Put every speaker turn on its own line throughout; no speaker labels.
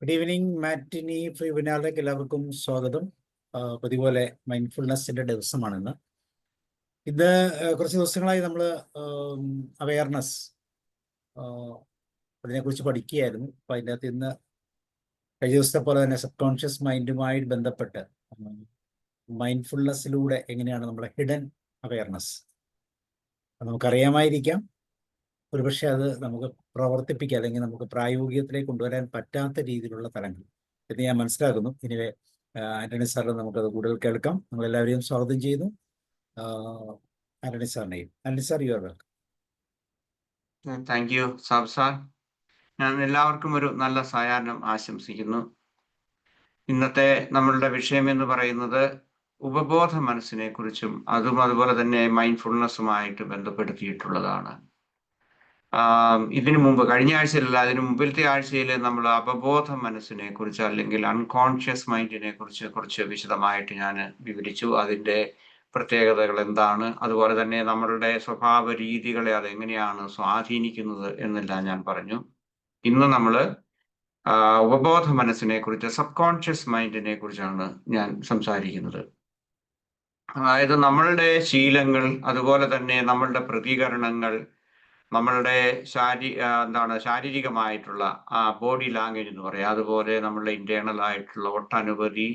Good evening മാറ്റിനി free വെബിനാറിലേക്ക് എല്ലാവർക്കും സ്വാഗതം. പതിപോലെ മൈൻഡ്ഫുൾനെസ്സിൻ്റെ ദിവസമാണിന്ന്. ഇത് കുറച്ച് ദിവസങ്ങളായി നമ്മൾ അവയർനെസ് അതിനെക്കുറിച്ച് പഠിക്കുകയായിരുന്നു. അപ്പോൾ അതിൻ്റെ അകത്ത് ഇന്ന് കഴിഞ്ഞ ദിവസത്തെ പോലെ തന്നെ സബ് കോൺഷ്യസ് മൈൻഡുമായി ബന്ധപ്പെട്ട് മൈൻഡ്ഫുൾനെസ്സിലൂടെ എങ്ങനെയാണ് നമ്മുടെ ഹിഡൻ അവയർനെസ് നമുക്കറിയാമായിരിക്കാം, ഒരുപക്ഷെ അത് നമുക്ക് പ്രവർത്തിപ്പിക്കുക അല്ലെങ്കിൽ നമുക്ക് പ്രായോഗികത്തിലേക്ക് കൊണ്ടുവരാൻ പറ്റാത്ത രീതിയിലുള്ള തലങ്ങൾ എന്ന് ഞാൻ മനസ്സിലാക്കുന്നു. ഇനിവേ ആന്റണി സാറിന് നമുക്കത് കൂടുതൽ കേൾക്കാം. നമ്മളെല്ലാവരെയും സ്വാഗതം ചെയ്യുന്നു. ആന്റണി സാറിനെയും. Antony sir, you are welcome.
Thank you സാബ് സാർ. ഞാൻ എല്ലാവർക്കും ഒരു നല്ല സായാഹ്നം ആശംസിക്കുന്നു. ഇന്നത്തെ നമ്മളുടെ വിഷയം എന്ന് പറയുന്നത് ഉപബോധ മനസ്സിനെ കുറിച്ചും അതുപോലെ തന്നെ മൈൻഡ്ഫുൾനെസ്സുമായിട്ട് ബന്ധപ്പെടുത്തിയിട്ടുള്ളതാണ്. ഇതിനു മുമ്പ് കഴിഞ്ഞ ആഴ്ചയിലല്ല, അതിനു മുമ്പിലത്തെ ആഴ്ചയിൽ നമ്മൾ അവബോധ മനസ്സിനെ കുറിച്ച് അല്ലെങ്കിൽ അൺകോൺഷ്യസ് മൈൻഡിനെ കുറിച്ച് കുറച്ച് വിശദമായിട്ട് ഞാൻ വിവരിച്ചു. അതിൻ്റെ പ്രത്യേകതകൾ എന്താണ്, അതുപോലെ തന്നെ നമ്മളുടെ സ്വഭാവ രീതികളെ അതെങ്ങനെയാണ് സ്വാധീനിക്കുന്നത് എന്നെല്ലാം ഞാൻ പറഞ്ഞു. ഇന്ന് നമ്മൾ ഉപബോധ മനസ്സിനെ കുറിച്ച്, സബ് കോൺഷ്യസ് മൈൻഡിനെ കുറിച്ചാണ് ഞാൻ സംസാരിക്കുന്നത്. അതായത് നമ്മളുടെ ശീലങ്ങൾ, അതുപോലെ തന്നെ നമ്മളുടെ പ്രതികരണങ്ങൾ, നമ്മളുടെ ശാരീരികമായിട്ടുള്ള ബോഡി ലാംഗ്വേജ് എന്ന് പറയാം, അതുപോലെ നമ്മളുടെ ഇന്റേണൽ ആയിട്ടുള്ള ഒട്ടനവധി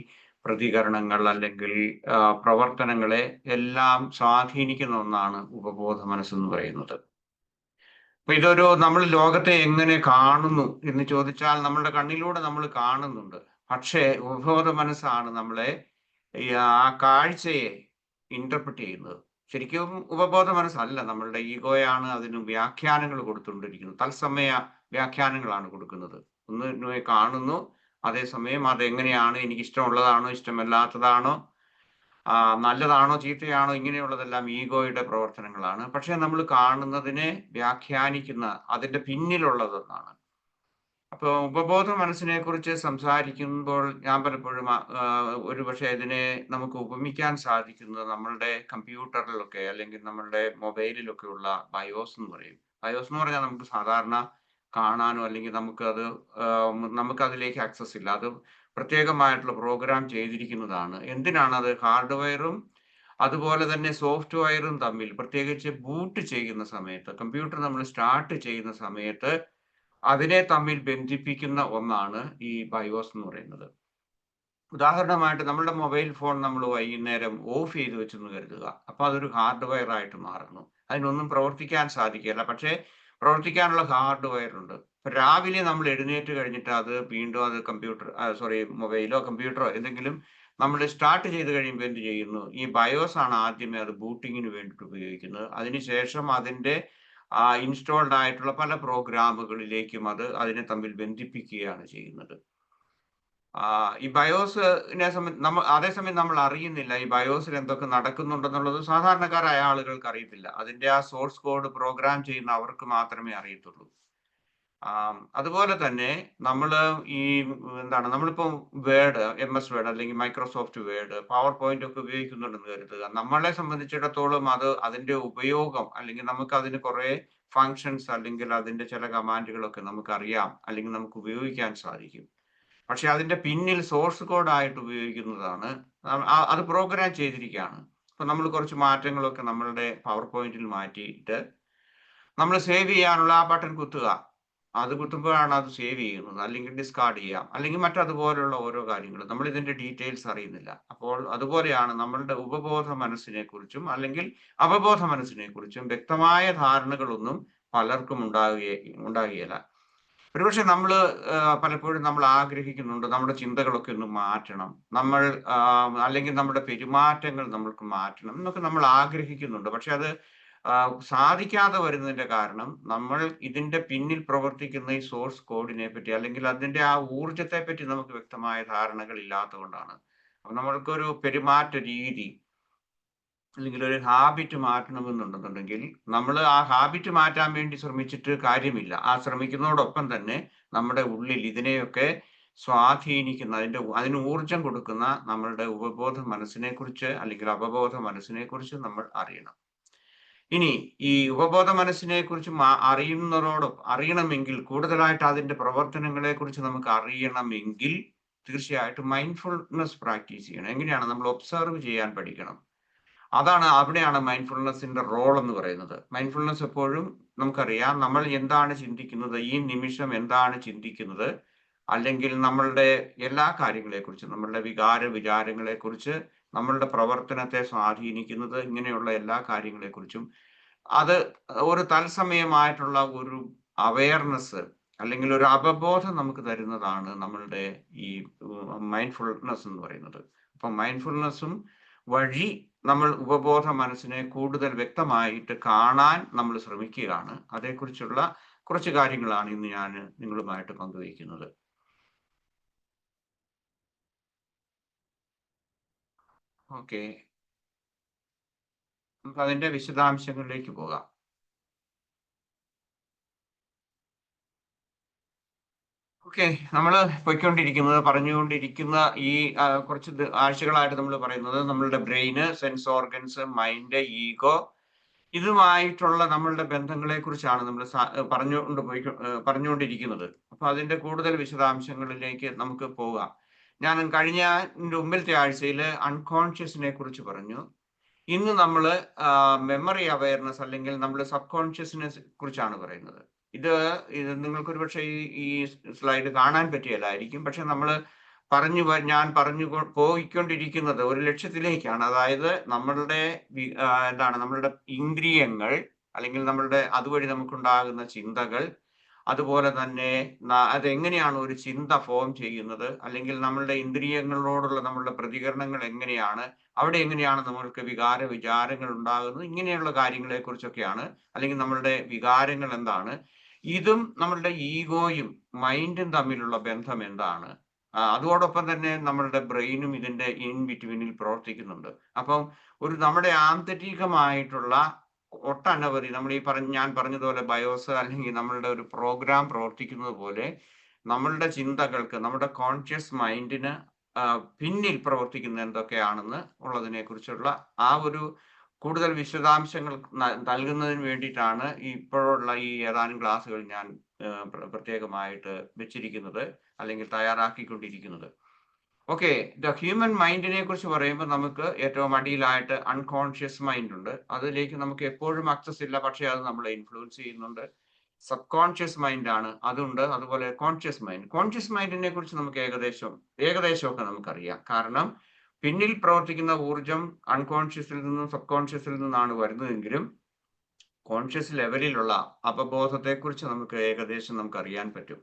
പ്രതികരണങ്ങൾ അല്ലെങ്കിൽ പ്രവർത്തനങ്ങളെ എല്ലാം സ്വാധീനിക്കുന്ന ഒന്നാണ് ഉപബോധ മനസ്സെന്ന് പറയുന്നത്. അപ്പൊ നമ്മൾ ലോകത്തെ എങ്ങനെ കാണുന്നു എന്ന് ചോദിച്ചാൽ നമ്മളുടെ കണ്ണിലൂടെ നമ്മൾ കാണുന്നുണ്ട്. പക്ഷേ ഉപബോധ മനസ്സാണ് നമ്മളെ ആ കാഴ്ചയെ ഇന്റർപ്രറ്റ് ചെയ്യുന്നത്. ശരിക്കും ഉപബോധ മനസ്സല്ല, നമ്മളുടെ ഈഗോയാണ് അതിന് വ്യാഖ്യാനങ്ങൾ കൊടുത്തുകൊണ്ടിരിക്കുന്നത്. തത്സമയ വ്യാഖ്യാനങ്ങളാണ് കൊടുക്കുന്നത്. ഒന്ന് കാണുന്നു, അതേസമയം അതെങ്ങനെയാണ്, എനിക്ക് ഇഷ്ടമുള്ളതാണോ ഇഷ്ടമല്ലാത്തതാണോ, നല്ലതാണോ ചീത്തയാണോ, ഇങ്ങനെയുള്ളതെല്ലാം ഈഗോയുടെ പ്രവർത്തനങ്ങളാണ്. പക്ഷെ നമ്മൾ കാണുന്നതിനെ വ്യാഖ്യാനിക്കുന്ന അതിൻ്റെ പിന്നിലുള്ളതെന്നാണ്. അപ്പോൾ ഉപബോധ മനസ്സിനെ കുറിച്ച് സംസാരിക്കുമ്പോൾ ഞാൻ പലപ്പോഴും ഒരുപക്ഷെ ഇതിനെ നമുക്ക് ഉപമിക്കാൻ സാധിക്കുന്നത് നമ്മളുടെ കമ്പ്യൂട്ടറിലൊക്കെ അല്ലെങ്കിൽ നമ്മളുടെ മൊബൈലിലൊക്കെ ഉള്ള ബയോസ് എന്ന് പറയും. ബയോസ് എന്ന് പറഞ്ഞാൽ നമുക്ക് സാധാരണ കാണാനോ അല്ലെങ്കിൽ നമുക്കതിലേക്ക് ആക്സസ് ഇല്ല. അത് പ്രത്യേകമായിട്ടുള്ള പ്രോഗ്രാം ചെയ്തിരിക്കുന്നതാണ്. എന്തിനാണത്? ഹാർഡ്വെയറും അതുപോലെ തന്നെ സോഫ്റ്റ്വെയറും തമ്മിൽ, പ്രത്യേകിച്ച് ബൂട്ട് ചെയ്യുന്ന സമയത്ത്, കമ്പ്യൂട്ടർ നമ്മൾ സ്റ്റാർട്ട് ചെയ്യുന്ന സമയത്ത് അതിനെ തമ്മിൽ ബന്ധിപ്പിക്കുന്ന ഒന്നാണ് ഈ ബയോസ് എന്ന് പറയുന്നത്. ഉദാഹരണമായിട്ട് നമ്മളുടെ മൊബൈൽ ഫോൺ നമ്മൾ വൈകുന്നേരം ഓഫ് ചെയ്ത് വെച്ചെന്ന് കരുതുക. അപ്പൊ അതൊരു ഹാർഡ്വെയർ ആയിട്ട് മാറുന്നു. അതിനൊന്നും പ്രവർത്തിക്കാൻ സാധിക്കില്ല. പക്ഷേ പ്രവർത്തിക്കാനുള്ള ഹാർഡ്വെയർ ഉണ്ട്. രാവിലെ നമ്മൾ എഴുന്നേറ്റ് കഴിഞ്ഞിട്ട് അത് വീണ്ടും മൊബൈലോ കമ്പ്യൂട്ടറോ എന്തെങ്കിലും നമ്മൾ സ്റ്റാർട്ട് ചെയ്ത് കഴിയുമ്പോൾ എന്ത് ചെയ്യുന്നു? ഈ ബയോസ് ആണ് ആദ്യമേ അത് ബൂട്ടിങ്ങിന് വേണ്ടിയിട്ട് ഉപയോഗിക്കുന്നത്. അതിനുശേഷം അതിൻ്റെ ഇൻസ്റ്റാൾഡ് ആയിട്ടുള്ള പല പ്രോഗ്രാമുകളിലേക്കും അതിനെ തമ്മിൽ ബന്ധിപ്പിക്കുകയാണ് ചെയ്യുന്നത്. ഈ ബയോസിനെ അതേസമയം നമ്മൾ അറിയുന്നില്ല ഈ ബയോസിൽ എന്തൊക്കെ നടക്കുന്നുണ്ടെന്നുള്ളത്. സാധാരണക്കാരായ ആളുകൾക്ക് അറിയത്തില്ല. അതിന്റെ സോഴ്സ് കോഡ് പ്രോഗ്രാം ചെയ്യുന്ന അവർക്ക് മാത്രമേ അറിയത്തുള്ളൂ. അതുപോലെ തന്നെ നമ്മളിപ്പോൾ വേർഡ്, MS വേർഡ് അല്ലെങ്കിൽ മൈക്രോസോഫ്റ്റ് വേർഡ്, പവർ പോയിന്റ് ഒക്കെ ഉപയോഗിക്കുന്നുണ്ടെന്ന് കരുതുക. നമ്മളെ സംബന്ധിച്ചിടത്തോളം അതിന്റെ ഉപയോഗം അല്ലെങ്കിൽ നമുക്ക് അതിന് കുറെ ഫങ്ഷൻസ് അല്ലെങ്കിൽ അതിന്റെ ചില കമാൻഡുകളൊക്കെ നമുക്കറിയാം അല്ലെങ്കിൽ നമുക്ക് ഉപയോഗിക്കാൻ സാധിക്കും. പക്ഷെ അതിന്റെ പിന്നിൽ സോഴ്സ് കോഡ് ആയിട്ട് ഉപയോഗിക്കുന്നതാണ്, അത് പ്രോഗ്രാം ചെയ്തിരിക്കുകയാണ്. അപ്പൊ നമ്മൾ കുറച്ച് മാറ്റങ്ങളൊക്കെ നമ്മളുടെ പവർ പോയിന്റിൽ മാറ്റിയിട്ട് നമ്മൾ സേവ് ചെയ്യാനുള്ള ബട്ടൺ കുത്തുക. അത് കുത്തുമ്പോഴാണ് അത് സേവ് ചെയ്യുന്നത്. അല്ലെങ്കിൽ ഡിസ്കാർഡ് ചെയ്യാം, അല്ലെങ്കിൽ മറ്റതുപോലുള്ള ഓരോ കാര്യങ്ങളും നമ്മൾ ഇതിന്റെ ഡീറ്റെയിൽസ് അറിയുന്നില്ല. അപ്പോൾ അതുപോലെയാണ് നമ്മളുടെ ഉപബോധ മനസ്സിനെ കുറിച്ചും അല്ലെങ്കിൽ അവബോധ മനസ്സിനെ കുറിച്ചും വ്യക്തമായ ധാരണകളൊന്നും പലർക്കും ഉണ്ടാകുകയില്ല. ഒരുപക്ഷെ പലപ്പോഴും നമ്മൾ ആഗ്രഹിക്കുന്നുണ്ട് നമ്മുടെ ചിന്തകളൊക്കെ ഒന്ന് മാറ്റണം, അല്ലെങ്കിൽ നമ്മുടെ പെരുമാറ്റങ്ങൾ നമ്മൾക്ക് മാറ്റണം എന്നൊക്കെ നമ്മൾ ആഗ്രഹിക്കുന്നുണ്ട്. പക്ഷെ അത് സാധിക്കാതെ വരുന്നതിന്റെ കാരണം നമ്മൾ ഇതിന്റെ പിന്നിൽ പ്രവർത്തിക്കുന്ന ഈ സോഴ്സ് കോഡിനെ പറ്റി അല്ലെങ്കിൽ അതിന്റെ ഊർജത്തെ പറ്റി നമുക്ക് വ്യക്തമായ ധാരണകൾ ഇല്ലാത്തതുകൊണ്ടാണ്. അപ്പൊ നമ്മൾക്കൊരു പെരുമാറ്റ രീതി അല്ലെങ്കിൽ ഒരു ഹാബിറ്റ് മാറ്റണമെന്നുണ്ടെന്നുണ്ടെങ്കിൽ നമ്മൾ ആ ഹാബിറ്റ് മാറ്റാൻ വേണ്ടി ശ്രമിച്ചിട്ട് കാര്യമില്ല. ശ്രമിക്കുന്നതോടൊപ്പം തന്നെ നമ്മുടെ ഉള്ളിൽ ഇതിനെയൊക്കെ സ്വാധീനിക്കുന്ന അതിന് ഊർജം കൊടുക്കുന്ന നമ്മളുടെ ഉപബോധ മനസ്സിനെ കുറിച്ച് അല്ലെങ്കിൽ അവബോധ മനസ്സിനെ കുറിച്ച് നമ്മൾ അറിയണം. ഇനി ഈ ഉപബോധ മനസ്സിനെ കുറിച്ച് അറിയണമെങ്കിൽ, കൂടുതലായിട്ട് അതിന്റെ പ്രവർത്തനങ്ങളെ കുറിച്ച് നമുക്ക് അറിയണമെങ്കിൽ തീർച്ചയായിട്ടും മൈൻഡ്ഫുൾനെസ് പ്രാക്ടീസ് ചെയ്യണം. എങ്ങനെയാണ്? നമ്മൾ ഒബ്സർവ് ചെയ്യാൻ പഠിക്കണം. അവിടെയാണ് മൈൻഡ്ഫുൾനെസിന്റെ റോൾ എന്ന് പറയുന്നത്. മൈൻഡ്ഫുൾനെസ് എപ്പോഴും നമുക്കറിയാം, നമ്മൾ എന്താണ് ചിന്തിക്കുന്നത്, ഈ നിമിഷം എന്താണ് ചിന്തിക്കുന്നത്, അല്ലെങ്കിൽ നമ്മളുടെ എല്ലാ കാര്യങ്ങളെക്കുറിച്ചും, നമ്മളുടെ വിചാരങ്ങളെക്കുറിച്ച്, നമ്മളുടെ പ്രവർത്തനത്തെ സ്വാധീനിക്കുന്നത്, ഇങ്ങനെയുള്ള എല്ലാ കാര്യങ്ങളെക്കുറിച്ചും അത് ഒരു തത്സമയമായിട്ടുള്ള ഒരു അവയർനെസ് അല്ലെങ്കിൽ ഒരു അവബോധം നമുക്ക് തരുന്നതാണ് നമ്മളുടെ ഈ മൈൻഡ്ഫുൾനെസ് എന്ന് പറയുന്നത്. അപ്പം മൈൻഡ്ഫുൾനെസ്സും വഴി നമ്മൾ ഉപബോധ മനസ്സിനെ കൂടുതൽ വ്യക്തമായിട്ട് കാണാൻ നമ്മൾ ശ്രമിക്കുകയാണ്. അതേക്കുറിച്ചുള്ള കുറച്ച് കാര്യങ്ങളാണ് ഇന്ന് ഞാൻ നിങ്ങളുമായിട്ട് പങ്കുവയ്ക്കുന്നത്. ഓക്കെ, നമുക്ക് അതിന്റെ വിശദാംശങ്ങളിലേക്ക് പോകാം. ഓക്കെ, നമ്മൾ പറഞ്ഞുകൊണ്ടിരിക്കുന്ന ഈ കുറച്ച് ആഴ്ചകളായിട്ട് നമ്മൾ പറയുന്നത് നമ്മളുടെ ബ്രെയിന്, സെൻസ് ഓർഗൻസ്, മൈൻഡ്, ഈഗോ, ഇതുമായിട്ടുള്ള നമ്മളുടെ ബന്ധങ്ങളെ കുറിച്ചാണ് നമ്മൾ പറഞ്ഞുകൊണ്ടിരിക്കുന്നത്. അപ്പൊ അതിന്റെ കൂടുതൽ വിശദാംശങ്ങളിലേക്ക് നമുക്ക് പോകാം. ഞാൻ മുമ്പിലത്തെ ആഴ്ചയിൽ അൺകോൺഷ്യസിനെ കുറിച്ച് പറഞ്ഞു. ഇന്ന് നമ്മൾ മെമ്മറി അവയർനെസ് അല്ലെങ്കിൽ നമ്മൾ സബ് കോൺഷ്യസിനെ കുറിച്ചാണ് പറയുന്നത്. ഇത് നിങ്ങൾക്ക് ഒരുപക്ഷെ ഈ സ്ലൈഡ് കാണാൻ പറ്റിയല്ലായിരിക്കും. പക്ഷെ ഞാൻ പോയിക്കൊണ്ടിരിക്കുന്നത് ഒരു ലക്ഷ്യത്തിലേക്കാണ്. അതായത് നമ്മളുടെ നമ്മളുടെ ഇന്ദ്രിയങ്ങൾ, അല്ലെങ്കിൽ നമ്മളുടെ അതുവഴി നമുക്കുണ്ടാകുന്ന ചിന്തകൾ, അതുപോലെ തന്നെ അതെങ്ങനെയാണ് ഒരു ചിന്ത ഫോം ചെയ്യുന്നത്, അല്ലെങ്കിൽ നമ്മളുടെ ഇന്ദ്രിയങ്ങളോടുള്ള നമ്മളുടെ പ്രതികരണങ്ങൾ എങ്ങനെയാണ്, അവിടെ എങ്ങനെയാണ് നമ്മൾക്ക് വിചാരങ്ങൾ ഉണ്ടാകുന്നത്, ഇങ്ങനെയുള്ള കാര്യങ്ങളെ കുറിച്ചൊക്കെയാണ്. അല്ലെങ്കിൽ നമ്മളുടെ വികാരങ്ങൾ എന്താണ്, ഇതും നമ്മളുടെ ഈഗോയും മൈൻഡും തമ്മിലുള്ള ബന്ധം എന്താണ്, അതോടൊപ്പം തന്നെ നമ്മളുടെ ബ്രെയിനും ഇതിന്റെ ഇൻ ബിറ്റ്വീനിൽ പ്രവർത്തിക്കുന്നുണ്ട്. അപ്പം നമ്മുടെ ആന്തരികമായിട്ടുള്ള ഒട്ടനവധി ഞാൻ പറഞ്ഞതുപോലെ ബയോസ് അല്ലെങ്കിൽ നമ്മളുടെ ഒരു പ്രോഗ്രാം പ്രവർത്തിക്കുന്നത് പോലെ നമ്മളുടെ ചിന്തകൾക്ക്, നമ്മുടെ കോൺഷ്യസ് മൈൻഡിന് പിന്നിൽ പ്രവർത്തിക്കുന്ന എന്തൊക്കെയാണെന്ന് ഉള്ളതിനെ കുറിച്ചുള്ള ഒരു കൂടുതൽ വിശദാംശങ്ങൾ നൽകുന്നതിന് വേണ്ടിയിട്ടാണ് ഇപ്പോഴുള്ള ഈ ഏതാനും ക്ലാസ്സുകൾ ഞാൻ പ്രത്യേകമായിട്ട് വെച്ചിരിക്കുന്നത് അല്ലെങ്കിൽ തയ്യാറാക്കിക്കൊണ്ടിരിക്കുന്നത്. ഓക്കെ, ഹ്യൂമൻ മൈൻഡിനെ കുറിച്ച് പറയുമ്പോൾ നമുക്ക് ഏറ്റവും അടിയിലായിട്ട് അൺകോൺഷ്യസ് മൈൻഡ് ഉണ്ട്. അതിലേക്ക് നമുക്ക് എപ്പോഴും ആക്സസ് ഇല്ല, പക്ഷെ അത് നമ്മളെ ഇൻഫ്ലുവൻസ് ചെയ്യുന്നുണ്ട്. സബ് കോൺഷ്യസ് മൈൻഡ് ആണ്, അതുണ്ട്. അതുപോലെ കോൺഷ്യസ് മൈൻഡിനെ കുറിച്ച് നമുക്ക് ഏകദേശമൊക്കെ നമുക്കറിയാം. കാരണം പിന്നിൽ പ്രവർത്തിക്കുന്ന ഊർജം അൺകോൺഷ്യസിൽ നിന്നും സബ് കോൺഷ്യസിൽ നിന്നാണ് വരുന്നതെങ്കിലും കോൺഷ്യസ് ലെവലിലുള്ള അവബോധത്തെക്കുറിച്ച് നമുക്ക് ഏകദേശം അറിയാൻ പറ്റും.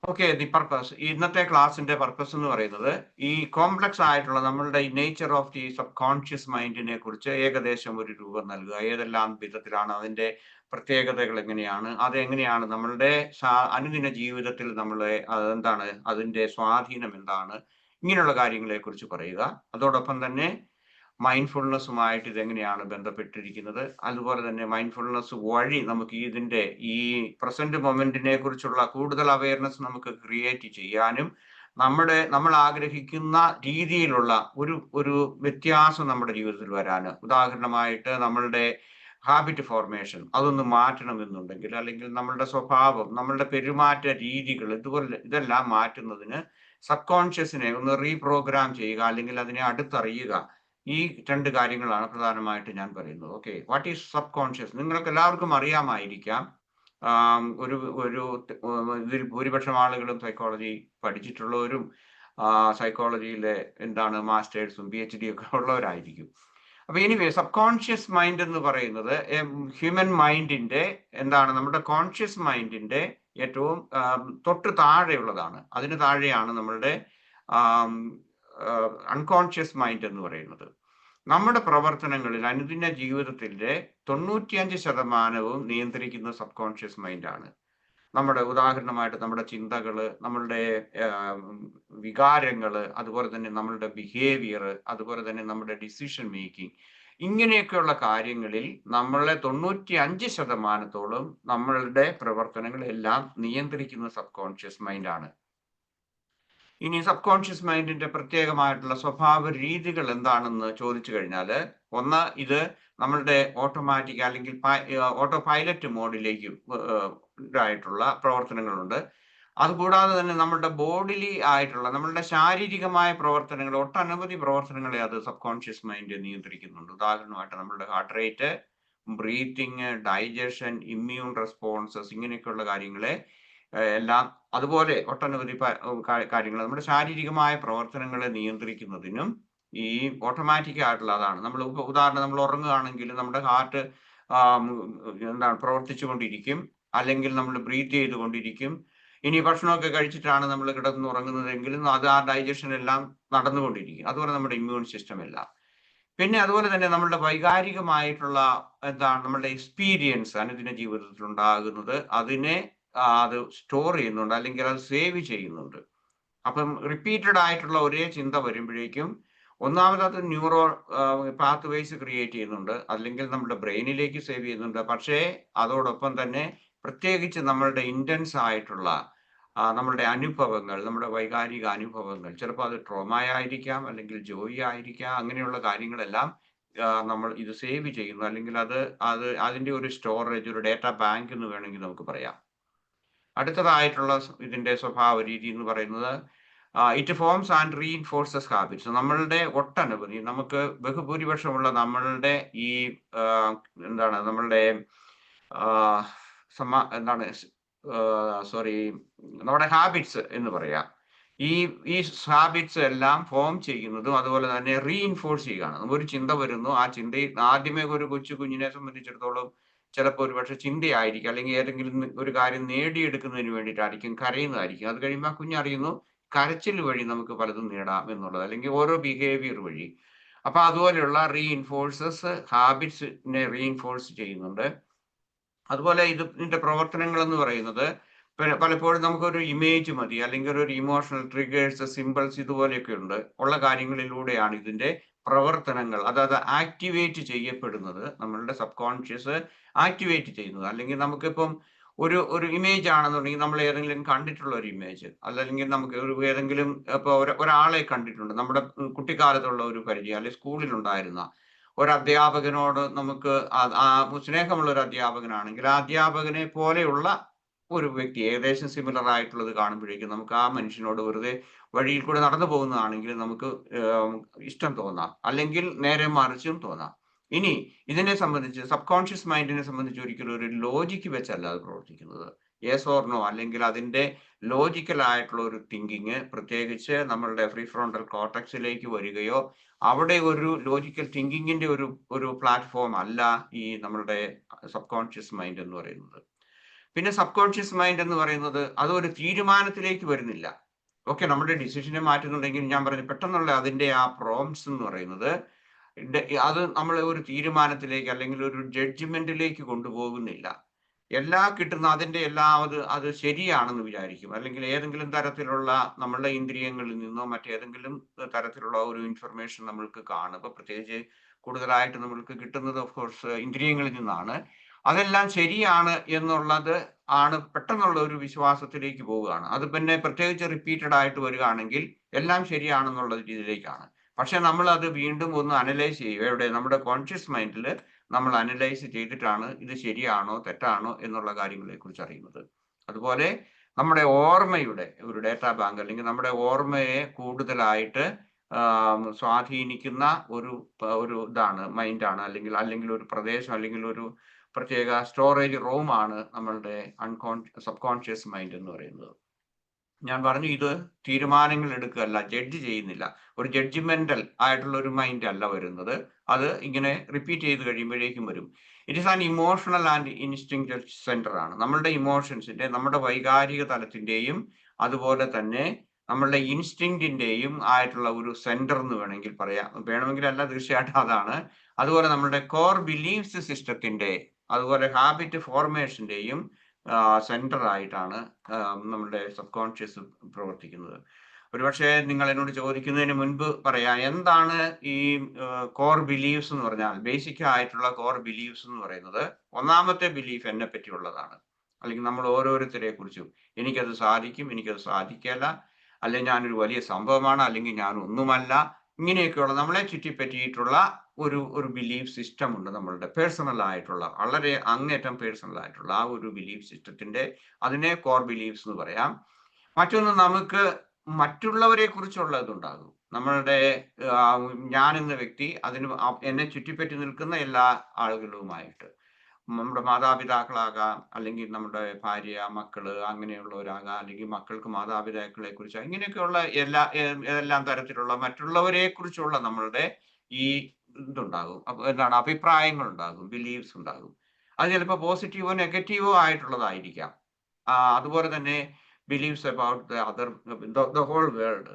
ഓക്കെ, ഇന്നത്തെ ക്ലാസ്സിന്റെ പർപ്പസ് എന്ന് പറയുന്നത് ഈ കോംപ്ലക്സ് ആയിട്ടുള്ള നമ്മളുടെ nature of the subconscious മൈൻഡിനെ കുറിച്ച് ഏകദേശം ഒരു രൂപം നൽകുക. ഏതെല്ലാം വിധത്തിലാണ്, അതിന്റെ പ്രത്യേകതകൾ എങ്ങനെയാണ്, അതെങ്ങനെയാണ് നമ്മളുടെ അനുദിന ജീവിതത്തിൽ അതിന്റെ സ്വാധീനം എന്താണ്, ഇങ്ങനെയുള്ള കാര്യങ്ങളെ കുറിച്ച് പറയുക. അതോടൊപ്പം തന്നെ മൈൻഡ്ഫുൾനെസ്സുമായിട്ട് ഇതെങ്ങനെയാണ് ബന്ധപ്പെട്ടിരിക്കുന്നത്, അതുപോലെ തന്നെ മൈൻഡ്ഫുൾനെസ് വഴി നമുക്ക് ഈ പ്രസന്റ് മൊമെന്റിനെ കുറിച്ചുള്ള കൂടുതൽ അവയർനെസ് നമുക്ക് ക്രിയേറ്റ് ചെയ്യാനും നമ്മൾ ആഗ്രഹിക്കുന്ന രീതിയിലുള്ള ഒരു വ്യത്യാസം നമ്മുടെ ജീവിതത്തിൽ വരാന്, ഉദാഹരണമായിട്ട് നമ്മളുടെ ഹാബിറ്റ് ഫോർമേഷൻ അതൊന്ന് മാറ്റണമെന്നുണ്ടെങ്കിൽ, അല്ലെങ്കിൽ നമ്മളുടെ സ്വഭാവം, നമ്മളുടെ പെരുമാറ്റ രീതികൾ, ഇതെല്ലാം മാറ്റുന്നതിന് സബ് കോൺഷ്യസിനെ ഒന്ന് റീപ്രോഗ്രാം ചെയ്യുക, അല്ലെങ്കിൽ അതിനെ അടുത്തറിയുക. ഈ രണ്ട് കാര്യങ്ങളാണ് പ്രധാനമായിട്ട് ഞാൻ പറയുന്നത്. Okay, what is sub conscious? നിങ്ങൾക്ക് എല്ലാവർക്കും അറിയാമായിരിക്കാം. ഇതിൽ ഭൂരിപക്ഷം ആളുകളും സൈക്കോളജി പഠിച്ചിട്ടുള്ളവരും സൈക്കോളജിയിലെ മാസ്റ്റേഴ്സും PhD ഒക്കെ ഉള്ളവരായിരിക്കും. അപ്പൊ എനിവേ, സബ് കോൺഷ്യസ് മൈൻഡ് എന്ന് പറയുന്നത് ഹ്യൂമൻ മൈൻഡിന്റെ നമ്മുടെ കോൺഷ്യസ് മൈൻഡിന്റെ ഏറ്റവും തൊട്ട് താഴെയുള്ളതാണ്. അതിന് താഴെയാണ് നമ്മളുടെ അൺകോൺഷ്യസ് മൈൻഡ് എന്ന് പറയുന്നത്. നമ്മുടെ പ്രവർത്തനങ്ങളിൽ, അനുദിന ജീവിതത്തിന്റെ 95% നിയന്ത്രിക്കുന്ന സബ് കോൺഷ്യസ് മൈൻഡാണ്. ഉദാഹരണമായിട്ട് നമ്മുടെ ചിന്തകള്, നമ്മളുടെ വികാരങ്ങള്, അതുപോലെ തന്നെ നമ്മളുടെ ബിഹേവിയർ, അതുപോലെ തന്നെ നമ്മുടെ ഡിസിഷൻ മേക്കിംഗ്, ഇങ്ങനെയൊക്കെയുള്ള കാര്യങ്ങളിൽ 95% നമ്മളുടെ പ്രവർത്തനങ്ങളെല്ലാം നിയന്ത്രിക്കുന്ന സബ് കോൺഷ്യസ് മൈൻഡാണ്. ഇനി സബ് കോൺഷ്യസ് മൈൻഡിന്റെ പ്രത്യേകമായിട്ടുള്ള സ്വഭാവ രീതികൾ എന്താണെന്ന് ചോദിച്ചു കഴിഞ്ഞാൽ, ഒന്ന്, ഇത് നമ്മളുടെ ഓട്ടോമാറ്റിക് അല്ലെങ്കിൽ ഓട്ടോ പൈലറ്റ് മോഡിലേക്ക് ഇതായിട്ടുള്ള പ്രവർത്തനങ്ങളുണ്ട്. അതുകൂടാതെ തന്നെ നമ്മളുടെ ബോഡിലി ആയിട്ടുള്ള നമ്മളുടെ ശാരീരികമായ പ്രവർത്തനങ്ങൾ, ഒട്ടനവധി പ്രവർത്തനങ്ങളെ അത് സബ് കോൺഷ്യസ് മൈൻഡ് നിയന്ത്രിക്കുന്നുണ്ട്. ഉദാഹരണമായിട്ട് നമ്മളുടെ heart rate, breathing, digestion, immune responses, ഇങ്ങനെയൊക്കെയുള്ള കാര്യങ്ങളെ എല്ലാം, അതുപോലെ ഒട്ടനവധി കാര്യങ്ങൾ നമ്മുടെ ശാരീരികമായ പ്രവർത്തനങ്ങളെ നിയന്ത്രിക്കുന്നതിനും ഈ ഓട്ടോമാറ്റിക് ആയിട്ടുള്ള അതാണ്. നമ്മൾ ഉദാഹരണം, നമ്മൾ ഉറങ്ങുകയാണെങ്കിൽ നമ്മുടെ ഹാർട്ട് എന്താണ് പ്രവർത്തിച്ചുകൊണ്ടിരിക്കും, അല്ലെങ്കിൽ നമ്മൾ ബ്രീത്ത് ചെയ്തുകൊണ്ടിരിക്കും. ഇനി ഭക്ഷണമൊക്കെ കഴിച്ചിട്ടാണ് നമ്മൾ കിടന്ന് ഉറങ്ങുന്നതെങ്കിലും അത് ആ ഡൈജഷൻ എല്ലാം നടന്നുകൊണ്ടിരിക്കും. അതുപോലെ നമ്മുടെ ഇമ്മ്യൂൺ സിസ്റ്റം എല്ലാം. പിന്നെ അതുപോലെ തന്നെ നമ്മളുടെ വൈകാരികമായിട്ടുള്ള എന്താണ് നമ്മളുടെ എക്സ്പീരിയൻസ് അനുദിന ജീവിതത്തിൽ ഉണ്ടാകുന്നത്, അതിനെ അത് സ്റ്റോർ ചെയ്യുന്നുണ്ട്, അല്ലെങ്കിൽ അത് സേവ് ചെയ്യുന്നുണ്ട്. അപ്പം റിപ്പീറ്റഡ് ആയിട്ടുള്ള ഒരേ ചിന്ത വരുമ്പോഴേക്കും ഒന്നാമത് ന്യൂറോ പാത്ത് വേസ് ക്രിയേറ്റ് ചെയ്യുന്നുണ്ട്, അല്ലെങ്കിൽ നമ്മുടെ ബ്രെയിനിലേക്ക് സേവ് ചെയ്യുന്നുണ്ട്. പക്ഷേ അതോടൊപ്പം തന്നെ പ്രത്യേകിച്ച് നമ്മളുടെ ഇന്റൻസ് ആയിട്ടുള്ള നമ്മളുടെ അനുഭവങ്ങൾ, നമ്മുടെ വൈകാരിക അനുഭവങ്ങൾ, ചിലപ്പോൾ അത് ട്രോമയായിരിക്കാം, അല്ലെങ്കിൽ ജോയി ആയിരിക്കാം, അങ്ങനെയുള്ള കാര്യങ്ങളെല്ലാം നമ്മൾ ഇത് സേവ് ചെയ്യുന്നു, അല്ലെങ്കിൽ അതിന്റെ ഒരു സ്റ്റോറേജ്, ഒരു ഡേറ്റ ബാങ്ക് എന്ന് വേണമെങ്കിൽ നമുക്ക് പറയാം. അടുത്തതായിട്ടുള്ള ഇതിന്റെ സ്വഭാവ രീതി എന്ന് പറയുന്നത് it forms and reinforces habits. നമ്മളുടെ ഒട്ടനവധി, നമുക്ക് ബഹുഭൂരിപക്ഷമുള്ള നമ്മളുടെ ഈ എന്താണ് നമ്മളുടെ നമ്മുടെ ഹാബിറ്റ്സ് എന്ന് പറയാം. ഈ ഹാബിറ്റ്സ് എല്ലാം ഫോം ചെയ്യുന്നതും അതുപോലെ തന്നെ റീഇൻഫോഴ്സ് ചെയ്യുകയാണ്. ഒരു ചിന്ത വരുന്നു, ആ ചിന്തയിൽ ആദ്യമേ ഒരു കുഞ്ഞിനെ സംബന്ധിച്ചിടത്തോളം ചിലപ്പോൾ ഒരുപക്ഷെ ചിന്തയായിരിക്കും, അല്ലെങ്കിൽ ഏതെങ്കിലും ഒരു കാര്യം നേടിയെടുക്കുന്നതിന് വേണ്ടിയിട്ടായിരിക്കും, കരയുന്നതായിരിക്കും. അത് കഴിയുമ്പോൾ ആ കുഞ്ഞറിയുന്നു കരച്ചിൽ വഴി നമുക്ക് പലതും നേടാം എന്നുള്ളത്, അല്ലെങ്കിൽ ഓരോ ബിഹേവിയർ വഴി. അപ്പൊ അതുപോലെയുള്ള റീഇൻഫോഴ്സസ് ഹാബിറ്റ്സിനെ റീഇൻഫോഴ്സ് ചെയ്യുന്നുണ്ട്. അതുപോലെ ഇതിന്റെ പ്രവർത്തനങ്ങൾ എന്ന് പറയുന്നത് പലപ്പോഴും നമുക്കൊരു ഇമേജ് മതി, അല്ലെങ്കിൽ ഒരു ഇമോഷണൽ ട്രിഗേഴ്സ്, സിമ്പിൾസ്, ഇതുപോലെയൊക്കെ ഉള്ള കാര്യങ്ങളിലൂടെയാണ് ഇതിന്റെ പ്രവർത്തനങ്ങൾ, അതായത് ആക്ടിവേറ്റ് ചെയ്യപ്പെടുന്നത്, നമ്മളുടെ സബ് കോൺഷ്യസ് ആക്ടിവേറ്റ് ചെയ്യുന്നത്. അല്ലെങ്കിൽ നമുക്കിപ്പം ഒരു ഇമേജ് ആണെന്നുണ്ടെങ്കിൽ നമ്മൾ ഏതെങ്കിലും കണ്ടിട്ടുള്ള ഒരു ഇമേജ്, അല്ലെങ്കിൽ നമുക്ക് ഏതെങ്കിലും ഇപ്പൊ ഒരാളെ കണ്ടിട്ടുണ്ട്, നമ്മുടെ കുട്ടിക്കാലത്തുള്ള ഒരു പരിചയം, അല്ലെങ്കിൽ സ്കൂളിൽ ഉണ്ടായിരുന്ന ഒരു അധ്യാപകനോട് നമുക്ക് സ്നേഹമുള്ള ഒരു അധ്യാപകനാണെങ്കിൽ ആ അധ്യാപകനെ പോലെയുള്ള ഒരു വ്യക്തി ഏകദേശം സിമിലർ ആയിട്ടുള്ളത് കാണുമ്പോഴേക്കും നമുക്ക് ആ മനുഷ്യനോട് വെറുതെ വഴിയിൽ കൂടെ നടന്നു പോകുന്നതാണെങ്കിൽ നമുക്ക് ഇഷ്ടം തോന്നാം, അല്ലെങ്കിൽ നേരെ മറിച്ചും തോന്നാം. ഇനി ഇതിനെ സംബന്ധിച്ച് സബ് കോൺഷ്യസ് മൈൻഡിനെ സംബന്ധിച്ച് ഒരിക്കലും ഒരു ലോജിക്ക് വെച്ചല്ല അത് പ്രവർത്തിക്കുന്നത്. യെസ് ഓർ നോ, അല്ലെങ്കിൽ അതിന്റെ ലോജിക്കൽ ആയിട്ടുള്ള ഒരു തിങ്കിങ് പ്രത്യേകിച്ച് നമ്മളുടെ ഫ്രീ ഫ്രോണ്ടൽ കോർട്ടക്സിലേക്ക് വരികയോ അവിടെ ഒരു ലോജിക്കൽ തിങ്കിങ്ങിന്റെ ഒരു പ്ലാറ്റ്ഫോം അല്ല ഈ നമ്മളുടെ സബ് കോൺഷ്യസ് മൈൻഡ് എന്ന് പറയുന്നത്. പിന്നെ സബ് കോൺഷ്യസ് മൈൻഡ് എന്ന് പറയുന്നത് അതൊരു തീരുമാനത്തിലേക്ക് വരുന്നില്ല. ഓക്കെ, നമ്മുടെ ഡിസിഷനെ മാറ്റുന്നുണ്ടെങ്കിൽ ഞാൻ പറഞ്ഞു പെട്ടെന്നുള്ള അതിന്റെ ആ പ്രോംപ്റ്റ്സ് എന്ന് പറയുന്നത് അത് നമ്മളെ ഒരു തീരുമാനത്തിലേക്ക് അല്ലെങ്കിൽ ഒരു ജഡ്ജ്മെന്റിലേക്ക് കൊണ്ടുപോകുന്നില്ല. കിട്ടുന്ന അതിന്റെ അത് ശരിയാണെന്ന് വിചാരിക്കും, അല്ലെങ്കിൽ ഏതെങ്കിലും തരത്തിലുള്ള നമ്മളുടെ ഇന്ദ്രിയങ്ങളിൽ നിന്നോ മറ്റേതെങ്കിലും തരത്തിലുള്ള ഒരു ഇൻഫർമേഷൻ നമ്മൾക്ക് കാണും. ഇപ്പൊ പ്രത്യേകിച്ച് കൂടുതലായിട്ട് നമ്മൾക്ക് കിട്ടുന്നത് ഓഫ് കോഴ്സ് ഇന്ദ്രിയങ്ങളിൽ നിന്നാണ്. അതെല്ലാം ശരിയാണ് എന്നുള്ളത് പെട്ടെന്നുള്ള ഒരു വിശ്വാസത്തിലേക്ക് പോവുകയാണ്. അത് പിന്നെ പ്രത്യേകിച്ച് റിപ്പീറ്റഡ് ആയിട്ട് വരികയാണെങ്കിൽ എല്ലാം ശരിയാണെന്നുള്ള രീതിയിലേക്കാണ്. പക്ഷെ നമ്മൾ അത് വീണ്ടും ഒന്ന് അനലൈസ് ചെയ്യുക, എവിടെ നമ്മുടെ കോൺഷ്യസ് മൈൻഡിൽ നമ്മൾ അനലൈസ് ചെയ്തിട്ടാണ് ഇത് ശരിയാണോ തെറ്റാണോ എന്നുള്ള കാര്യങ്ങളെ കുറിച്ച് അറിയുന്നത്. അതുപോലെ നമ്മുടെ ഓർമ്മയുടെ ഒരു ഡേറ്റാ ബാങ്ക്, അല്ലെങ്കിൽ നമ്മുടെ ഓർമ്മയെ കൂടുതലായിട്ട് സ്വാധീനിക്കുന്ന ഒരു ഇതാണ് മൈൻഡാണ്, അല്ലെങ്കിൽ ഒരു പ്രദേശം, അല്ലെങ്കിൽ ഒരു പ്രത്യേക സ്റ്റോറേജ് റൂമാണ് നമ്മളുടെ സബ് കോൺഷ്യസ് മൈൻഡ് എന്ന് പറയുന്നത്. ഞാൻ പറഞ്ഞു, ഇത് തീരുമാനങ്ങൾ എടുക്കുകയല്ല, ജഡ്ജ് ചെയ്യുന്നില്ല, ഒരു ജഡ്ജ്മെന്റൽ ആയിട്ടുള്ള ഒരു മൈൻഡ് അല്ല വരുന്നത്. അത് ഇങ്ങനെ റിപ്പീറ്റ് ചെയ്ത് കഴിയുമ്പോഴേക്കും വരും. It is an emotional and instinctual centre ആണ്. നമ്മളുടെ ഇമോഷൻസിന്റെ, നമ്മുടെ വൈകാരിക തലത്തിന്റെയും അതുപോലെ തന്നെ നമ്മളുടെ ഇൻസ്റ്റിങ്ക്റ്റിന്റെയും ആയിട്ടുള്ള ഒരു സെന്റർ എന്ന് വേണമെങ്കിൽ പറയാം. വേണമെങ്കിൽ അല്ല, തീർച്ചയായിട്ടും അതാണ്. അതുപോലെ നമ്മളുടെ കോർ ബിലീഫ്സ് സിസ്റ്റത്തിന്റെ, അതുപോലെ ഹാബിറ്റ് ഫോർമേഷന്റെയും സെന്റർ ആയിട്ടാണ് നമ്മുടെ സബ് കോൺഷ്യസ് പ്രവർത്തിക്കുന്നത്. ഒരുപക്ഷെ നിങ്ങൾ എന്നോട് ചോദിക്കുന്നതിന് മുൻപ് പറയാം, എന്താണ് ഈ കോർ ബിലീഫ്സ് എന്ന് പറഞ്ഞാൽ? ബേസിക് ആയിട്ടുള്ള കോർ ബിലീഫ്സ് എന്ന് പറയുന്നത്, ഒന്നാമത്തെ ബിലീഫ് എന്നെ പറ്റിയുള്ളതാണ്, അല്ലെങ്കിൽ നമ്മൾ ഓരോരുത്തരെ കുറിച്ചും എനിക്കത് സാധിക്കും, എനിക്കത് സാധിക്കില്ല, അല്ലെങ്കിൽ ഞാനൊരു വലിയ സംഭവമാണ്, അല്ലെങ്കിൽ ഞാൻ ഒന്നുമല്ല, ഇങ്ങനെയൊക്കെയുള്ള നമ്മളെ ചുറ്റിപ്പറ്റിയിട്ടുള്ള ഒരു ബിലീഫ് സിസ്റ്റം ഉണ്ട്, നമ്മളുടെ പേഴ്സണൽ ആയിട്ടുള്ള, വളരെ അങ്ങേറ്റം പേഴ്സണൽ ആയിട്ടുള്ള ആ ഒരു ബിലീഫ് സിസ്റ്റത്തിന്റെ, അതിനെ കോർ ബിലീഫ്സ് എന്ന് പറയാം. മറ്റൊന്ന്, നമുക്ക് മറ്റുള്ളവരെ കുറിച്ചുള്ളതുണ്ടാകും. നമ്മളുടെ ഞാൻ എന്ന വ്യക്തി എന്നെ ചുറ്റിപ്പറ്റി നിൽക്കുന്ന എല്ലാ ആളുകളുമായിട്ട്, നമ്മുടെ മാതാപിതാക്കളാകാം, അല്ലെങ്കിൽ നമ്മുടെ ഭാര്യ, മക്കള്, അങ്ങനെയുള്ളവരാകാം, അല്ലെങ്കിൽ മക്കൾക്ക് മാതാപിതാക്കളെ കുറിച്ച്, ഇങ്ങനെയൊക്കെയുള്ള എല്ലാം തരത്തിലുള്ള മറ്റുള്ളവരെ കുറിച്ചുള്ള നമ്മളുടെ ഈ ഇതുണ്ടാകും. എന്താണ്, അഭിപ്രായങ്ങൾ ഉണ്ടാകും, ബിലീഫ്സ് ഉണ്ടാകും. അത് ചിലപ്പോൾ പോസിറ്റീവോ നെഗറ്റീവോ ആയിട്ടുള്ളതായിരിക്കാം. അതുപോലെ തന്നെ believes about the whole world,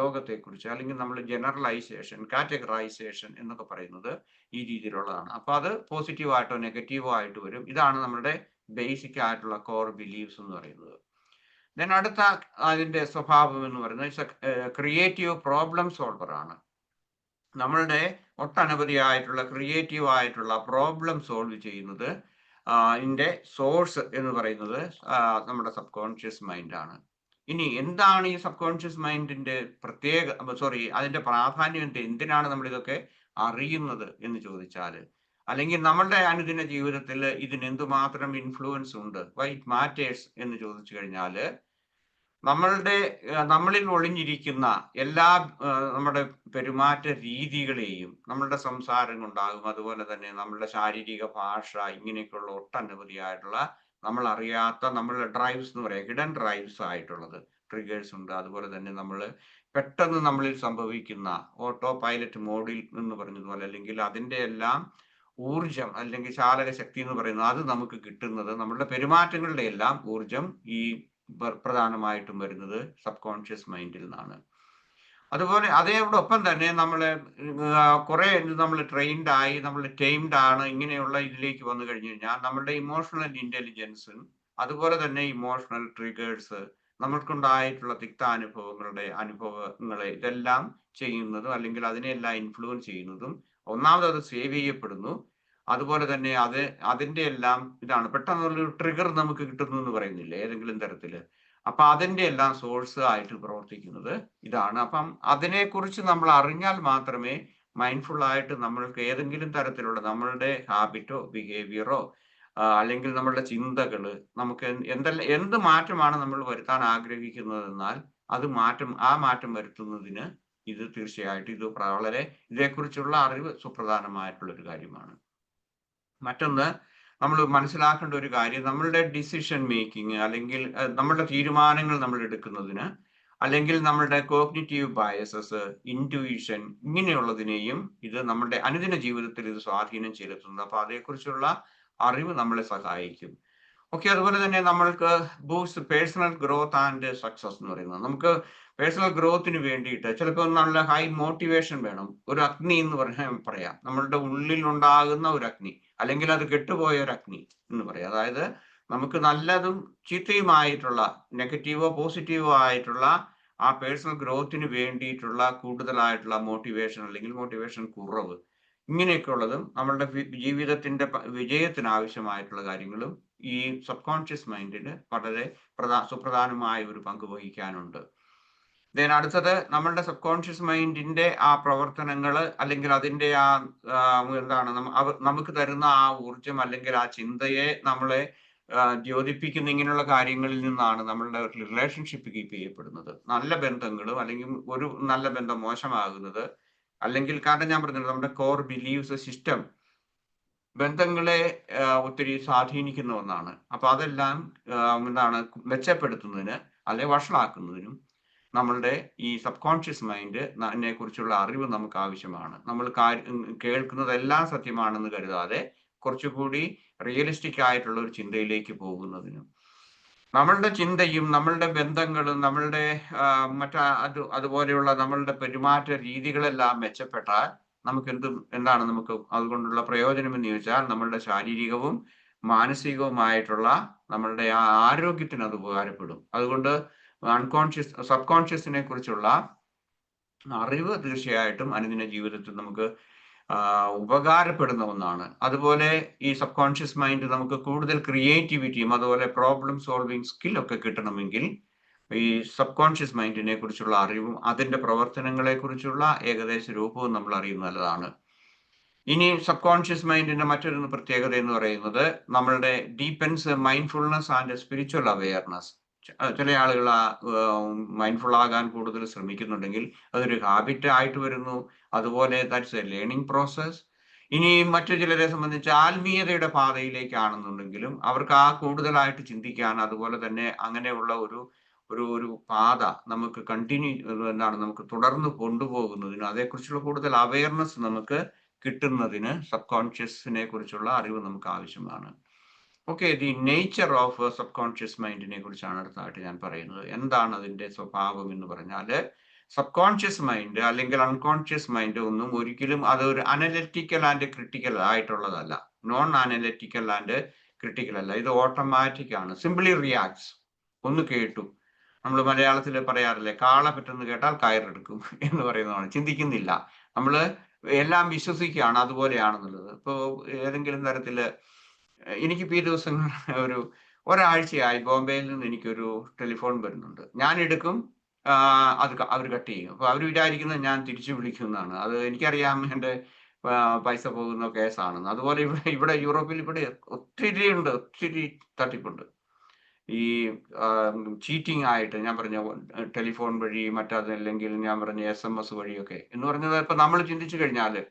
ലോകത്തെക്കുറിച്ച്, അല്ലെങ്കിൽ നമ്മൾ ജനറലൈസേഷൻ, കാറ്റഗറൈസേഷൻ എന്നൊക്കെ പറയുന്നത് ഈ രീതിയിലുള്ളതാണ്. അപ്പൊ അത് പോസിറ്റീവ് ആയിട്ടോ നെഗറ്റീവോ ആയിട്ട് വരും. ഇതാണ് നമ്മുടെ ബേസിക് ആയിട്ടുള്ള കോർ ബിലീവ്സ് എന്ന് പറയുന്നത്. ദെൻ അടുത്ത അതിന്റെ സ്വഭാവം എന്ന് പറയുന്നത് ക്രിയേറ്റീവ് പ്രോബ്ലം സോൾവർ ആണ്. നമ്മളുടെ ഒട്ടനവധിയായിട്ടുള്ള ക്രിയേറ്റീവ് ആയിട്ടുള്ള പ്രോബ്ലം സോൾവ് ചെയ്യുന്നത് ഇതിന്റെ സോഴ്സ് എന്ന് പറയുന്നത് നമ്മുടെ സബ് കോൺഷ്യസ് മൈൻഡ് ആണ്. ഇനി എന്താണ് ഈ സബ് കോൺഷ്യസ് മൈൻഡിന്റെ അതിന്റെ പ്രാധാന്യം എന്തിനാണ് നമ്മൾ ഇതൊക്കെ അറിയുന്നത് എന്ന് ചോദിച്ചാൽ, അല്ലെങ്കിൽ നമ്മളുടെ അനുദിന ജീവിതത്തിൽ ഇതിന് എന്തുമാത്രം ഇൻഫ്ലുവൻസ് ഉണ്ട്, വൈ ഇറ്റ് മാറ്റേഴ്സ് എന്ന് ചോദിച്ചു കഴിഞ്ഞാൽ, നമ്മളിൽ ഒളിഞ്ഞിരിക്കുന്ന എല്ലാ നമ്മുടെ പെരുമാറ്റ രീതികളെയും, നമ്മളുടെ സംസാരം കൊണ്ടാകും, അതുപോലെ തന്നെ നമ്മളുടെ ശാരീരിക ഭാഷ, ഇങ്ങനെയൊക്കെയുള്ള ഒട്ടനവധിയായിട്ടുള്ള നമ്മൾ അറിയാത്ത നമ്മളുടെ ഡ്രൈവ്സ് എന്ന് പറയാം, ഹിഡൻ ഡ്രൈവ്സ് ആയിട്ടുള്ളത് ട്രിഗേഴ്സ് ഉണ്ട്. അതുപോലെ തന്നെ പെട്ടെന്ന് നമ്മളിൽ സംഭവിക്കുന്ന ഓട്ടോ പൈലറ്റ് മോഡിൽ എന്ന് പറഞ്ഞതുപോലെ, അല്ലെങ്കിൽ അതിന്റെ എല്ലാം ഊർജം അല്ലെങ്കിൽ ചാലക ശക്തി എന്ന് പറയുന്നത്, അത് നമുക്ക് കിട്ടുന്നത് നമ്മളുടെ പെരുമാറ്റങ്ങളുടെ എല്ലാം ഊർജം ഈ പ്രധാനമായിട്ടും വരുന്നത് സബ് കോൺഷ്യസ് മൈൻഡിൽ നിന്നാണ്. അതുപോലെ അതോടൊപ്പം തന്നെ കുറെ നമ്മൾ ട്രെയിൻഡ് ആയി, നമ്മൾ ടൈംഡ് ആണ്, ഇങ്ങനെയുള്ള ഇതിലേക്ക് വന്നു കഴിഞ്ഞു കഴിഞ്ഞാൽ നമ്മളുടെ ഇമോഷണൽ ഇന്റലിജൻസും, അതുപോലെ തന്നെ ഇമോഷണൽ ട്രിഗേഴ്സ്, നമ്മൾക്കുണ്ടായിട്ടുള്ള അനുഭവങ്ങളെ ഇതെല്ലാം ചെയ്യുന്നതും, അല്ലെങ്കിൽ അതിനെല്ലാം ഇൻഫ്ലുവൻസ് ചെയ്യുന്നതും, ഒന്നാമത് അത് സേവ് ചെയ്യപ്പെടുന്നു. അതുപോലെ തന്നെ അതിന്റെ എല്ലാം ഇതാണ്, പെട്ടെന്നുള്ളൊരു ട്രിഗർ നമുക്ക് കിട്ടുന്നു എന്ന് പറയുന്നില്ലേ ഏതെങ്കിലും തരത്തില്, അപ്പൊ അതിന്റെ എല്ലാം സോഴ്സ് ആയിട്ട് പ്രവർത്തിക്കുന്നത് ഇതാണ്. അപ്പം അതിനെക്കുറിച്ച് നമ്മൾ അറിഞ്ഞാൽ മാത്രമേ മൈൻഡ്ഫുൾ ആയിട്ട് നമ്മൾക്ക് ഏതെങ്കിലും തരത്തിലുള്ള നമ്മളുടെ ഹാബിറ്റോ ബിഹേവിയറോ അല്ലെങ്കിൽ നമ്മളുടെ ചിന്തകള്, നമുക്ക് എന്ത് മാറ്റമാണ് നമ്മൾ വരുത്താൻ ആഗ്രഹിക്കുന്നതെന്നാൽ ആ മാറ്റം വരുത്തുന്നതിന് ഇത് തീർച്ചയായിട്ടും ഇതേക്കുറിച്ചുള്ള അറിവ് സുപ്രധാനമായിട്ടുള്ള ഒരു കാര്യമാണ്. മറ്റൊന്ന്, നമ്മൾ മനസ്സിലാക്കേണ്ട ഒരു കാര്യം, നമ്മളുടെ ഡിസിഷൻ മേക്കിംഗ്, അല്ലെങ്കിൽ നമ്മളുടെ തീരുമാനങ്ങൾ നമ്മൾ എടുക്കുന്നതിന്, അല്ലെങ്കിൽ നമ്മളുടെ കോഗ്നിറ്റീവ് ബയസസ്, ഇൻറ്റ്യൂഷൻ, ഇങ്ങനെയുള്ളതിനെയും ഇത് നമ്മുടെ അനുദിന ജീവിതത്തിൽ ഇത് സ്വാധീനം ചെലുത്തുന്നു. അപ്പൊ അതേക്കുറിച്ചുള്ള അറിവ് നമ്മളെ സഹായിക്കും. അതുപോലെ തന്നെ നമ്മൾക്ക് boost personal growth and success എന്ന് പറയുന്നത്, നമുക്ക് പേഴ്സണൽ ഗ്രോത്തിന് വേണ്ടിയിട്ട് ചിലപ്പോൾ നല്ല ഹൈ മോട്ടിവേഷൻ വേണം. ഒരു അഗ്നി എന്ന് പറയാം, നമ്മളുടെ ഉള്ളിൽ ഉണ്ടാകുന്ന ഒരു അഗ്നി, അല്ലെങ്കിൽ അത് കെട്ടുപോയ ഒരു അഗ്നി എന്ന് പറയാം. അതായത് നമുക്ക് നല്ലതും ചീത്തയുമായിട്ടുള്ള, നെഗറ്റീവോ പോസിറ്റീവോ ആയിട്ടുള്ള ആ പേഴ്സണൽ ഗ്രോത്തിന് വേണ്ടിയിട്ടുള്ള കൂടുതലായിട്ടുള്ള മോട്ടിവേഷൻ, അല്ലെങ്കിൽ മോട്ടിവേഷൻ കുറവ്, ഇങ്ങനെയൊക്കെ ഉള്ളതും നമ്മളുടെ ജീവിതത്തിന്റെ വിജയത്തിന് ആവശ്യമായിട്ടുള്ള കാര്യങ്ങളും ഈ സബ് കോൺഷ്യസ് മൈൻഡിന് വളരെ സുപ്രധാനമായ ഒരു പങ്ക് വഹിക്കാനുണ്ട്. അടുത്തത്, നമ്മളുടെ സബ് കോൺഷ്യസ് മൈൻഡിന്റെ ആ പ്രവർത്തനങ്ങൾ, അല്ലെങ്കിൽ അതിന്റെ എന്താണ് നമുക്ക് തരുന്ന ആ ഊർജം, അല്ലെങ്കിൽ ആ ചിന്തയെ നമ്മളെ ദ്യോതിപ്പിക്കുന്ന ഇങ്ങനെയുള്ള കാര്യങ്ങളിൽ നിന്നാണ് നമ്മളുടെ റിലേഷൻഷിപ്പ് കീപ്പ് ചെയ്യപ്പെടുന്നത്. നല്ല ബന്ധങ്ങളും, അല്ലെങ്കിൽ ഒരു നല്ല ബന്ധം മോശമാകുന്നത്, അല്ലെങ്കിൽ കാരണം ഞാൻ പറഞ്ഞത് നമ്മുടെ കോർ ബിലീവ്സ് സിസ്റ്റം ബന്ധങ്ങളെ ഒത്തിരി സ്വാധീനിക്കുന്ന ഒന്നാണ്. അപ്പൊ അതെല്ലാം മെച്ചപ്പെടുത്തുന്നതിന് അല്ലെങ്കിൽ വഷളാക്കുന്നതിനും നമ്മളുടെ ഈ സബ് കോൺഷ്യസ് മൈൻഡിനെ കുറിച്ചുള്ള അറിവ് നമുക്ക് ആവശ്യമാണ്. നമ്മൾ കേൾക്കുന്നതെല്ലാം സത്യമാണെന്ന് കരുതാതെ കുറച്ചുകൂടി റിയലിസ്റ്റിക് ആയിട്ടുള്ള ഒരു ചിന്തയിലേക്ക് പോകുന്നതിനും, നമ്മളുടെ ചിന്തയും നമ്മളുടെ ബന്ധങ്ങളും നമ്മളുടെ അതുപോലെയുള്ള നമ്മളുടെ പെരുമാറ്റ രീതികളെല്ലാം മെച്ചപ്പെട്ടാൽ നമുക്ക് എന്താണ് നമുക്ക് അതുകൊണ്ടുള്ള പ്രയോജനം എന്ന് ചോദിച്ചാൽ, നമ്മളുടെ ശാരീരികവും മാനസികവുമായിട്ടുള്ള നമ്മളുടെ ആരോഗ്യത്തിന് അത് ഉപകാരപ്പെടും. അതുകൊണ്ട് സബ് കോൺഷ്യസിനെ കുറിച്ചുള്ള അറിവ് തീർച്ചയായിട്ടും അനുദിന ജീവിതത്തിൽ നമുക്ക് ഉപകാരപ്പെടുന്ന ഒന്നാണ്. അതുപോലെ ഈ സബ് കോൺഷ്യസ് മൈൻഡ് നമുക്ക് കൂടുതൽ ക്രിയേറ്റിവിറ്റിയും അതുപോലെ പ്രോബ്ലം സോൾവിങ് സ്കില്ലൊക്കെ കിട്ടണമെങ്കിൽ ഈ സബ് കോൺഷ്യസ് മൈൻഡിനെ കുറിച്ചുള്ള അറിവും അതിന്റെ പ്രവർത്തനങ്ങളെ കുറിച്ചുള്ള ഏകദേശ രൂപവും നമ്മൾ അറിയുന്നത് നല്ലതാണ്. ഇനി സബ് കോൺഷ്യസ് മൈൻഡിന്റെ മറ്റൊരു പ്രത്യേകത എന്ന് പറയുന്നത് നമ്മളുടെ ഡീപ്പൻസ് മൈൻഡ്ഫുൾനെസ് ആൻഡ് സ്പിരിച്വൽ അവെയർനെസ്. ചില ആളുകൾ മൈൻഡ്ഫുൾ ആകാൻ കൂടുതൽ ശ്രമിക്കുന്നുണ്ടെങ്കിൽ അതൊരു ഹാബിറ്റ് ആയിട്ട് വരുന്നു. അതുപോലെ ദാറ്റ്സ് എ ലേണിംഗ് പ്രോസസ്. ഇനി മറ്റു ചിലരെ സംബന്ധിച്ച് ആത്മീയതയുടെ പാതയിലേക്കാണെന്നുണ്ടെങ്കിലും അവർക്ക് കൂടുതലായിട്ട് ചിന്തിക്കാൻ, അതുപോലെ തന്നെ അങ്ങനെയുള്ള ഒരു ഒരു ഒരു പാത നമുക്ക് നമുക്ക് തുടർന്ന് കൊണ്ടുപോകുന്നതിനും അതേക്കുറിച്ചുള്ള കൂടുതൽ അവയർനെസ് നമുക്ക് കിട്ടുന്നതിന് സബ് കോൺഷ്യസിനെ കുറിച്ചുള്ള അറിവ് നമുക്ക് ആവശ്യമാണ്. Okay, the nature of subconscious മൈൻഡിനെ കുറിച്ചാണ് അടുത്തതായിട്ട് ഞാൻ പറയുന്നത്. എന്താണ് അതിന്റെ സ്വഭാവം എന്ന് പറഞ്ഞാല്, സബ് കോൺഷ്യസ് മൈൻഡ് അല്ലെങ്കിൽ അൺകോൺഷ്യസ് മൈൻഡ് ഒന്നും ഒരിക്കലും അതൊരു അനലിറ്റിക്കൽ ആൻഡ് ക്രിട്ടിക്കൽ ആയിട്ടുള്ളതല്ല. നോൺ അനലിറ്റിക്കൽ ആൻഡ് ക്രിട്ടിക്കൽ അല്ല. ഇത് ഓട്ടോമാറ്റിക് ആണ്. Simply reacts. ഒന്ന് കേട്ടു, നമ്മൾ മലയാളത്തിൽ പറയാറില്ലേ, കാള പെട്ടെന്ന് കേട്ടാൽ കയറെടുക്കും എന്ന് പറയുന്നതാണ്. ചിന്തിക്കുന്നില്ല, നമ്മള് എല്ലാം വിശ്വസിക്കുകയാണ് അതുപോലെയാണെന്നുള്ളത്. ഇപ്പോ ഏതെങ്കിലും തരത്തില് എനിക്കിപ്പോ ഈ ദിവസങ്ങൾ ഒരാഴ്ചയായി ബോംബെയിൽ നിന്ന് എനിക്കൊരു ടെലിഫോൺ വരുന്നുണ്ട്. ഞാൻ എടുക്കും, അത് അവർ കട്ട് ചെയ്യും. അപ്പൊ അവർ വിചാരിക്കുന്നത് ഞാൻ തിരിച്ചു വിളിക്കുന്നതാണ്. അത് എനിക്കറിയാം എന്റെ പൈസ പോകുന്ന കേസാണെന്ന്. അതുപോലെ ഇവിടെ യൂറോപ്പിൽ ഇവിടെ ഒത്തിരി തട്ടിപ്പുണ്ട്. ഈ ചീറ്റിംഗ് ആയിട്ട് ഞാൻ പറഞ്ഞ ടെലിഫോൺ വഴി, മറ്റതല്ലെങ്കിൽ ഞാൻ പറഞ്ഞ SMS വഴിയൊക്കെ എന്ന് പറഞ്ഞത്. ഇപ്പൊ നമ്മൾ ചിന്തിച്ചു കഴിഞ്ഞാല്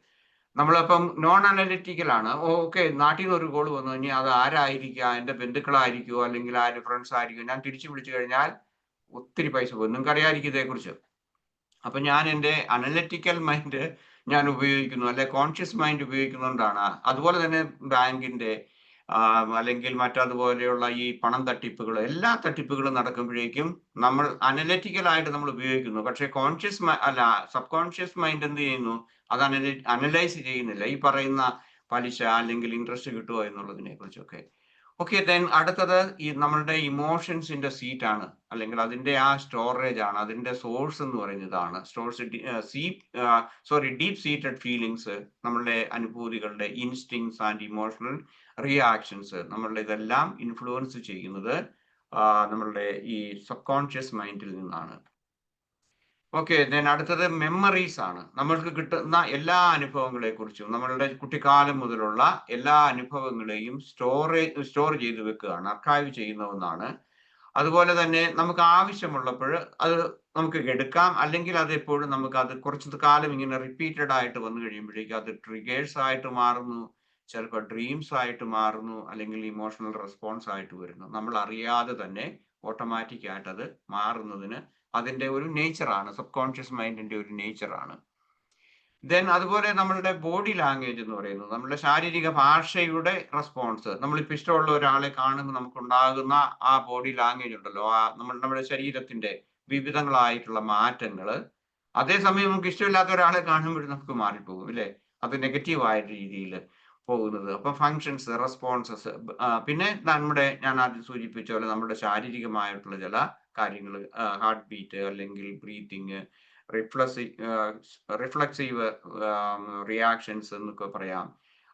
നമ്മളിപ്പം നോൺ അനലിറ്റിക്കൽ ആണ്. ഓക്കെ, നാട്ടിൽ നിന്ന് ഒരു കോൾ വന്നു, ഇനി അത് ആരായിരിക്കാം, എന്റെ ബന്ധുക്കളായിരിക്കുമോ അല്ലെങ്കിൽ ആര് ഫ്രണ്ട്സ് ആയിരിക്കുമോ, ഞാൻ തിരിച്ചു വിളിച്ചു കഴിഞ്ഞാൽ ഒത്തിരി പൈസ പോകും. നിങ്ങൾക്ക് അറിയാമായിരിക്കും ഇതേക്കുറിച്ച്. അപ്പൊ ഞാൻ എന്റെ അനലിറ്റിക്കൽ മൈൻഡ് ഞാൻ ഉപയോഗിക്കുന്നു, അല്ലെ കോൺഷ്യസ് മൈൻഡ് ഉപയോഗിക്കുന്നതുകൊണ്ടാണ്. അതുപോലെ തന്നെ ബാങ്കിന്റെ അല്ലെങ്കിൽ മറ്റതുപോലെയുള്ള ഈ പണം തട്ടിപ്പുകൾ, എല്ലാ തട്ടിപ്പുകളും നടക്കുമ്പോഴേക്കും നമ്മൾ അനലിറ്റിക്കൽ ആയിട്ട് നമ്മൾ ഉപയോഗിക്കുന്നു. പക്ഷെ സബ് കോൺഷ്യസ് മൈൻഡ് എന്ത് ചെയ്യുന്നു, അത് അനലൈസ് ചെയ്യുന്നില്ല. ഈ പറയുന്ന പലിശ അല്ലെങ്കിൽ ഇൻട്രസ്റ്റ് കിട്ടുമോ എന്നുള്ളതിനെ കുറിച്ചൊക്കെ. ഓക്കെ, ദെൻ അടുത്തത് ഈ നമ്മളുടെ ഇമോഷൻസിന്റെ സീറ്റ് ആണ്, അല്ലെങ്കിൽ അതിന്റെ സ്റ്റോറേജ് ആണ്, അതിന്റെ സോഴ്സ് എന്ന് പറയുന്നതാണ്. ഡീപ് സീറ്റഡ് ഫീലിങ്സ്, നമ്മളുടെ അനുഭൂതികളുടെ ഇൻസ്റ്റിങ്സ് ആൻഡ് ഇമോഷണൽ റിയാക്ഷൻസ്, നമ്മളുടെ ഇതെല്ലാം ഇൻഫ്ലുവൻസ് ചെയ്യുന്നത് നമ്മളുടെ ഈ സബ് കോൺഷ്യസ് മൈൻഡിൽ നിന്നാണ്. ഓക്കെ, ദെൻ അടുത്തത് മെമ്മറീസ് ആണ്. നമ്മൾക്ക് കിട്ടുന്ന എല്ലാ അനുഭവങ്ങളെ കുറിച്ചും, നമ്മളുടെ കുട്ടിക്കാലം മുതലുള്ള എല്ലാ അനുഭവങ്ങളെയും സ്റ്റോർ ചെയ്ത് വെക്കുകയാണ്, അർക്കൈവ് ചെയ്യുന്ന ഒന്നാണ്. അതുപോലെ തന്നെ നമുക്ക് ആവശ്യമുള്ളപ്പോൾ അത് നമുക്ക് എടുക്കാം, അല്ലെങ്കിൽ അത് എപ്പോഴും അത് കുറച്ച് കാലം ഇങ്ങനെ റിപ്പീറ്റഡ് ആയിട്ട് വന്നു കഴിയുമ്പോഴേക്കും അത് ട്രിഗേഴ്സ് ആയിട്ട് മാറുന്നു, ചിലപ്പോൾ ഡ്രീംസ് ആയിട്ട് മാറുന്നു, അല്ലെങ്കിൽ ഇമോഷണൽ റെസ്പോൺസ് ആയിട്ട് വരുന്നു. നമ്മൾ അറിയാതെ തന്നെ ഓട്ടോമാറ്റിക് ആയിട്ട് അത് മാറുന്നതിന് അതിന്റെ ഒരു നേച്ചറാണ്, സബ് കോൺഷ്യസ് മൈൻഡിന്റെ ഒരു നേച്ചറാണ്. ദെൻ അതുപോലെ നമ്മളുടെ ബോഡി ലാംഗ്വേജ് എന്ന് പറയുന്നത് നമ്മളുടെ ശാരീരിക ഭാഷയുടെ റെസ്പോൺസ്. നമ്മളിപ്പോൾ ഇഷ്ടമുള്ള ഒരാളെ കാണുമ്പോൾ നമുക്കുണ്ടാകുന്ന ആ ബോഡി ലാംഗ്വേജ് ഉണ്ടല്ലോ, നമ്മുടെ ശരീരത്തിന്റെ വിവിധങ്ങളായിട്ടുള്ള മാറ്റങ്ങൾ. അതേസമയം നമുക്ക് ഇഷ്ടമില്ലാത്ത ഒരാളെ കാണുമ്പോഴും നമുക്ക് മാറിപ്പോകും, അല്ലെ? അത് നെഗറ്റീവായ രീതിയിൽ പോകുന്നത്. അപ്പൊ ഫങ്ഷൻസ്, റെസ്പോൺസസ്, പിന്നെ ഞാൻ ആദ്യം സൂചിപ്പിച്ച പോലെ നമ്മുടെ ശാരീരികമായിട്ടുള്ള ചില കാര്യങ്ങൾ, ഹാർട്ട് ബീറ്റ് അല്ലെങ്കിൽ ബ്രീത്തിങ്, റിഫ്ലക്സീവ് റിയാക്ഷൻസ് എന്നൊക്കെ പറയാം.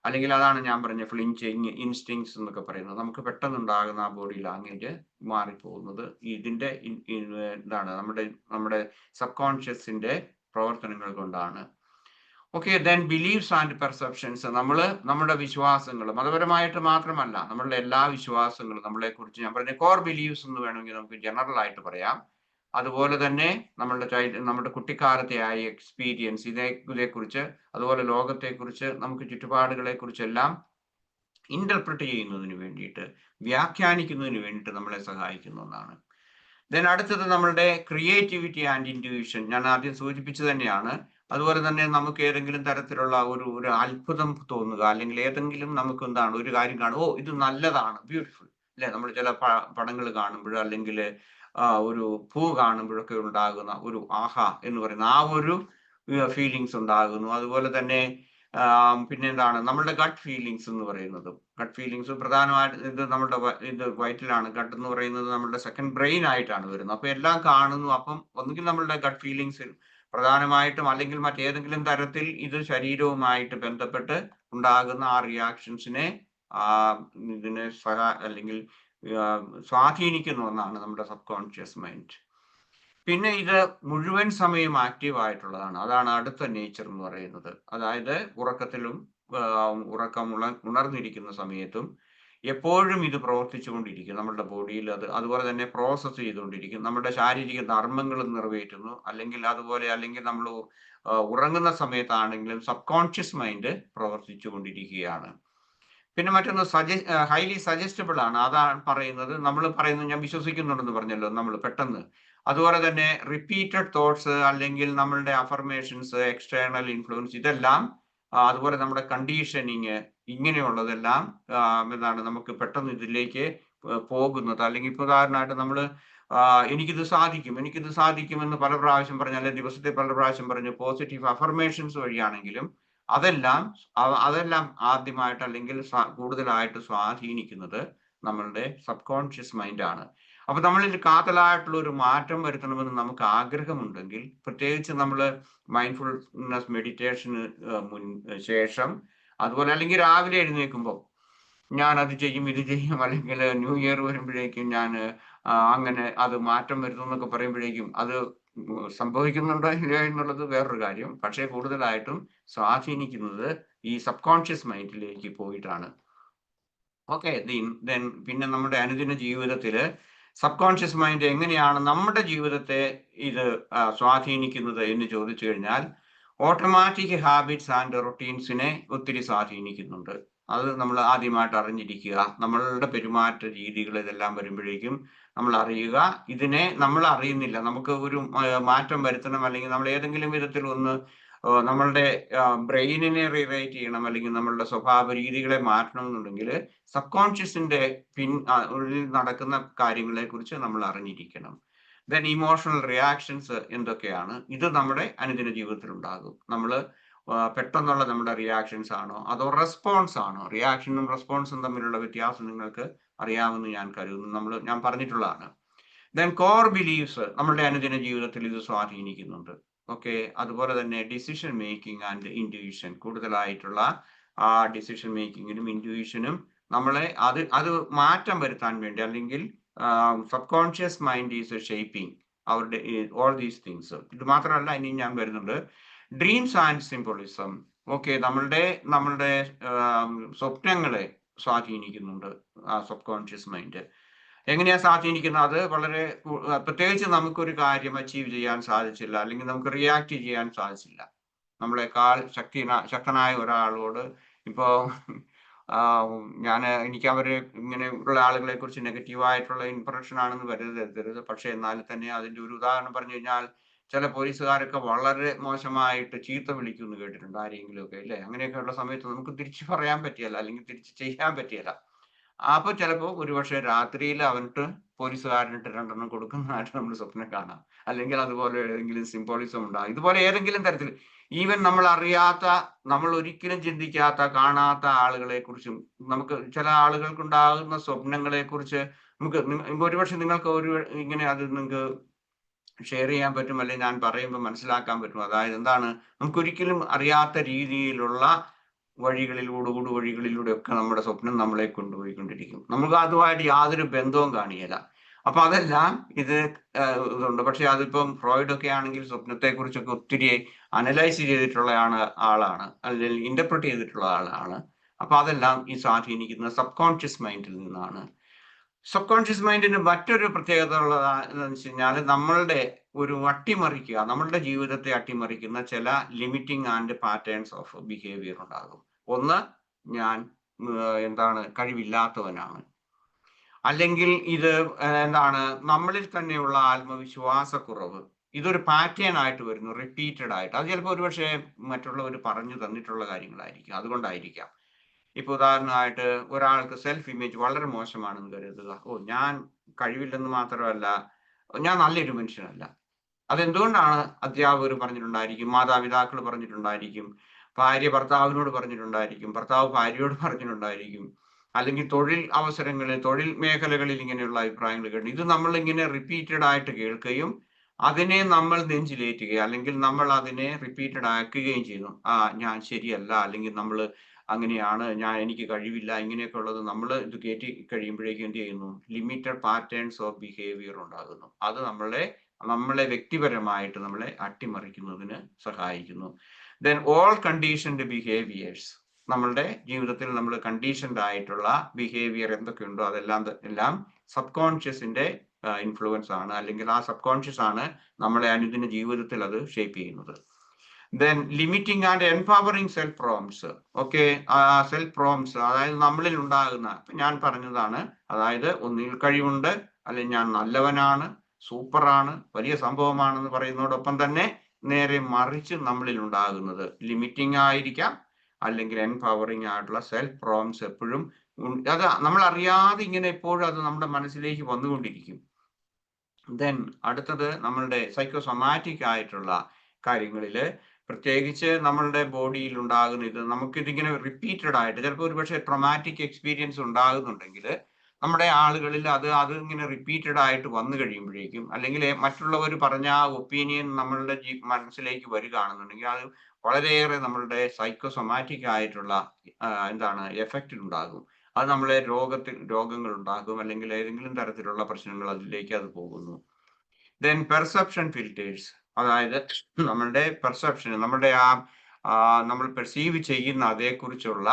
അല്ലെങ്കിൽ അതാണ് ഞാൻ പറഞ്ഞ ഫ്ലിഞ്ചിങ് ഇൻസ്റ്റിങ്സ് എന്നൊക്കെ പറയുന്നത്. നമുക്ക് പെട്ടെന്നുണ്ടാകുന്ന ആ ബോഡി ലാംഗ്വേജ് മാറിപ്പോകുന്നത് ഇതിന്റെ എന്താണ്, നമ്മുടെ സബ് കോൺഷ്യസിന്റെ പ്രവർത്തനങ്ങൾ കൊണ്ടാണ്. Okay, then beliefs and perceptions. നമ്മുടെ വിശ്വാസങ്ങൾ, മതപരമായിട്ട് മാത്രമല്ല, നമ്മളുടെ എല്ലാ വിശ്വാസങ്ങളും, നമ്മളെ കുറിച്ച് ഞാൻ പറഞ്ഞ കോർ ബിലീഫ്സ് എന്ന് വേണമെങ്കിൽ നമുക്ക് ജനറൽ ആയിട്ട് പറയാം. അതുപോലെ തന്നെ നമ്മുടെ കുട്ടിക്കാലത്തെ ആയ എക്സ്പീരിയൻസ്, ഇതേക്കുറിച്ച്, അതുപോലെ ലോകത്തെക്കുറിച്ച്, നമുക്ക് ചുറ്റുപാടുകളെ കുറിച്ചെല്ലാം ഇന്റർപ്രറ്റ് ചെയ്യുന്നതിന് വേണ്ടിയിട്ട്, വ്യാഖ്യാനിക്കുന്നതിന് വേണ്ടിയിട്ട് നമ്മളെ സഹായിക്കുന്ന ഒന്നാണ്. ദെൻ അടുത്തത് നമ്മളുടെ ക്രിയേറ്റിവിറ്റി ആൻഡ് ഇൻറ്റ്യൂഷൻ. ഞാൻ ആദ്യം സൂചിപ്പിച്ചു തന്നെയാണ്. അതുപോലെ തന്നെ നമുക്ക് ഏതെങ്കിലും തരത്തിലുള്ള ഒരു അത്ഭുതം തോന്നുക, അല്ലെങ്കിൽ ഏതെങ്കിലും നമുക്ക് ഒരു കാര്യം കാണും, ഓ ഇത് നല്ലതാണ്, ബ്യൂട്ടിഫുൾ, അല്ലെ? നമ്മൾ ചില പടങ്ങൾ കാണുമ്പോഴോ അല്ലെങ്കിൽ ഒരു പൂ കാണുമ്പോഴൊക്കെ ഉണ്ടാകുന്ന ഒരു ആഹാ എന്ന് പറയുന്ന ആ ഒരു ഫീലിങ്സ് ഉണ്ടാകുന്നു. അതുപോലെ തന്നെ പിന്നെ നമ്മളുടെ ഗട്ട് ഫീലിങ്സ് എന്ന് പറയുന്നത്. ഗട്ട് ഫീലിങ്സ് പ്രധാനമായിട്ട് ഇത് വയറ്റിലാണ്. ഗട്ട് എന്ന് പറയുന്നത് നമ്മളുടെ സെക്കൻഡ് ബ്രെയിൻ ആയിട്ടാണ് വരുന്നത്. അപ്പൊ എല്ലാം കാണുന്നു. അപ്പം ഒന്നുകിൽ നമ്മളുടെ ഗട്ട് ഫീലിങ്സ് പ്രധാനമായിട്ടും, അല്ലെങ്കിൽ മറ്റേതെങ്കിലും തരത്തിൽ ഇത് ശരീരവുമായിട്ട് ബന്ധപ്പെട്ട് ഉണ്ടാകുന്ന ആ റിയാക്ഷൻസിനെ അല്ലെങ്കിൽ സ്വാധീനിക്കുന്ന ഒന്നാണ് നമ്മുടെ സബ് കോൺഷ്യസ് മൈൻഡ്. പിന്നെ ഇത് മുഴുവൻ സമയം ആക്റ്റീവ് ആയിട്ടുള്ളതാണ്. അതാണ് അടുത്ത നേച്ചർ എന്ന് പറയുന്നത്. അതായത് ഉറക്കത്തിലും ഉണർന്നിരിക്കുന്ന സമയത്തും എപ്പോഴും ഇത് പ്രവർത്തിച്ചുകൊണ്ടിരിക്കും നമ്മളുടെ ബോഡിയിൽ. അതുപോലെ തന്നെ പ്രോസസ്സ് ചെയ്തുകൊണ്ടിരിക്കും. നമ്മുടെ ശാരീരിക ധർമ്മങ്ങൾ നിറവേറ്റുന്നു. അല്ലെങ്കിൽ നമ്മൾ ഉറങ്ങുന്ന സമയത്താണെങ്കിലും സബ് കോൺഷ്യസ് മൈൻഡ് പ്രവർത്തിച്ചു കൊണ്ടിരിക്കുകയാണ്. പിന്നെ മറ്റൊന്ന് ഹൈലി സജസ്റ്റബിൾ ആണ്. അതാണ് പറയുന്നത്. നമ്മൾ പറയുന്നത് ഞാൻ വിശ്വസിക്കുന്നുണ്ടെന്ന് പറഞ്ഞല്ലോ നമ്മൾ പെട്ടെന്ന്. അതുപോലെ തന്നെ റിപ്പീറ്റഡ് തോട്ട്സ് അല്ലെങ്കിൽ നമ്മളുടെ അഫർമേഷൻസ്, എക്സ്റ്റേണൽ ഇൻഫ്ലുവൻസ്, ഇതെല്ലാം അതുപോലെ നമ്മുടെ കണ്ടീഷനിങ്, ഇങ്ങനെയുള്ളതെല്ലാം എന്താണ് നമുക്ക് പെട്ടെന്ന് ഇതിലേക്ക് പോകുന്നത്. അല്ലെങ്കിൽ ഇപ്പൊ ഉദാഹരണമായിട്ട് നമ്മൾ എനിക്കിത് സാധിക്കും എന്ന് പല പ്രാവശ്യം പറഞ്ഞ്, അല്ലെങ്കിൽ ദിവസത്തെ പല പ്രാവശ്യം പറഞ്ഞ് പോസിറ്റീവ് അഫർമേഷൻസ് വഴിയാണെങ്കിലും അതെല്ലാം ആദ്യമായിട്ട് അല്ലെങ്കിൽ കൂടുതലായിട്ട് സ്വാധീനിക്കുന്നത് നമ്മളുടെ സബ് കോൺഷ്യസ് മൈൻഡാണ്. അപ്പൊ നമ്മളിൽ കാതലായിട്ടുള്ള ഒരു മാറ്റം വരുത്തണമെന്ന് നമുക്ക് ആഗ്രഹമുണ്ടെങ്കിൽ, പ്രത്യേകിച്ച് നമ്മൾ മൈൻഡ്ഫുൾനെസ് മെഡിറ്റേഷന് ശേഷം, അതുപോലെ അല്ലെങ്കിൽ രാവിലെ എഴുന്നേൽക്കുമ്പോൾ ഞാൻ അത് ചെയ്യും ഇത് ചെയ്യും, അല്ലെങ്കിൽ ന്യൂ ഇയർ വരുമ്പോഴേക്കും ഞാൻ അങ്ങനെ അത് മാറ്റം വരുത്തും എന്നൊക്കെ പറയുമ്പോഴേക്കും അത് സംഭവിക്കുന്നുണ്ടോ ഇല്ലയോ എന്നുള്ളത് വേറൊരു കാര്യം. പക്ഷേ കൂടുതലായിട്ടും സ്വാധീനിക്കുന്നത് ഈ സബ് കോൺഷ്യസ് മൈൻഡിലേക്ക് പോയിട്ടാണ്. ഓക്കെ, പിന്നെ നമ്മുടെ അനുദിന ജീവിതത്തിൽ സബ് കോൺഷ്യസ് മൈൻഡ് എങ്ങനെയാണ് നമ്മുടെ ജീവിതത്തെ ഇത് സ്വാധീനിക്കുന്നത് എന്ന് ചോദിച്ചു കഴിഞ്ഞാൽ, ഓട്ടോമാറ്റിക് ഹാബിറ്റ്സ് ആൻഡ് റൊട്ടീൻസിനെ ഒത്തിരി സ്വാധീനിക്കുന്നുണ്ട്. അത് നമ്മൾ ആദ്യമായിട്ട് അറിഞ്ഞിരിക്കുക. നമ്മളുടെ പെരുമാറ്റ രീതികൾ ഇതെല്ലാം വരുമ്പോഴേക്കും നമ്മൾ അറിയുക. ഇതിനെ നമ്മൾ അറിയുന്നില്ല. നമുക്ക് ഒരു മാറ്റം വരുത്തണം, അല്ലെങ്കിൽ നമ്മൾ ഏതെങ്കിലും വിധത്തിൽ ഒന്ന് നമ്മളുടെ ബ്രെയിനിനെ റീറൈറ്റ് ചെയ്യണം, അല്ലെങ്കിൽ നമ്മളുടെ സ്വഭാവ രീതികളെ മാറ്റണം എന്നുണ്ടെങ്കിൽ സബ് കോൺഷ്യസിന്റെ ഉള്ളിൽ നടക്കുന്ന കാര്യങ്ങളെ കുറിച്ച് നമ്മൾ അറിഞ്ഞിരിക്കണം. ദെൻ ഇമോഷണൽ റിയാക്ഷൻസ് എന്തൊക്കെയാണ്, ഇത് നമ്മുടെ അനുദിന ജീവിതത്തിൽ ഉണ്ടാകും. നമ്മൾ പെട്ടെന്നുള്ള നമ്മുടെ റിയാക്ഷൻസ് ആണോ അതോ റെസ്പോൺസ് ആണോ? റിയാക്ഷനും റെസ്പോൺസും തമ്മിലുള്ള വ്യത്യാസം നിങ്ങൾക്ക് അറിയാമെന്ന് ഞാൻ കരുതുന്നു. ഞാൻ പറഞ്ഞിട്ടുള്ളതാണ്. ദെൻ കോർ ബിലീഫ്സ് നമ്മളുടെ അനുദിന ജീവിതത്തിൽ ഇത് സ്വാധീനിക്കുന്നുണ്ട്. ഓക്കെ, അതുപോലെ തന്നെ ഡിസിഷൻ മേക്കിംഗ് ആൻഡ് ഇൻറ്റ്യൂഷൻ, കൂടുതലായിട്ടുള്ള ആ ഡിസിഷൻ മേക്കിങ്ങിനും ഇൻറ്റ്യൂഷനും നമ്മളെ അത് മാറ്റം വരുത്താൻ വേണ്ടി, അല്ലെങ്കിൽ sub conscious mind is shaping അവരുടെ ഓൾ ദീസ് തിങ്സ്. ഇത് മാത്രമല്ല, ഇനി ഞാൻ വരുന്നുണ്ട് ഡ്രീംസ് ആൻഡ് സിംബോളിസം. ഓക്കെ, നമ്മളുടെ സ്വപ്നങ്ങളെ സ്വാധീനിക്കുന്നുണ്ട് സബ് കോൺഷ്യസ് മൈൻഡ്. എങ്ങനെയാ സ്വാധീനിക്കുന്നത്? അത് വളരെ പ്രത്യേകിച്ച് നമുക്കൊരു കാര്യം അച്ചീവ് ചെയ്യാൻ സാധിച്ചില്ല, അല്ലെങ്കിൽ നമുക്ക് റിയാക്ട് ചെയ്യാൻ സാധിച്ചില്ല, നമ്മളെക്കാൾ ശക്തനായ ഒരാളോട് ഇപ്പോ എനിക്ക് അവര് ഇങ്ങനെയുള്ള ആളുകളെ കുറിച്ച് നെഗറ്റീവായിട്ടുള്ള ഇംപ്രഷൻ ആണെന്ന് കരുതരുത്. പക്ഷെ എന്നാൽ തന്നെ അതിന്റെ ഒരു ഉദാഹരണം പറഞ്ഞു കഴിഞ്ഞാൽ, ചില പോലീസുകാരൊക്കെ വളരെ മോശമായിട്ട് ചീത്ത വിളിക്കുമെന്ന് കേട്ടിട്ടുണ്ട് ആരെങ്കിലും ഒക്കെ, അല്ലേ? അങ്ങനെയൊക്കെയുള്ള സമയത്ത് നമുക്ക് തിരിച്ചു പറയാൻ പറ്റിയല്ല, അല്ലെങ്കിൽ തിരിച്ച് ചെയ്യാൻ പറ്റിയല്ല. അപ്പൊ ചിലപ്പോ ഒരുപക്ഷെ രാത്രിയിൽ അവൻട്ട് പോലീസുകാരനിട്ട് 2 കൊടുക്കുന്നതായിട്ട് നമ്മൾ സ്വപ്നം കാണാം. അല്ലെങ്കിൽ അതുപോലെ ഏതെങ്കിലും സിംബോളിസം ഉണ്ടാകും. ഇതുപോലെ ഏതെങ്കിലും തരത്തിൽ ഈവൻ നമ്മൾ അറിയാത്ത, നമ്മൾ ഒരിക്കലും ചിന്തിക്കാത്ത, കാണാത്ത ആളുകളെ കുറിച്ചും നമുക്ക് ചില ആളുകൾക്കുണ്ടാകുന്ന സ്വപ്നങ്ങളെ കുറിച്ച് ഒരുപക്ഷെ നിങ്ങൾക്ക് ഇങ്ങനെ അത് നിങ്ങൾക്ക് ഷെയർ ചെയ്യാൻ പറ്റും, അല്ലെങ്കിൽ ഞാൻ പറയുമ്പോൾ മനസ്സിലാക്കാൻ പറ്റും. അതായത് എന്താണ്, നമുക്കൊരിക്കലും അറിയാത്ത രീതിയിലുള്ള വഴികളിലൂടെ ഒക്കെ നമ്മുടെ സ്വപ്നം നമ്മളെ കൊണ്ടുപോയിക്കൊണ്ടിരിക്കും. നമുക്ക് അതുമായിട്ട് യാതൊരു ബന്ധവും കാണിയല്ല. അപ്പൊ അതെല്ലാം ഇതുണ്ട്. പക്ഷെ അതിപ്പം ഫ്രോയിഡ് ഒക്കെ ആണെങ്കിൽ സ്വപ്നത്തെ കുറിച്ചൊക്കെ ഒത്തിരി അനലൈസ് ചെയ്തിട്ടുള്ള ആളാണ്, അല്ലെങ്കിൽ ഇന്റർപ്രറ്റ് ചെയ്തിട്ടുള്ള ആളാണ്. അപ്പൊ അതെല്ലാം ഈ സ്വാധീനിക്കുന്ന സബ് കോൺഷ്യസ് മൈൻഡിൽ നിന്നാണ്. സബ് കോൺഷ്യസ് മൈൻഡിന് മറ്റൊരു പ്രത്യേകത ഉള്ളതെന്ന് വെച്ച് കഴിഞ്ഞാൽ, നമ്മളുടെ നമ്മളുടെ ജീവിതത്തെ അട്ടിമറിക്കുന്ന ചില limiting and patterns of behaviour ഉണ്ടാകും. ഒന്ന്, ഞാൻ കഴിവില്ലാത്തവനാണ്, അല്ലെങ്കിൽ ഇത് നമ്മളിൽ തന്നെയുള്ള ആത്മവിശ്വാസക്കുറവ്. ഇതൊരു പാറ്റേൺ ആയിട്ട് വരുന്നു, റിപ്പീറ്റഡ് ആയിട്ട്. അത് ചിലപ്പോൾ ഒരുപക്ഷെ മറ്റുള്ളവർ പറഞ്ഞു തന്നിട്ടുള്ള കാര്യങ്ങളായിരിക്കും, അതുകൊണ്ടായിരിക്കാം. ഇപ്പൊ ഉദാഹരണമായിട്ട് ഒരാൾക്ക് സെൽഫ് ഇമേജ് വളരെ മോശമാണെന്ന് കരുതുക. ഞാൻ കഴിവില്ലെന്ന് മാത്രമല്ല, ഞാൻ നല്ലൊരു മനുഷ്യനല്ല. അതെന്തുകൊണ്ടാണ്? അധ്യാപകർ പറഞ്ഞിട്ടുണ്ടായിരിക്കും, മാതാപിതാക്കൾ പറഞ്ഞിട്ടുണ്ടായിരിക്കും, ഭാര്യ ഭർത്താവിനോട് പറഞ്ഞിട്ടുണ്ടായിരിക്കും, ഭർത്താവ് ഭാര്യയോട് പറഞ്ഞിട്ടുണ്ടായിരിക്കും, അല്ലെങ്കിൽ തൊഴിൽ മേഖലകളിൽ ഇങ്ങനെയുള്ള അഭിപ്രായങ്ങൾ കേട്ടു. ഇത് നമ്മൾ ഇങ്ങനെ റിപ്പീറ്റഡ് ആയിട്ട് കേൾക്കുകയും അതിനെ നമ്മൾ നെഞ്ചിലേറ്റുകയും, അല്ലെങ്കിൽ നമ്മൾ അതിനെ റിപ്പീറ്റഡ് ആക്കുകയും ചെയ്യുന്നു. ഞാൻ ശരിയല്ല, അല്ലെങ്കിൽ നമ്മൾ അങ്ങനെയാണ്, എനിക്ക് കഴിവില്ല, ഇങ്ങനെയൊക്കെ ഉള്ളത് നമ്മൾ ഇത് കയറ്റി കഴിയുമ്പോഴേക്കും എന്ത് ചെയ്യുന്നു, ലിമിറ്റഡ് പാറ്റേൺസ് ഓഫ് ബിഹേവിയർ ഉണ്ടാകുന്നു. അത് നമ്മളെ വ്യക്തിപരമായിട്ട് നമ്മളെ അട്ടിമറിക്കുന്നതിന് സഹായിക്കുന്നു. ദെൻ ഓൾ കണ്ടീഷൻഡ് ബിഹേവിയേഴ്സ്, നമ്മളുടെ ജീവിതത്തിൽ നമ്മൾ കണ്ടീഷൻഡ് ആയിട്ടുള്ള ബിഹേവിയർ എന്തൊക്കെയുണ്ടോ എല്ലാം സബ് കോൺഷ്യസിന്റെ ഇൻഫ്ലുവൻസ് ആണ്, അല്ലെങ്കിൽ ആ സബ് കോൺഷ്യസ് ആണ് നമ്മളെ അനുദിന ജീവിതത്തിൽ അത് ഷേപ്പ് ചെയ്യുന്നത്. Then limiting and empowering self proms. Okay, self proms അതായത് നമ്മളിൽ ഉണ്ടാകുന്ന, ഞാൻ പറഞ്ഞതാണ്, അതായത് ഒന്നിൽ കഴിവുണ്ട്, അല്ലെങ്കിൽ ഞാൻ നല്ലവനാണ്, സൂപ്പറാണ്, വലിയ സംഭവമാണെന്ന് പറയുന്നതോടൊപ്പം തന്നെ നേരെ മറിച്ച് നമ്മളിൽ ഉണ്ടാകുന്നത് ലിമിറ്റിംഗ് ആയിരിക്കാം, അല്ലെങ്കിൽ എംപവറിംഗ് ആയിട്ടുള്ള സെൽഫ് പ്രോംസ് എപ്പോഴും അത് നമ്മൾ അറിയാതെ ഇങ്ങനെ എപ്പോഴും അത് നമ്മുടെ മനസ്സിലേക്ക് വന്നുകൊണ്ടിരിക്കും. ദെൻ അടുത്തത് നമ്മളുടെ സൈക്കോസൊമാറ്റിക് ആയിട്ടുള്ള കാര്യങ്ങളിൽ, പ്രത്യേകിച്ച് നമ്മളുടെ ബോഡിയിൽ ഉണ്ടാകുന്ന ഇത് നമുക്കിതിങ്ങനെ റിപ്പീറ്റഡ് ആയിട്ട് ചിലപ്പോൾ ഒരുപക്ഷെ ട്രോമാറ്റിക് എക്സ്പീരിയൻസ് ഉണ്ടാകുന്നുണ്ടെങ്കിൽ നമ്മുടെ ആളുകളിൽ അത് ഇങ്ങനെ റിപ്പീറ്റഡ് ആയിട്ട് വന്നു കഴിയുമ്പോഴേക്കും, അല്ലെങ്കിൽ മറ്റുള്ളവർ പറഞ്ഞ ആ ഒപ്പീനിയൻ നമ്മളുടെ മനസ്സിലേക്ക് വരികയാണെന്നുണ്ടെങ്കിൽ അത് വളരെയേറെ നമ്മളുടെ സൈക്കോസൊമാറ്റിക് ആയിട്ടുള്ള എഫക്റ്റ് ഉണ്ടാകും. അത് നമ്മളെ രോഗങ്ങൾ ഉണ്ടാകും, അല്ലെങ്കിൽ ഏതെങ്കിലും തരത്തിലുള്ള പ്രശ്നങ്ങൾ അതിലേക്ക് അത് പോകുന്നു. ദെൻ പെർസെപ്ഷൻ ഫിൽറ്റേഴ്സ്, അതായത് നമ്മളുടെ പെർസെപ്ഷൻ, നമ്മളുടെ നമ്മൾ പെർസീവ് ചെയ്യുന്ന അതേക്കുറിച്ചുള്ള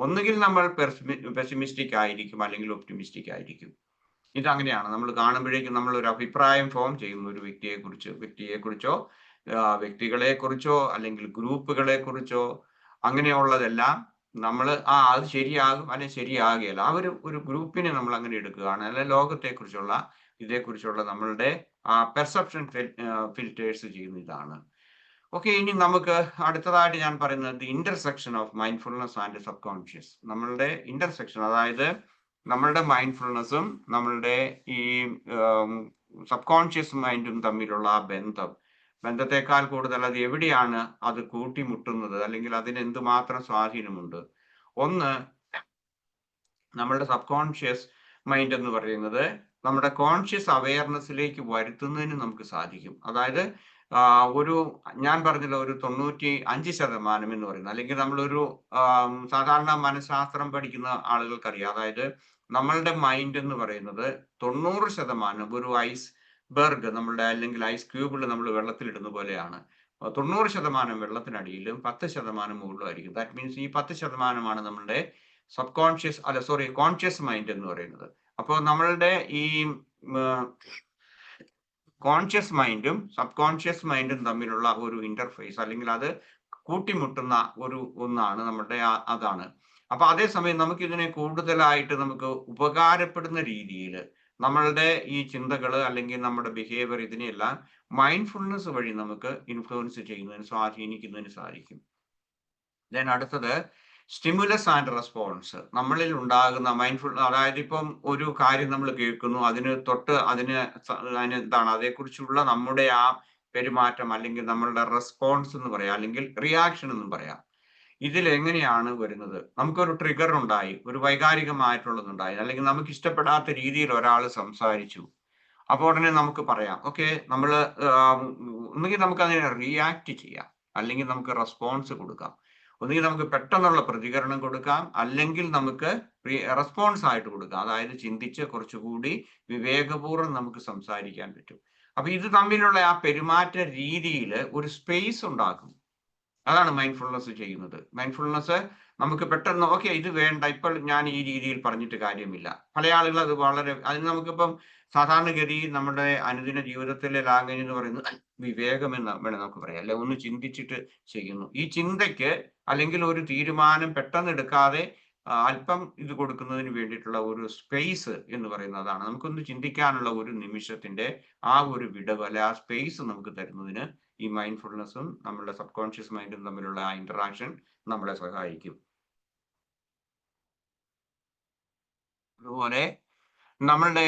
ഒന്നുകിൽ നമ്മൾ പെസിമിസ്റ്റിക് ആയിരിക്കും, അല്ലെങ്കിൽ ഒപ്റ്റിമിസ്റ്റിക് ആയിരിക്കും. ഇതങ്ങനെയാണ്, നമ്മൾ കാണുമ്പോഴേക്കും നമ്മൾ ഒരു അഭിപ്രായം ഫോം ചെയ്യുന്നു ഒരു വ്യക്തിയെക്കുറിച്ചോ വ്യക്തികളെ കുറിച്ചോ അല്ലെങ്കിൽ ഗ്രൂപ്പുകളെ കുറിച്ചോ. അങ്ങനെയുള്ളതെല്ലാം നമ്മൾ അത് ശരിയാകും അല്ലെങ്കിൽ ശരിയാകുകയില്ല, ഒരു ഗ്രൂപ്പിനെ നമ്മൾ അങ്ങനെ എടുക്കുകയാണ്, അല്ലെങ്കിൽ ലോകത്തെക്കുറിച്ചുള്ള ഇതേക്കുറിച്ചുള്ള നമ്മളുടെ പെർസെപ്ഷൻ ഫിൽറ്റേഴ്സ് ചെയ്യുന്ന ഇതാണ്. ഓക്കെ, ഇനി നമുക്ക് അടുത്തതായിട്ട് ഞാൻ പറയുന്നത് intersection of mindfulness and sub conscious. നമ്മളുടെ ഇന്റർസെക്ഷൻ, അതായത് നമ്മളുടെ മൈൻഡ്ഫുൾനെസ്സും നമ്മളുടെ ഈ സബ് കോൺഷ്യസ് മൈൻഡും തമ്മിലുള്ള ആ ബന്ധത്തെക്കാൾ കൂടുതൽ അത് എവിടെയാണ് അത് കൂട്ടിമുട്ടുന്നത്, അല്ലെങ്കിൽ അതിന് എന്തുമാത്രം സ്വാധീനമുണ്ട്. ഒന്ന്, നമ്മളുടെ സബ് കോൺഷ്യസ് മൈൻഡ് എന്ന് പറയുന്നത് നമ്മുടെ കോൺഷ്യസ് അവയർനെസ്സിലേക്ക് വരുത്തുന്നതിന് നമുക്ക് സാധിക്കും. അതായത് ഞാൻ പറഞ്ഞല്ലോ, ഒരു 95% എന്ന് പറയുന്നത്, അല്ലെങ്കിൽ നമ്മളൊരു സാധാരണ മനഃശാസ്ത്രം പഠിക്കുന്ന ആളുകൾക്കറിയാം, അതായത് നമ്മളുടെ മൈൻഡ് എന്ന് പറയുന്നത് 90% ഒരു ഐസ് ബർഗ്, നമ്മളുടെ അല്ലെങ്കിൽ ഐസ് ക്യൂബിൾ നമ്മൾ വെള്ളത്തിലിടുന്ന പോലെയാണ്. 90% വെള്ളത്തിനടിയിലും 10% മുകളിലുമായിരിക്കും. ദാറ്റ് മീൻസ് ഈ 10%ആണ് നമ്മളുടെ കോൺഷ്യസ് മൈൻഡ് എന്ന് പറയുന്നത്. അപ്പോൾ നമ്മളുടെ ഈ കോൺഷ്യസ് മൈൻഡും സബ് കോൺഷ്യസ് മൈൻഡും തമ്മിലുള്ള ഒരു ഇന്റർഫേസ്, അല്ലെങ്കിൽ അത് കൂട്ടിമുട്ടുന്ന ഒന്നാണ് നമ്മുടെ അതാണ്. അപ്പൊ അതേസമയം നമുക്ക് ഇതിനെ കൂടുതലായിട്ട് നമുക്ക് ഉപകാരപ്പെടുന്ന രീതിയിൽ നമ്മളുടെ ഈ ചിന്തകൾ അല്ലെങ്കിൽ നമ്മുടെ ബിഹേവിയർ, ഇതിനെയെല്ലാം മൈൻഡ്ഫുൾനെസ് വഴി നമുക്ക് ഇൻഫ്ലുവൻസ് ചെയ്യുന്നതിന്, സ്വാധീനിക്കുന്നതിന് സാധിക്കും. ദെൻ അടുത്തത് സ്റ്റിമുലസ് ആൻഡ് റെസ്പോൺസ്. നമ്മളിൽ ഉണ്ടാകുന്ന മൈൻഡ്ഫുൾ, അതായത് ഇപ്പം ഒരു കാര്യം നമ്മൾ കേൾക്കുന്നു, അതേക്കുറിച്ചുള്ള നമ്മുടെ ആ പെരുമാറ്റം, അല്ലെങ്കിൽ നമ്മളുടെ റെസ്പോൺസ് എന്ന് പറയാം, അല്ലെങ്കിൽ റിയാക്ഷൻ എന്നും പറയാം. ഇതിൽ എങ്ങനെയാണ് വരുന്നത്, നമുക്കൊരു ട്രിഗർ ഉണ്ടായി, ഒരു വൈകാരികമായിട്ടുള്ളതുണ്ടായി, അല്ലെങ്കിൽ നമുക്ക് ഇഷ്ടപ്പെടാത്ത രീതിയിൽ ഒരാൾ സംസാരിച്ചു, അപ്പോൾ ഉടനെ നമുക്ക് പറയാം, ഓക്കെ, നമ്മൾ ഒന്നുകിൽ നമുക്ക് അതിനെ റിയാക്ട് ചെയ്യാം, അല്ലെങ്കിൽ നമുക്ക് റെസ്പോൺസ് കൊടുക്കാം. ഒന്നുകിൽ നമുക്ക് പെട്ടെന്നുള്ള പ്രതികരണം കൊടുക്കാം, അല്ലെങ്കിൽ നമുക്ക് റെസ്പോൺസ് ആയിട്ട് കൊടുക്കാം, അതായത് ചിന്തിച്ച് കുറച്ചുകൂടി വിവേകപൂർവ്വം നമുക്ക് സംസാരിക്കാൻ പറ്റും. അപ്പൊ ഇത് തമ്മിലുള്ള ആ പെരുമാറ്റ രീതിയിൽ ഒരു സ്പേസ് ഉണ്ടാക്കും. അതാണ് മൈൻഡ്ഫുൾനെസ് ചെയ്യുന്നത്. മൈൻഡ്ഫുൾനെസ് നമുക്ക് പെട്ടെന്ന്, ഓക്കെ, ഇത് വേണ്ട, ഇപ്പോൾ ഞാൻ ഈ രീതിയിൽ പറഞ്ഞിട്ട് കാര്യമില്ല. പല ആളുകൾ അത് അതിന് നമുക്കിപ്പം സാധാരണഗതിയിൽ നമ്മുടെ അനുദിന ജീവിതത്തിലെ ലാംഗ്വേജ് എന്ന് പറയുന്നത് വിവേകം എന്ന് വേണം നമുക്ക് പറയാം, അല്ലെ, ഒന്ന് ചിന്തിച്ചിട്ട് ചെയ്യുന്നു. ഈ ചിന്തയ്ക്ക് അല്ലെങ്കിൽ ഒരു തീരുമാനം പെട്ടെന്ന് എടുക്കാതെ അല്പം ഇത് കൊടുക്കുന്നതിന് വേണ്ടിയിട്ടുള്ള ഒരു സ്പേസ് എന്ന് പറയുന്നതാണ്. നമുക്കൊന്ന് ചിന്തിക്കാനുള്ള ഒരു നിമിഷത്തിന്റെ ആ ഒരു വിടവ്, അല്ലെ, ആ സ്പേസ് നമുക്ക് തരുന്നതിന് ഈ മൈൻഡ്ഫുൾനെസ്സും നമ്മളുടെ സബ് കോൺഷ്യസ് മൈൻഡും തമ്മിലുള്ള ആ ഇന്ററാക്ഷൻ നമ്മളെ സഹായിക്കും. അതുപോലെ നമ്മളുടെ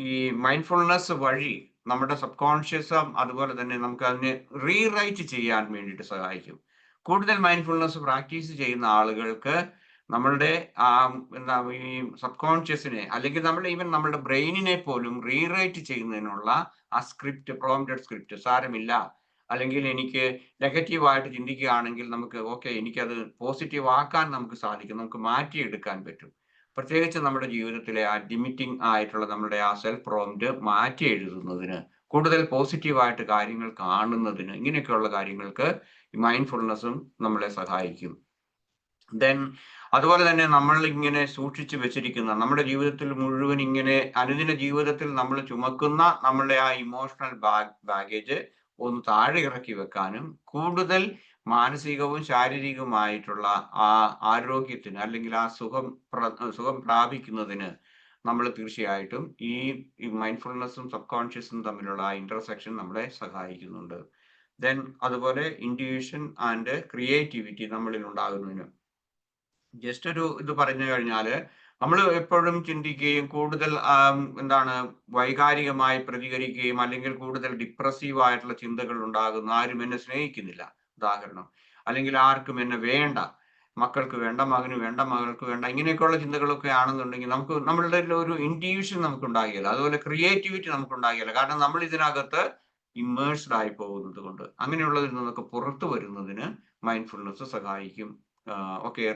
ഈ മൈൻഡ്ഫുൾനെസ് വഴി നമ്മുടെ സബ് കോൺഷ്യസും അതുപോലെ തന്നെ നമുക്ക് അതിനെ റീറൈറ്റ് ചെയ്യാൻ വേണ്ടിയിട്ട് സഹായിക്കും. കൂടുതൽ മൈൻഡ്ഫുൾനെസ് പ്രാക്ടീസ് ചെയ്യുന്ന ആളുകൾക്ക് നമ്മളുടെ ഈ സബ് കോൺഷ്യസിനെ, അല്ലെങ്കിൽ നമ്മളുടെ ബ്രെയിനിനെ പോലും റീറൈറ്റ് ചെയ്യുന്നതിനുള്ള ആ പ്രോംപ്റ്റഡ് സ്ക്രിപ്റ്റ്, സാരമില്ല, അല്ലെങ്കിൽ എനിക്ക് നെഗറ്റീവായിട്ട് ചിന്തിക്കുകയാണെങ്കിൽ നമുക്ക് ഓക്കെ എനിക്കത് പോസിറ്റീവ് ആക്കാൻ നമുക്ക് സാധിക്കും, നമുക്ക് മാറ്റിയെടുക്കാൻ പറ്റും. പ്രത്യേകിച്ച് നമ്മുടെ ജീവിതത്തിലെ ആ ലിമിറ്റിംഗ് ആയിട്ടുള്ള നമ്മുടെ ആ സെൽഫ് പ്രോംപ്റ്റ് മാറ്റി എഴുതുന്നതിന്, കൂടുതൽ പോസിറ്റീവായിട്ട് കാര്യങ്ങൾ കാണുന്നതിന്, ഇങ്ങനെയൊക്കെയുള്ള കാര്യങ്ങൾക്ക് ഈ മൈൻഡ്ഫുൾനെസ്സും നമ്മളെ സഹായിക്കും. ദെൻ അതുപോലെ തന്നെ നമ്മൾ ഇങ്ങനെ സൂക്ഷിച്ചു വെച്ചിരിക്കുന്ന നമ്മുടെ ജീവിതത്തിൽ മുഴുവൻ ഇങ്ങനെ അനുദിന ജീവിതത്തിൽ നമ്മൾ ചുമക്കുന്ന നമ്മളുടെ ആ ഇമോഷണൽ ബാഗേജ് ഒന്ന് താഴെ ഇറക്കി വെക്കാനും കൂടുതൽ മാനസികവും ശാരീരികവുമായിട്ടുള്ള ആ ആരോഗ്യത്തിന് അല്ലെങ്കിൽ ആ സുഖം പ്രാപിക്കുന്നതിന് നമ്മൾ തീർച്ചയായിട്ടും ഈ മൈൻഡ്ഫുൾനെസ്സും സബ് കോൺഷ്യസും തമ്മിലുള്ള ആ ഇന്റർസെക്ഷൻ നമ്മളെ സഹായിക്കുന്നുണ്ട്. ദെൻ അതുപോലെ ഇൻറ്റ്യൂഷൻ ആൻഡ് ക്രിയേറ്റിവിറ്റി നമ്മളിൽ ഉണ്ടാകുന്നതിന് ജസ്റ്റ് ഒരു ഇത് പറഞ്ഞു കഴിഞ്ഞാൽ നമ്മൾ എപ്പോഴും ചിന്തിക്കുകയും കൂടുതൽ എന്താണ് വൈകാരികമായി പ്രതികരിക്കുകയും അല്ലെങ്കിൽ കൂടുതൽ ഡിപ്രസീവ് ആയിട്ടുള്ള ചിന്തകൾ ഉണ്ടാകുന്ന ആരും എന്നെ സ്നേഹിക്കുന്നില്ല, ഉദാഹരണം, അല്ലെങ്കിൽ ആർക്കും എന്നെ വേണ്ട, മക്കൾക്ക് വേണ്ട, മകന് വേണ്ട, മകൾക്ക് വേണ്ട, ഇങ്ങനെയൊക്കെയുള്ള ചിന്തകളൊക്കെ ആണെന്നുണ്ടെങ്കിൽ നമുക്ക് നമ്മളുടെ ഒരു ഇൻറ്റ്യൂഷൻ നമുക്ക് ഉണ്ടാകില്ല, അതുപോലെ ക്രിയേറ്റിവിറ്റി നമുക്ക് ഉണ്ടാകില്ല. കാരണം നമ്മൾ ഇതിനകത്ത് ഇമ്മേഴ്സ്ഡ് ആയി പോകുന്നത് കൊണ്ട്. അങ്ങനെയുള്ളതിൽ നിന്നൊക്കെ പുറത്തു വരുന്നതിന് മൈൻഡ്ഫുൾനെസ് സഹായിക്കും.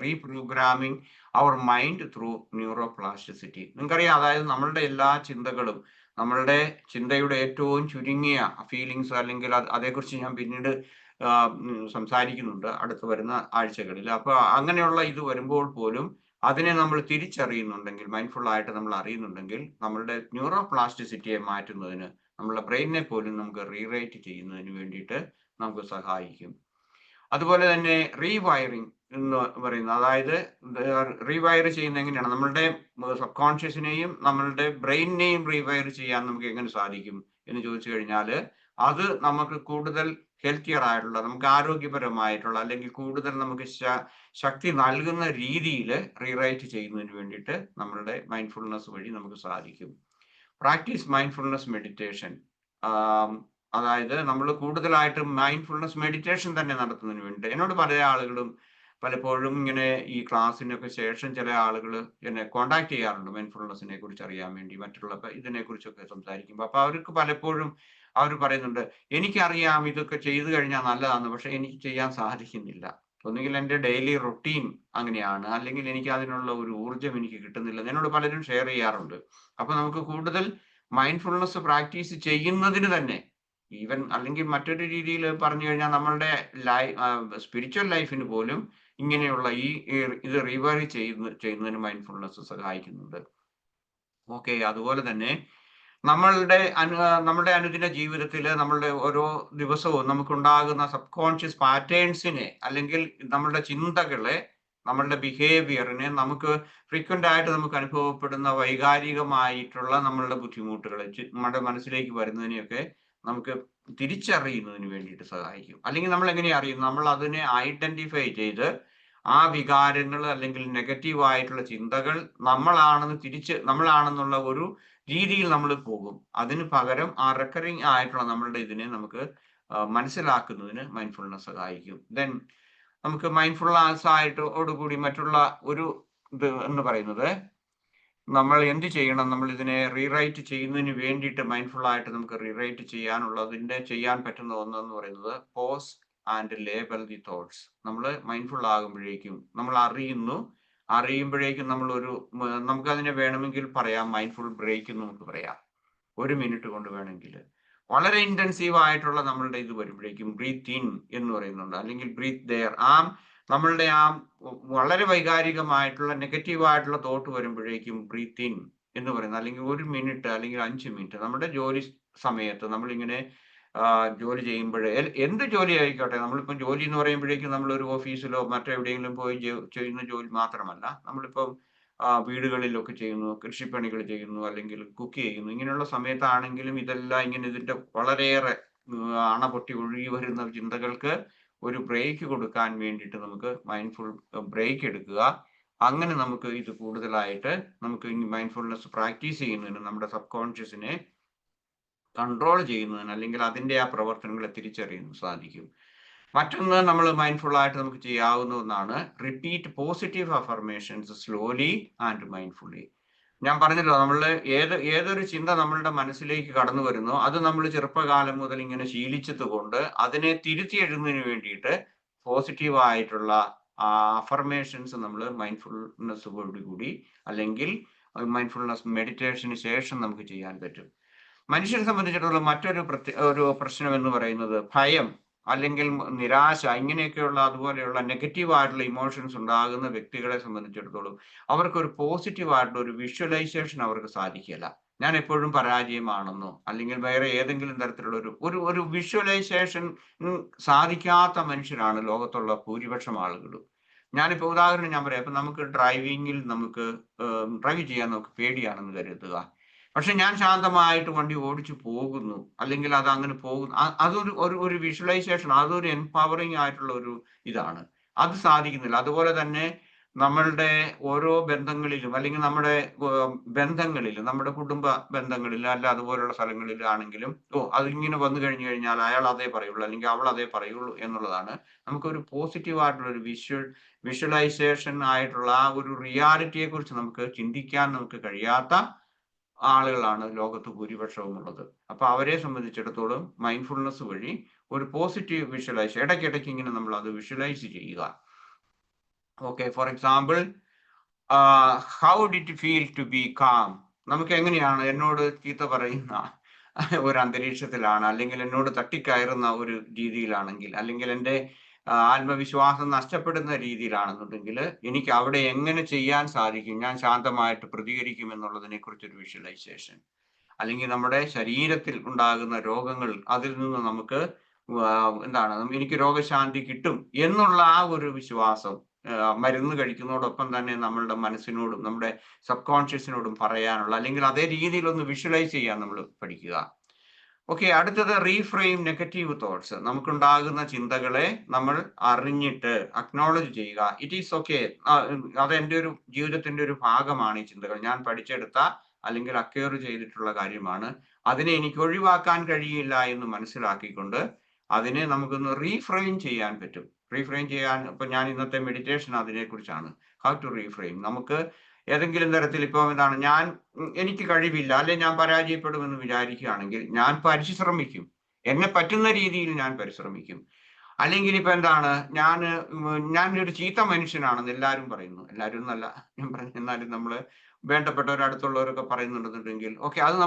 Reprogramming our mind through neuroplasticity. നിങ്ങൾക്കറിയാം, അതായത് നമ്മളുടെ എല്ലാ ചിന്തകളും, നമ്മളുടെ ചിന്തയുടെ ഏറ്റവും ചുരുങ്ങിയ ഫീലിങ്സ് അല്ലെങ്കിൽ അതേക്കുറിച്ച് ഞാൻ പിന്നീട് സംസാരിക്കുന്നുണ്ട് അടുത്ത് വരുന്ന ആഴ്ചകളിൽ. അപ്പൊ അങ്ങനെയുള്ള ഇത് വരുമ്പോൾ പോലും അതിനെ നമ്മൾ തിരിച്ചറിയുന്നുണ്ടെങ്കിൽ, മൈൻഡ്ഫുൾ ആയിട്ട് നമ്മൾ അറിയുന്നുണ്ടെങ്കിൽ, നമ്മളുടെ ന്യൂറോപ്ലാസ്റ്റിസിറ്റിയെ മാറ്റുന്നതിന്, നമ്മളുടെ ബ്രെയിനിനെ പോലും നമുക്ക് റീറൈറ്റ് ചെയ്യുന്നതിന് വേണ്ടിയിട്ട് നമുക്ക് സഹായിക്കും. അതുപോലെ തന്നെ റീവയറിംഗ് എന്ന് പറയുന്നത്, അതായത് റീവയർ ചെയ്യുന്നത് എങ്ങനെയാണ്, നമ്മളുടെ സബ് കോൺഷ്യസിനെയും നമ്മളുടെ ബ്രെയിനിനെയും റീവയർ ചെയ്യാൻ നമുക്ക് എങ്ങനെ സാധിക്കും എന്ന് ചോദിച്ചു കഴിഞ്ഞാൽ, അത് നമുക്ക് കൂടുതൽ ഹെൽത്തിയർ ആയിട്ടുള്ള, നമുക്ക് ആരോഗ്യപരമായിട്ടുള്ള, അല്ലെങ്കിൽ കൂടുതൽ നമുക്ക് ശക്തി നൽകുന്ന രീതിയിൽ റീറൈറ്റ് ചെയ്യുന്നതിന് വേണ്ടിയിട്ട് നമ്മളുടെ മൈൻഡ്ഫുൾനെസ് വഴി നമുക്ക് സാധിക്കും. പ്രാക്ടീസ് മൈൻഡ്ഫുൾനെസ് മെഡിറ്റേഷൻ, അതായത് നമ്മൾ കൂടുതലായിട്ട് മൈൻഡ്ഫുൾനെസ് മെഡിറ്റേഷൻ തന്നെ നടത്തുന്നതിന് വേണ്ടി എന്നോട് പല ആളുകളും പലപ്പോഴും ഇങ്ങനെ ഈ ക്ലാസ്സിനൊക്കെ ശേഷം ചില ആളുകൾ എന്നെ കോണ്ടാക്ട് ചെയ്യാറുണ്ട് മൈൻഡ്ഫുൾനെസ്സിനെ കുറിച്ച് അറിയാൻ വേണ്ടി, മറ്റുള്ള ഇതിനെ കുറിച്ചൊക്കെ സംസാരിക്കുമ്പോൾ. അപ്പൊ അവർക്ക് പലപ്പോഴും അവർ പറയുന്നുണ്ട്, എനിക്കറിയാം ഇതൊക്കെ ചെയ്തു കഴിഞ്ഞാൽ നല്ലതാണ്, പക്ഷെ എനിക്ക് ചെയ്യാൻ സാധിക്കുന്നില്ല. ഒന്നുകിൽ എൻ്റെ ഡെയിലി റൊട്ടീൻ അങ്ങനെയാണ്, അല്ലെങ്കിൽ എനിക്ക് അതിനുള്ള ഒരു ഊർജം എനിക്ക് കിട്ടുന്നില്ല. എന്നോട് പലരും ഷെയർ ചെയ്യാറുണ്ട്. അപ്പൊ നമുക്ക് കൂടുതൽ മൈൻഡ്ഫുൾനെസ് പ്രാക്ടീസ് ചെയ്യുന്നതിന് തന്നെ, ഈവൻ അല്ലെങ്കിൽ മറ്റൊരു രീതിയിൽ പറഞ്ഞു കഴിഞ്ഞാൽ നമ്മളുടെ സ്പിരിച്വൽ ലൈഫിന് പോലും ഇങ്ങനെയുള്ള ഇത് റിവൈവ് ചെയ്യുന്നതിന് മൈൻഡ്ഫുൾനെസ് സഹായിക്കുന്നുണ്ട്. ഓക്കെ, അതുപോലെ തന്നെ നമ്മളുടെ അനുദിന ജീവിതത്തിൽ നമ്മളുടെ ഓരോ ദിവസവും നമുക്കുണ്ടാകുന്ന സബ് കോൺഷ്യസ് പാറ്റേൺസിനെ, അല്ലെങ്കിൽ നമ്മളുടെ ചിന്തകളെ, നമ്മളുടെ ബിഹേവിയറിനെ, നമുക്ക് ഫ്രീക്വന്റ് ആയിട്ട് നമുക്ക് അനുഭവപ്പെടുന്ന വൈകാരികമായിട്ടുള്ള നമ്മളുടെ ബുദ്ധിമുട്ടുകളെ, നമ്മുടെ മനസ്സിലേക്ക് വരുന്നതിനെയൊക്കെ നമുക്ക് തിരിച്ചറിയുന്നതിന് വേണ്ടിയിട്ട് സഹായിക്കും. അല്ലെങ്കിൽ നമ്മൾ എങ്ങനെ അറിയും, നമ്മൾ അതിനെ ഐഡന്റിഫൈ ചെയ്ത് ആ വികാരങ്ങൾ അല്ലെങ്കിൽ നെഗറ്റീവ് ആയിട്ടുള്ള ചിന്തകൾ നമ്മളാണെന്നുള്ള ഒരു രീതിയിൽ നമ്മൾ പോകും. അതിന് പകരം ആ റെക്കറിങ് ആയിട്ടുള്ള നമ്മളുടെ ഇതിനെ നമുക്ക് മനസ്സിലാക്കുന്നതിന് മൈൻഡ്ഫുൾനെസ് സഹായിക്കും. ദെൻ നമുക്ക് മൈൻഡ്ഫുൾനെസ് ആയിട്ടോടുകൂടി മറ്റുള്ള ഒരു ഇത് എന്ന് പറയുന്നത്, നമ്മൾ എന്ത് ചെയ്യണം, നമ്മൾ ഇതിനെ റീറൈറ്റ് ചെയ്യുന്നതിന് വേണ്ടിയിട്ട് മൈൻഡ്ഫുൾ ആയിട്ട് നമുക്ക് റീറൈറ്റ് ചെയ്യാൻ പറ്റുന്ന ഒന്നെന്ന് പറയുന്നത് pause and label the thoughts. നമ്മൾ മൈൻഡ്ഫുൾ ആകുമ്പോഴേക്കും നമ്മൾ അറിയുമ്പോഴേക്കും നമുക്കതിനെ വേണമെങ്കിൽ പറയാം മൈൻഡ്ഫുൾ ബ്രേക്ക് എന്ന് നമുക്ക് പറയാം. 1 മിനിറ്റ് കൊണ്ട് വേണമെങ്കിൽ വളരെ ഇന്റൻസീവ് ആയിട്ടുള്ള നമ്മളുടെ ഇത് വരുമ്പോഴേക്കും ബ്രീത്ത് ഇൻ എന്ന് പറയുന്നുണ്ട്, അല്ലെങ്കിൽ ബ്രീത്ത് ദെയർ. നമ്മളുടെ വളരെ വൈകാരികമായിട്ടുള്ള നെഗറ്റീവ് ആയിട്ടുള്ള തോട്ട് വരുമ്പോഴേക്കും ബ്രീത്ത് ഇൻ എന്ന് പറയുന്നത്, അല്ലെങ്കിൽ 1 മിനിറ്റ് അല്ലെങ്കിൽ 5 മിനിറ്റ് നമ്മുടെ ജോലി സമയത്ത് നമ്മളിങ്ങനെ ജോലി ചെയ്യുമ്പോഴേ, എന്ത് ജോലി ആയിക്കോട്ടെ, നമ്മളിപ്പം ജോലി എന്ന് പറയുമ്പോഴേക്കും നമ്മളൊരു ഓഫീസിലോ മറ്റെവിടെയെങ്കിലും പോയി ചെയ്യുന്ന ജോലി മാത്രമല്ല, നമ്മളിപ്പം വീടുകളിലൊക്കെ ചെയ്യുന്നു, കൃഷിപ്പണികൾ ചെയ്യുന്നു, അല്ലെങ്കിൽ കുക്ക് ചെയ്യുന്നു, ഇങ്ങനെയുള്ള സമയത്താണെങ്കിലും ഇതെല്ലാം ഇങ്ങനെ ഇതിന്റെ വളരെയേറെ അണപൊട്ടി ഒഴുകി വരുന്ന ചിന്തകൾക്ക് ഒരു ബ്രേക്ക് കൊടുക്കാൻ വേണ്ടിയിട്ട് നമുക്ക് മൈൻഡ്ഫുൾ ബ്രേക്ക് എടുക്കുക. അങ്ങനെ നമുക്ക് ഇത് കൂടുതലായിട്ട് നമുക്ക് മൈൻഡ്ഫുൾനെസ് പ്രാക്ടീസ് ചെയ്യുന്നതിന്, നമ്മുടെ സബ് കോൺഷ്യസിനെ കൺട്രോൾ ചെയ്യുന്നതിന്, അല്ലെങ്കിൽ അതിന്റെ ആ പ്രവർത്തനങ്ങളെ തിരിച്ചറിയാൻ സാധിക്കും. മറ്റൊന്ന് നമ്മൾ മൈൻഡ്ഫുൾ ആയിട്ട് നമുക്ക് ചെയ്യാവുന്ന ഒന്നാണ് repeat positive affirmations slowly and mindfully. ഞാൻ പറഞ്ഞല്ലോ, ഏതൊരു ചിന്ത നമ്മളുടെ മനസ്സിലേക്ക് കടന്നു വരുന്നോ അത് നമ്മൾ ചെറുപ്പകാലം മുതൽ ഇങ്ങനെ ശീലിച്ചത് കൊണ്ട് അതിനെ തിരുത്തി എഴുതുന്നതിന് വേണ്ടിയിട്ട് പോസിറ്റീവായിട്ടുള്ള അഫർമേഷൻസ് നമ്മൾ മൈൻഡ്ഫുൾനെസ്സോടുകൂടി അല്ലെങ്കിൽ മൈൻഡ്ഫുൾനെസ് മെഡിറ്റേഷന് ശേഷം നമുക്ക് ചെയ്യാൻ പറ്റും. മനുഷ്യരെ സംബന്ധിച്ചിടത്തോളം ഒരു പ്രശ്നം എന്ന് പറയുന്നത് ഭയം അല്ലെങ്കിൽ നിരാശ, ഇങ്ങനെയൊക്കെയുള്ള അതുപോലെയുള്ള നെഗറ്റീവ് ആയിട്ടുള്ള ഇമോഷൻസ് ഉണ്ടാകുന്ന വ്യക്തികളെ സംബന്ധിച്ചിടത്തോളം അവർക്കൊരു പോസിറ്റീവ് ആയിട്ടുള്ള ഒരു വിഷ്വലൈസേഷൻ അവർക്ക് സാധിക്കില്ല. ഞാൻ എപ്പോഴും പരാജയമാണെന്നോ അല്ലെങ്കിൽ വേറെ ഏതെങ്കിലും തരത്തിലുള്ള ഒരു വിഷ്വലൈസേഷൻ സാധിക്കാത്ത മനുഷ്യരാണ് ലോകത്തുള്ള ഭൂരിപക്ഷം ആളുകളും. ഞാനിപ്പോ ഉദാഹരണം ഞാൻ പറയാം. ഇപ്പൊ നമുക്ക് ഡ്രൈവിങ്ങിൽ ഡ്രൈവ് ചെയ്യാൻ നമുക്ക് പേടിയാണെന്ന് കരുതുക. പക്ഷെ ഞാൻ ശാന്തമായിട്ട് വണ്ടി ഓടിച്ചു പോകുന്നു, അല്ലെങ്കിൽ അത് അങ്ങനെ പോകുന്നു. അതൊരു വിഷ്വലൈസേഷൻ, അതൊരു എംപവറിങ് ആയിട്ടുള്ള ഒരു ഇതാണ്. അത് സാധിക്കുന്നില്ല. അതുപോലെ തന്നെ നമ്മളുടെ ഓരോ ബന്ധങ്ങളിലും അല്ലെങ്കിൽ നമ്മുടെ ബന്ധങ്ങളിലും, നമ്മുടെ കുടുംബ ബന്ധങ്ങളിലും അല്ല അതുപോലുള്ള സ്ഥലങ്ങളിലാണെങ്കിലും അതിങ്ങനെ വന്നു കഴിഞ്ഞാൽ അയാൾ അതേ പറയുള്ളൂ അല്ലെങ്കിൽ അവൾ അതേ പറയുള്ളൂ എന്നുള്ളതാണ്. നമുക്കൊരു പോസിറ്റീവ് ആയിട്ടുള്ള ഒരു വിഷ്വലൈസേഷൻ ആയിട്ടുള്ള ആ ഒരു റിയാലിറ്റിയെ കുറിച്ച് നമുക്ക് ചിന്തിക്കാൻ നമുക്ക് കഴിയാത്ത ആളുകളാണ് ലോകത്ത് ഭൂരിപക്ഷവും ഉള്ളത്. അപ്പൊ അവരെ സംബന്ധിച്ചിടത്തോളം മൈൻഡ്ഫുൾനെസ് വഴി ഒരു പോസിറ്റീവ് വിഷ്വലൈസ് ഇടയ്ക്കിടയ്ക്ക് ഇങ്ങനെ നമ്മൾ അത് വിഷ്വലൈസ് ചെയ്യുക. Okay, for example, how did feel to be calm. നമുക്ക് എങ്ങനെയാണ് എന്നോട് ചീത്ത പറയുന്ന ഒരു അന്തരീക്ഷത്തിലാണ്, അല്ലെങ്കിൽ എന്നോട് തട്ടിക്കയറുന്ന ഒരു രീതിയിലാണെങ്കിൽ, അല്ലെങ്കിൽ എൻ്റെ ആത്മവിശ്വാസം നഷ്ടപ്പെടുന്ന രീതിയിലാണെന്നുണ്ടെങ്കിൽ എനിക്ക് അവിടെ എങ്ങനെ ചെയ്യാൻ സാധിക്കും, ഞാൻ ശാന്തമായിട്ട് പ്രതികരിക്കും എന്നുള്ളതിനെ കുറിച്ചൊരു വിഷ്വലൈസേഷൻ. അല്ലെങ്കിൽ നമ്മുടെ ശരീരത്തിൽ ഉണ്ടാകുന്ന രോഗങ്ങൾ, അതിൽ നിന്ന് നമുക്ക് എനിക്ക് രോഗശാന്തി കിട്ടും എന്നുള്ള ആ ഒരു വിശ്വാസം മരുന്ന് കഴിക്കുന്നതോടൊപ്പം തന്നെ നമ്മളുടെ മനസ്സിനോടും നമ്മുടെ സബ് കോൺഷ്യസിനോടും പറയാനുള്ള, അല്ലെങ്കിൽ അതേ രീതിയിൽ ഒന്ന് വിഷ്വലൈസ് ചെയ്യാൻ നമ്മൾ പഠിക്കുക. ഓക്കെ, അടുത്തത് റീഫ്രെയിം നെഗറ്റീവ് തോട്ട്സ്. നമുക്കുണ്ടാകുന്ന ചിന്തകളെ നമ്മൾ അറിഞ്ഞിട്ട് അക്നോളജ് ചെയ്യുക. ഇറ്റ് ഈസ് ഓക്കെ, അത് എൻ്റെ ഒരു ജീവിതത്തിന്റെ ഒരു ഭാഗമാണ്. ഈ ചിന്തകൾ ഞാൻ പഠിച്ചെടുത്ത അല്ലെങ്കിൽ അക്വയർ ചെയ്തിട്ടുള്ള കാര്യമാണ്. അതിനെ എനിക്ക് ഒഴിവാക്കാൻ കഴിയില്ല എന്ന് മനസ്സിലാക്കിക്കൊണ്ട് അതിനെ നമുക്കൊന്ന് റീഫ്രെയിം ചെയ്യാൻ പറ്റും. റീഫ്രെയിം ചെയ്യാൻ ഇപ്പൊ ഞാൻ ഇന്നത്തെ മെഡിറ്റേഷൻ അതിനെക്കുറിച്ചാണ്. How to reframe. നമുക്ക് ഏതെങ്കിലും തരത്തിൽ ഇപ്പൊ എനിക്ക് കഴിവില്ല, അല്ലെ ഞാൻ പരാജയപ്പെടുമെന്ന് വിചാരിക്കുകയാണെങ്കിൽ ഞാൻ പരിശ്രമിക്കും, എന്നെ പറ്റുന്ന രീതിയിൽ ഞാൻ പരിശ്രമിക്കും. അല്ലെങ്കിൽ ഇപ്പൊ ഞാനൊരു ചീത്ത മനുഷ്യനാണെന്ന് എല്ലാവരും പറയുന്നു. എല്ലാവരും എന്നല്ല ഞാൻ പറഞ്ഞു, എന്നാലും നമ്മള് വേണ്ടപ്പെട്ടവർ അടുത്തുള്ളവരൊക്കെ പറയുന്നുണ്ടെന്നുണ്ടെങ്കിൽ ഓക്കെ, അത്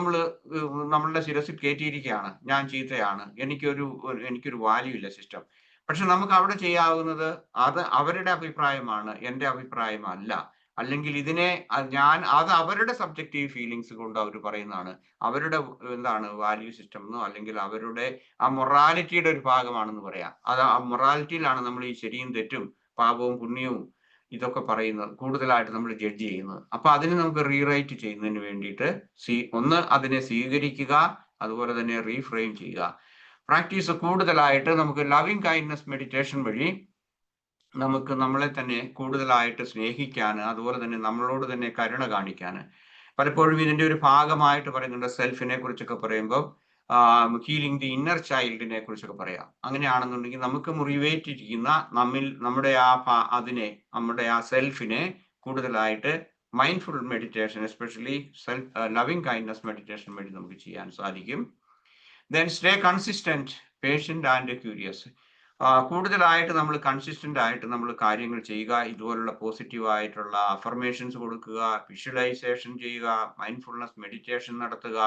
നമ്മളുടെ ശിരസിൽ കയറ്റിയിരിക്കുകയാണ്. ഞാൻ ചീത്തയാണ്, എനിക്കൊരു വാല്യൂ ഇല്ല സിസ്റ്റം. പക്ഷെ നമുക്ക് അവിടെ ചെയ്യാവുന്നത്, അത് അവരുടെ അഭിപ്രായമാണ്, എൻ്റെ അഭിപ്രായമല്ല. അല്ലെങ്കിൽ അത് അവരുടെ സബ്ജക്റ്റീവ് ഫീലിങ്സ് കൊണ്ട് അവർ പറയുന്നതാണ്, അവരുടെ വാല്യൂ സിസ്റ്റം എന്നോ അല്ലെങ്കിൽ അവരുടെ ആ മൊറാലിറ്റിയുടെ ഒരു ഭാഗമാണെന്ന് പറയാം. അത് ആ മൊറാലിറ്റിയിലാണ് നമ്മൾ ഈ ശരിയും തെറ്റും പാപവും പുണ്യവും ഇതൊക്കെ പറയുന്നത്, കൂടുതലായിട്ട് നമ്മൾ ജഡ്ജ് ചെയ്യുന്നത്. അപ്പൊ അതിനെ നമുക്ക് റീറൈറ്റ് ചെയ്യുന്നതിന് വേണ്ടിയിട്ട് ഒന്ന് അതിനെ സ്വീകരിക്കുക, അതുപോലെ തന്നെ റീഫ്രെയിം ചെയ്യുക. പ്രാക്ടീസ് കൂടുതലായിട്ട് നമുക്ക് ലവിങ് കൈൻഡ്നസ് മെഡിറ്റേഷൻ വഴി നമുക്ക് നമ്മളെ തന്നെ കൂടുതലായിട്ട് സ്നേഹിക്കാൻ, അതുപോലെ തന്നെ നമ്മളോട് തന്നെ കരുണ കാണിക്കാൻ. പലപ്പോഴും ഇതിന്റെ ഒരു ഭാഗമായിട്ട് പറയുന്നുണ്ട്, സെൽഫിനെ കുറിച്ചൊക്കെ പറയുമ്പോൾ ഹീലിംഗ് ദി ഇന്നർ ചൈൽഡിനെ കുറിച്ചൊക്കെ പറയാം. അങ്ങനെയാണെന്നുണ്ടെങ്കിൽ നമുക്ക് മുറിവേറ്റിരിക്കുന്ന നമ്മുടെ ആ സെൽഫിനെ കൂടുതലായിട്ട് mindful meditation, especially loving kindness meditation വഴി നമുക്ക് ചെയ്യാൻ സാധിക്കും. Then stay consistent, patient and curious. കൂടുതലായിട്ട് നമ്മൾ കൺസിസ്റ്റന്റ് ആയിട്ട് നമ്മൾ കാര്യങ്ങൾ ചെയ്യുക, ഇതുപോലുള്ള പോസിറ്റീവ് ആയിട്ടുള്ള അഫർമേഷൻസ് കൊടുക്കുക, വിഷ്വലൈസേഷൻ ചെയ്യുക, മൈൻഡ്ഫുൾനെസ് മെഡിറ്റേഷൻ നടത്തുക.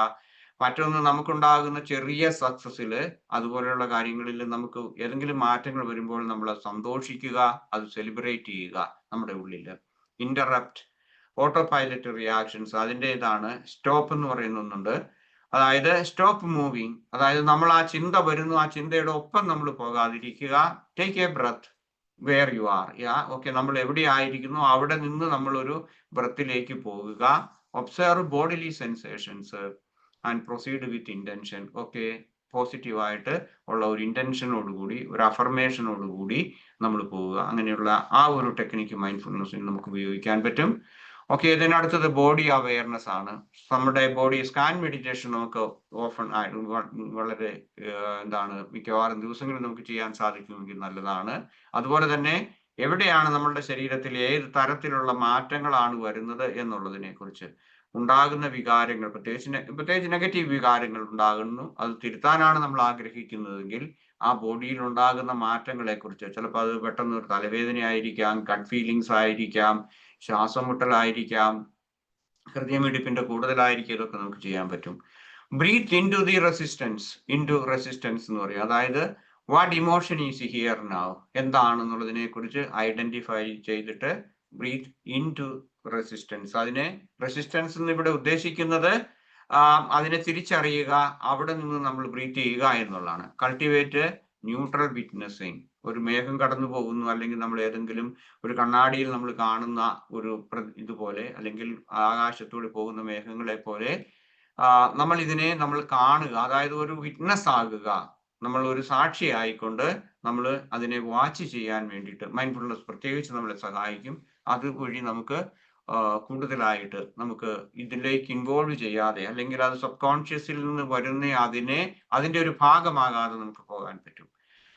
മറ്റൊന്ന്, നമുക്കുണ്ടാകുന്ന ചെറിയ സക്സസ്സിൽ അതുപോലെയുള്ള കാര്യങ്ങളിൽ നമുക്ക് ഏതെങ്കിലും മാറ്റങ്ങൾ വരുമ്പോൾ നമ്മൾ സന്തോഷിക്കുക, അത് സെലിബ്രേറ്റ് ചെയ്യുക നമ്മുടെ ഉള്ളിൽ. ഇന്ററപ്റ്റ് ഓട്ടോ പൈലറ്റ് റിയാക്ഷൻസ്, അതിൻ്റെതാണ് സ്റ്റോപ്പ് എന്ന് പറയുന്നുണ്ട്. അതായത് സ്റ്റോപ്പ് മൂവിങ്, അതായത് നമ്മൾ ആ ചിന്ത വരുന്നു, ആ ചിന്തയുടെ ഒപ്പം നമ്മൾ പോകാതിരിക്കുക. Take a breath where you are. Okay, നമ്മൾ എവിടെ ആയിരിക്കുന്നു അവിടെ നിന്ന് നമ്മൾ ഒരു ബ്രത്തിലേക്ക് പോകുക. Observe bodily sensations and proceed with intention. Okay, പോസിറ്റീവായിട്ട് ഉള്ള ഒരു ഇന്റൻഷനോടുകൂടി, ഒരു അഫർമേഷനോടുകൂടി നമ്മൾ പോവുക. അങ്ങനെയുള്ള ആ ഒരു ടെക്നിക്ക് മൈൻഡ്ഫുൾനെസ്സിന് നമുക്ക് ഉപയോഗിക്കാൻ പറ്റും. ഓക്കെ, ഇതിനടുത്തത് ബോഡി അവയർനെസ് ആണ്. നമ്മുടെ ബോഡി സ്കാൻ മെഡിറ്റേഷൻ നമുക്ക് വളരെ മിക്കവാറും ദിവസങ്ങളിൽ നമുക്ക് ചെയ്യാൻ സാധിക്കുമെങ്കിൽ നല്ലതാണ്. അതുപോലെ തന്നെ എവിടെയാണ് നമ്മളുടെ ശരീരത്തിൽ ഏത് തരത്തിലുള്ള മാറ്റങ്ങളാണ് വരുന്നത് എന്നുള്ളതിനെ കുറിച്ച് ഉണ്ടാകുന്ന വികാരങ്ങൾ, പ്രത്യേകിച്ച് നെഗറ്റീവ് വികാരങ്ങൾ ഉണ്ടാകുന്നു, അത് തിരുത്താനാണ് നമ്മൾ ആഗ്രഹിക്കുന്നതെങ്കിൽ ആ ബോഡിയിൽ ഉണ്ടാകുന്ന മാറ്റങ്ങളെക്കുറിച്ച്, ചിലപ്പോൾ അത് പെട്ടെന്ന് ഒരു തലവേദന ആയിരിക്കാം, ഗട്ട് ഫീലിങ്സ് ആയിരിക്കാം, ശ്വാസം മുട്ടലായിരിക്കാം, ഹൃദയമിടിപ്പിന്റെ കൂടുതലായിരിക്കും, ഇതൊക്കെ നമുക്ക് ചെയ്യാൻ പറ്റും. Breathe in to the resistance എന്ന് പറയും. അതായത് what emotion is here now, എന്താണെന്നുള്ളതിനെ കുറിച്ച് ഐഡന്റിഫൈ ചെയ്തിട്ട് breathe in to resistance. Resistance എന്ന് ഇവിടെ ഉദ്ദേശിക്കുന്നത് അതിനെ തിരിച്ചറിയുക, അവിടെ നിന്ന് നമ്മൾ ബ്രീത്ത് ചെയ്യുക എന്നുള്ളതാണ്. Cultivate neutral witnessing. ഒരു മേഘം കടന്നു പോകുന്നു, അല്ലെങ്കിൽ നമ്മൾ ഏതെങ്കിലും ഒരു കണ്ണാടിയിൽ നമ്മൾ കാണുന്ന ഒരു ഇതുപോലെ, അല്ലെങ്കിൽ ആകാശത്തൂടെ പോകുന്ന മേഘങ്ങളെ പോലെ നമ്മൾ കാണുക, അതായത് ഒരു വിറ്റ്നസ് ആകുക, നമ്മൾ ഒരു സാക്ഷി ആയിക്കൊണ്ട് നമ്മൾ അതിനെ വാച്ച് ചെയ്യാൻ വേണ്ടിയിട്ട് മൈൻഡ്ഫുൾനെസ് പ്രത്യേകിച്ച് നമ്മളെ സഹായിക്കും. അതുവഴി നമുക്ക് കൂടുതലായിട്ട് നമുക്ക് ഇതിലേക്ക് ഇൻവോൾവ് ചെയ്യാതെ, അല്ലെങ്കിൽ അത് സബ് കോൺഷ്യസിൽ നിന്ന് വരുന്ന അതിന്റെ ഒരു ഭാഗമാകാതെ നമുക്ക് പോകാൻ പറ്റും.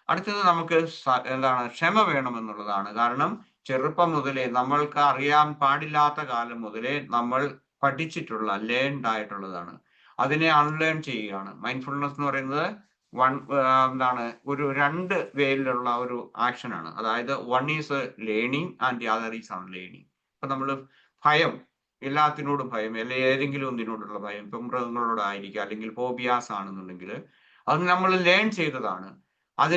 അടുത്തത് നമുക്ക് ക്ഷമ വേണമെന്നുള്ളതാണ്. കാരണം ചെറുപ്പം മുതലേ, നമ്മൾക്ക് അറിയാൻ പാടില്ലാത്ത കാലം മുതലേ നമ്മൾ പഠിച്ചിട്ടുള്ള, ലേൺഡ് ആയിട്ടുള്ളതാണ്. അതിനെ അൺലേൺ ചെയ്യുകയാണ്. മൈൻഡ്ഫുൾനെസ് എന്ന് പറയുന്നത് ഒരു 2 വേയിലുള്ള ഒരു ആക്ഷൻ ആണ്. അതായത് one is learning and the other is unlearning. ഇപ്പൊ നമ്മൾ ഭയം, എല്ലാത്തിനോടും ഭയം, ഏതെങ്കിലും ഒന്നിനോടുള്ള ഭയം, ഇപ്പം മൃഗങ്ങളോടായിരിക്കാം, അല്ലെങ്കിൽ ഫോബിയാസ് ആണെന്നുണ്ടെങ്കിൽ അത് നമ്മൾ ലേൺ ചെയ്തതാണ്. അത്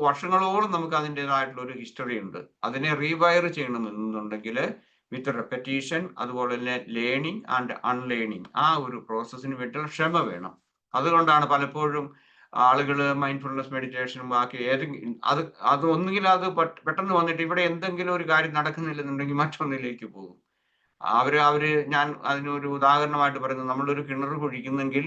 വർഷങ്ങളോളം നമുക്ക് അതിൻ്റെതായിട്ടുള്ള ഒരു ഹിസ്റ്ററി ഉണ്ട്. അതിനെ റീവയർ ചെയ്യണമെന്നുണ്ടെങ്കിൽ വിത്ത് റെപ്പറ്റീഷൻ, അതുപോലെ തന്നെ ലേണിംഗ് ആൻഡ് അൺലേണിംഗ്, ആ ഒരു പ്രോസസ്സിന് വേണ്ടിയുള്ള ക്ഷമ വേണം. അതുകൊണ്ടാണ് പലപ്പോഴും ആളുകൾ മൈൻഡ്ഫുൾനെസ് മെഡിറ്റേഷനും ബാക്കി അത് ഒന്നുകിൽ അത് പെട്ടെന്ന് വന്നിട്ട് ഇവിടെ എന്തെങ്കിലും ഒരു കാര്യം നടക്കുന്നില്ലെന്നുണ്ടെങ്കിൽ മറ്റൊന്നിലേക്ക് പോകും. ഞാൻ അതിനൊരു ഉദാഹരണമായിട്ട് പറയുന്നത്, നമ്മളൊരു കിണർ കുഴിക്കുന്നെങ്കിൽ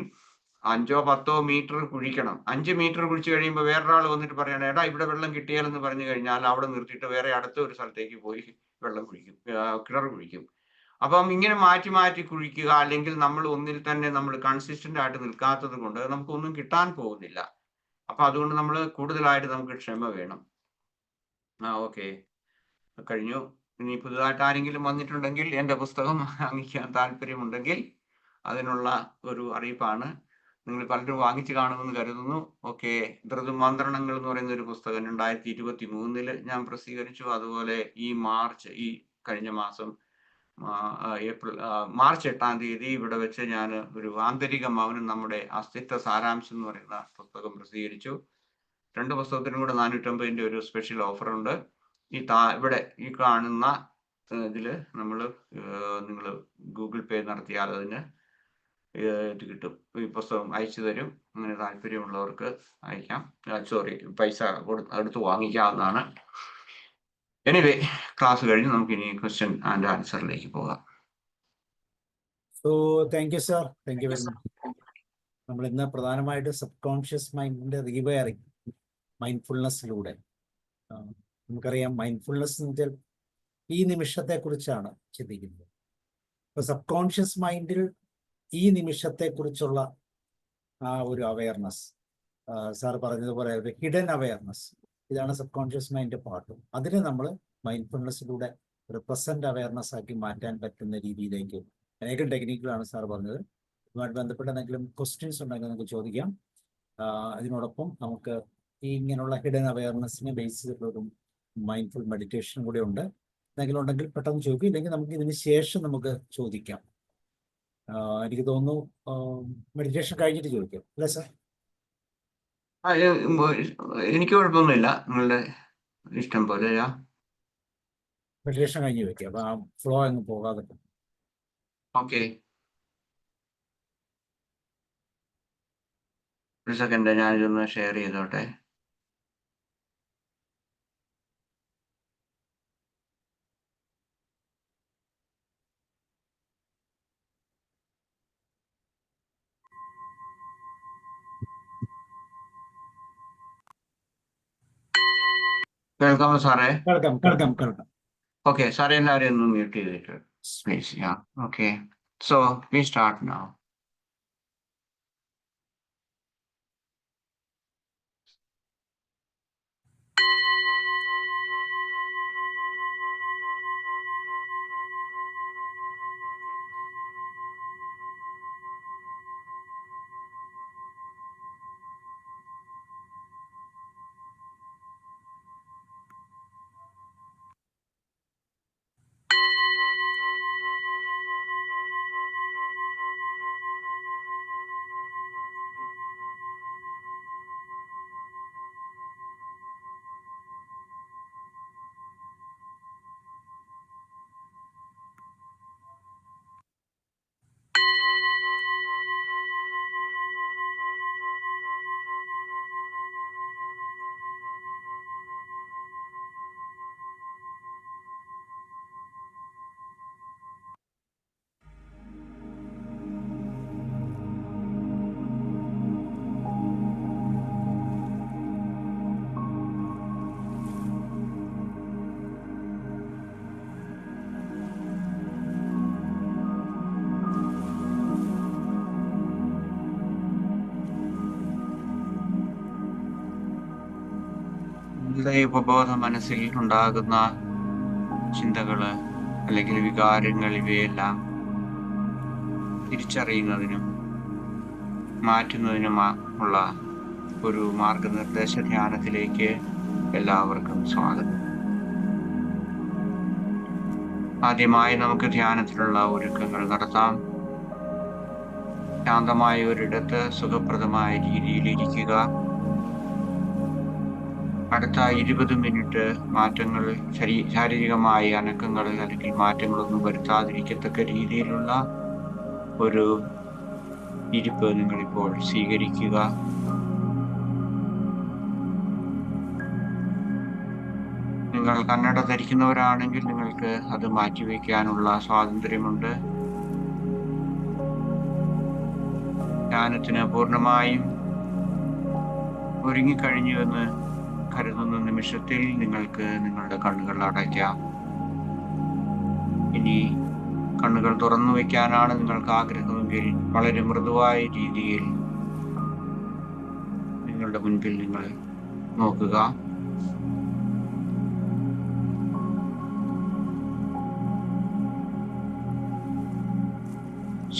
5 or 10 മീറ്റർ കുഴിക്കണം. 5 മീറ്റർ കുഴിച്ചു കഴിയുമ്പോൾ വേറൊരാൾ വന്നിട്ട് പറയണം, എടാ ഇവിടെ വെള്ളം കിട്ടിയാലെന്ന് പറഞ്ഞു കഴിഞ്ഞാൽ അവിടെ നിർത്തിയിട്ട് വേറെ അടുത്ത ഒരു സ്ഥലത്തേക്ക് പോയി കിണർ കുഴിക്കും. അപ്പം ഇങ്ങനെ മാറ്റി മാറ്റി കുഴിക്കുക, അല്ലെങ്കിൽ നമ്മൾ ഒന്നിൽ തന്നെ നമ്മൾ കൺസിസ്റ്റന്റ് ആയിട്ട് നിൽക്കാത്തത് കൊണ്ട് നമുക്കൊന്നും കിട്ടാൻ പോകുന്നില്ല. അപ്പൊ അതുകൊണ്ട് നമ്മൾ കൂടുതലായിട്ട് നമുക്ക് ക്ഷമ വേണം. ഓക്കെ, കഴിഞ്ഞു. ഇനി പുതുതായിട്ട് ആരെങ്കിലും വന്നിട്ടുണ്ടെങ്കിൽ എൻ്റെ പുസ്തകം വാങ്ങിക്കാൻ താല്പര്യമുണ്ടെങ്കിൽ അതിനുള്ള ഒരു അറിയിപ്പാണ്. നിങ്ങൾ പലരും വാങ്ങിച്ചു കാണുമെന്ന് കരുതുന്നു. ഓക്കെ, ധൃതമന്ത്രണങ്ങൾ എന്ന് പറയുന്ന ഒരു പുസ്തകം 2023 ഞാൻ പ്രസിദ്ധീകരിച്ചു. അതുപോലെ ഈ കഴിഞ്ഞ മാസം മാർച്ച് 8-ാം തീയതി ഇവിടെ വെച്ച് ഞാൻ ഒരു ആന്തരിക മൗനം, നമ്മുടെ അസ്തിത്വ സാരാംശം എന്ന് പറയുന്ന പുസ്തകം പ്രസിദ്ധീകരിച്ചു. 2 പുസ്തകത്തിനും കൂടെ 450 ഒരു സ്പെഷ്യൽ ഓഫർ ഉണ്ട്. ഇവിടെ ഈ കാണുന്ന ഇതിൽ നിങ്ങൾ ഗൂഗിൾ പേ നടത്തിയാൽ അതിന് ഇത് കിട്ടും. ഈ പുസ്തകം അയച്ചു തരും. അങ്ങനെ താല്പര്യമുള്ളവർക്ക് അയക്കാം. പൈസ എടുത്ത് വാങ്ങിക്കാവുന്നതാണ്. എനിവേ, ക്ലാസ് കഴിഞ്ഞ് നമുക്ക് ഇനി ക്വസ്റ്റ്യൻ ആൻഡ് ആൻസറിലേക്ക് പോകാം.
So thank you sir, thank you very much. നമ്മൾ ഇന്ന് പ്രധാനമായിട്ട് സബ് കോൺഷ്യസ് മൈൻഡിന്റെ റീവയറിംഗ് മൈൻഡ്ഫുൾനെസ്സിലൂടെ, നമുക്കറിയാം മൈൻഡ്ഫുൾനെസ് എന്ന് വെച്ചാൽ ഈ നിമിഷത്തെക്കുറിച്ചാണ് ചിന്തിക്കുന്നത്. ഇപ്പൊ സബ് കോൺഷ്യസ് മൈൻഡിൽ ഈ നിമിഷത്തെക്കുറിച്ചുള്ള ആ ഒരു അവയർനെസ്, സാർ പറഞ്ഞതുപോലെ ഹിഡൻ അവയർനെസ്, ഇതാണ് സബ് കോൺഷ്യസ് മൈൻഡ് പാർട്ട്. അതിനെ നമ്മൾ മൈൻഡ്ഫുൾനെസ്സിലൂടെ ഒരു പ്രസന്റ് അവയർനെസ് ആക്കി മാറ്റാൻ പറ്റുന്ന രീതിയിലേക്ക് അനേകം ടെക്നിക്കുകളാണ് സാർ പറഞ്ഞത്. ഇതുമായിട്ട് ബന്ധപ്പെട്ട എന്തെങ്കിലും ക്വസ്റ്റ്യൻസ് ഉണ്ടെങ്കിൽ നമുക്ക് ചോദിക്കാം. അതിനോടൊപ്പം നമുക്ക് ഈ ഇങ്ങനെയുള്ള ഹിഡൻ അവയർനെസ്സിനെ ബേസ് ചെയ്തിട്ടുള്ള ഒരു മൈൻഡ്ഫുൾ മെഡിറ്റേഷൻ കൂടെ ഉണ്ട്. എന്തെങ്കിലും ഉണ്ടെങ്കിൽ പെട്ടെന്ന് ചോദിക്കും, ഇല്ലെങ്കിൽ നമുക്ക് ഇതിന് ശേഷം നമുക്ക് ചോദിക്കാം. എനിക്ക് തോന്നുന്നു മെഡിറ്റേഷൻ കഴിഞ്ഞിട്ട് ചോദിക്കാം, അല്ലേ സാർ?
എനിക്ക് കുഴപ്പമൊന്നുമില്ല, നിങ്ങളുടെ ഇഷ്ടം പോലെ.
മെഡിറ്റേഷൻ കഴിഞ്ഞ് ചോദിക്കാം, അപ്പൊ ആ ഫ്ലോ അങ്ങ് പോകാതെ.
ഓക്കെ, ഒരു സെക്കൻഡ്, ഞാനിതൊന്ന് ഷെയർ ചെയ്തോട്ടെ. കേൾക്കാമോ സാറേ?
കേൾക്കാം.
ഓക്കെ, സാറേ എല്ലാവരെയും ഒന്ന് മ്യൂട്ട് ചെയ്തിട്ട് please. Okay, so we start now. നമ്മളുടെ ഉപബോധ മനസ്സിൽ ഉണ്ടാകുന്ന ചിന്തകള് അല്ലെങ്കിൽ വികാരങ്ങൾ ഇവയെല്ലാം തിരിച്ചറിയുന്നതിനും മാറ്റുന്നതിനുമുള്ള ഒരു മാർഗനിർദ്ദേശ ധ്യാനത്തിലേക്ക് എല്ലാവർക്കും സ്വാഗതം. ആദ്യമായി നമുക്ക് ധ്യാനത്തിലുള്ള ഒരുക്കങ്ങൾ നടത്താം. ശാന്തമായ ഒരിടത്ത് സുഖപ്രദമായ രീതിയിൽ ഇരിക്കുക. അടുത്ത 20 മിനിറ്റ് മാറ്റങ്ങൾ, ശാരീരികമായ അനക്കങ്ങൾ അല്ലെങ്കിൽ മാറ്റങ്ങളൊന്നും വരുത്താതിരിക്കത്തക്ക രീതിയിലുള്ള ഒരു ഇരിപ്പ് നിങ്ങളിപ്പോൾ സ്വീകരിക്കുക. നിങ്ങൾ കണ്ണട ധരിക്കുന്നവരാണെങ്കിൽ നിങ്ങൾക്ക് അത് മാറ്റിവെക്കാനുള്ള സ്വാതന്ത്ര്യമുണ്ട്. ധ്യാനത്തിന് പൂർണ്ണമായും ഒരുങ്ങിക്കഴിഞ്ഞുവെന്ന് കരുതുന്ന നിമിഷത്തിൽ നിങ്ങൾക്ക് നിങ്ങളുടെ കണ്ണുകൾ അടയ്ക്കാം. ഇനി കണ്ണുകൾ തുറന്നു വയ്ക്കാനാണ് നിങ്ങൾക്ക് ആഗ്രഹമെങ്കിൽ വളരെ മൃദുവായ രീതിയിൽ നിങ്ങളുടെ മുൻപിൽ നിങ്ങൾ നോക്കുക.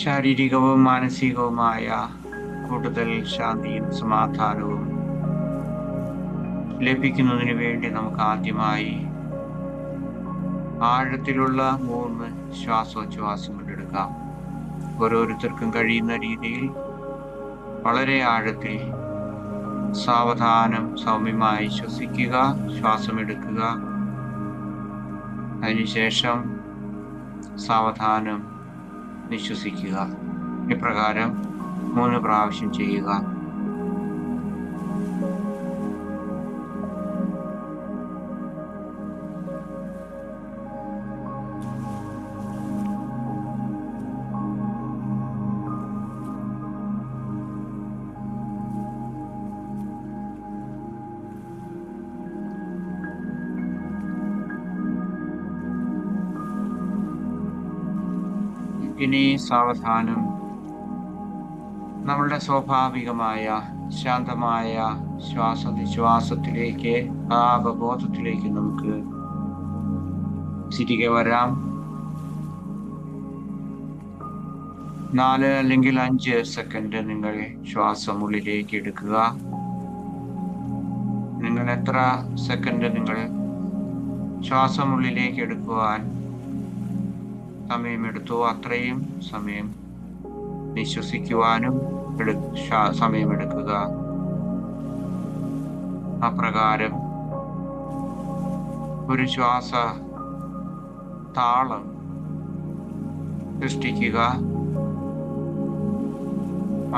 ശാരീരികവും മാനസികവുമായ കൂടുതൽ ശാന്തിയും സമാധാനവും ലഭിക്കുന്നതിന് വേണ്ടി നമുക്ക് ആദ്യമായി ആഴത്തിലുള്ള 3 ശ്വാസോച്ഛ്വാസങ്ങൾ എടുക്കാം. ഓരോരുത്തർക്കും കഴിയുന്ന രീതിയിൽ വളരെ ആഴത്തിൽ സാവധാനം സൗമ്യമായി ശ്വസിക്കുക, ശ്വാസമെടുക്കുക. അതിനുശേഷം സാവധാനം നിശ്വസിക്കുക. ഇപ്രകാരം 3 പ്രാവശ്യം ചെയ്യുക. ഇനി സാവധാനം നമ്മളുടെ സ്വാഭാവികമായ ശാന്തമായ ശ്വാസനിശ്വാസത്തിലേക്ക്, ആ അവബോധത്തിലേക്ക് നമുക്ക് തിരികെ വരാം. 4 അല്ലെങ്കിൽ 5 സെക്കൻഡ് നിങ്ങൾ ശ്വാസം ഉള്ളിലേക്ക് എടുക്കുക. നിങ്ങൾ എത്ര സെക്കൻഡ് നിങ്ങൾ ശ്വാസം ഉള്ളിലേക്ക് എടുക്കുവാൻ സമയമെടുത്തു, അത്രയും സമയം നിശ്വസിക്കുവാനും സമയമെടുക്കുക. അപ്രകാരം ഒരു ശ്വാസ താളം സൃഷ്ടിക്കുക.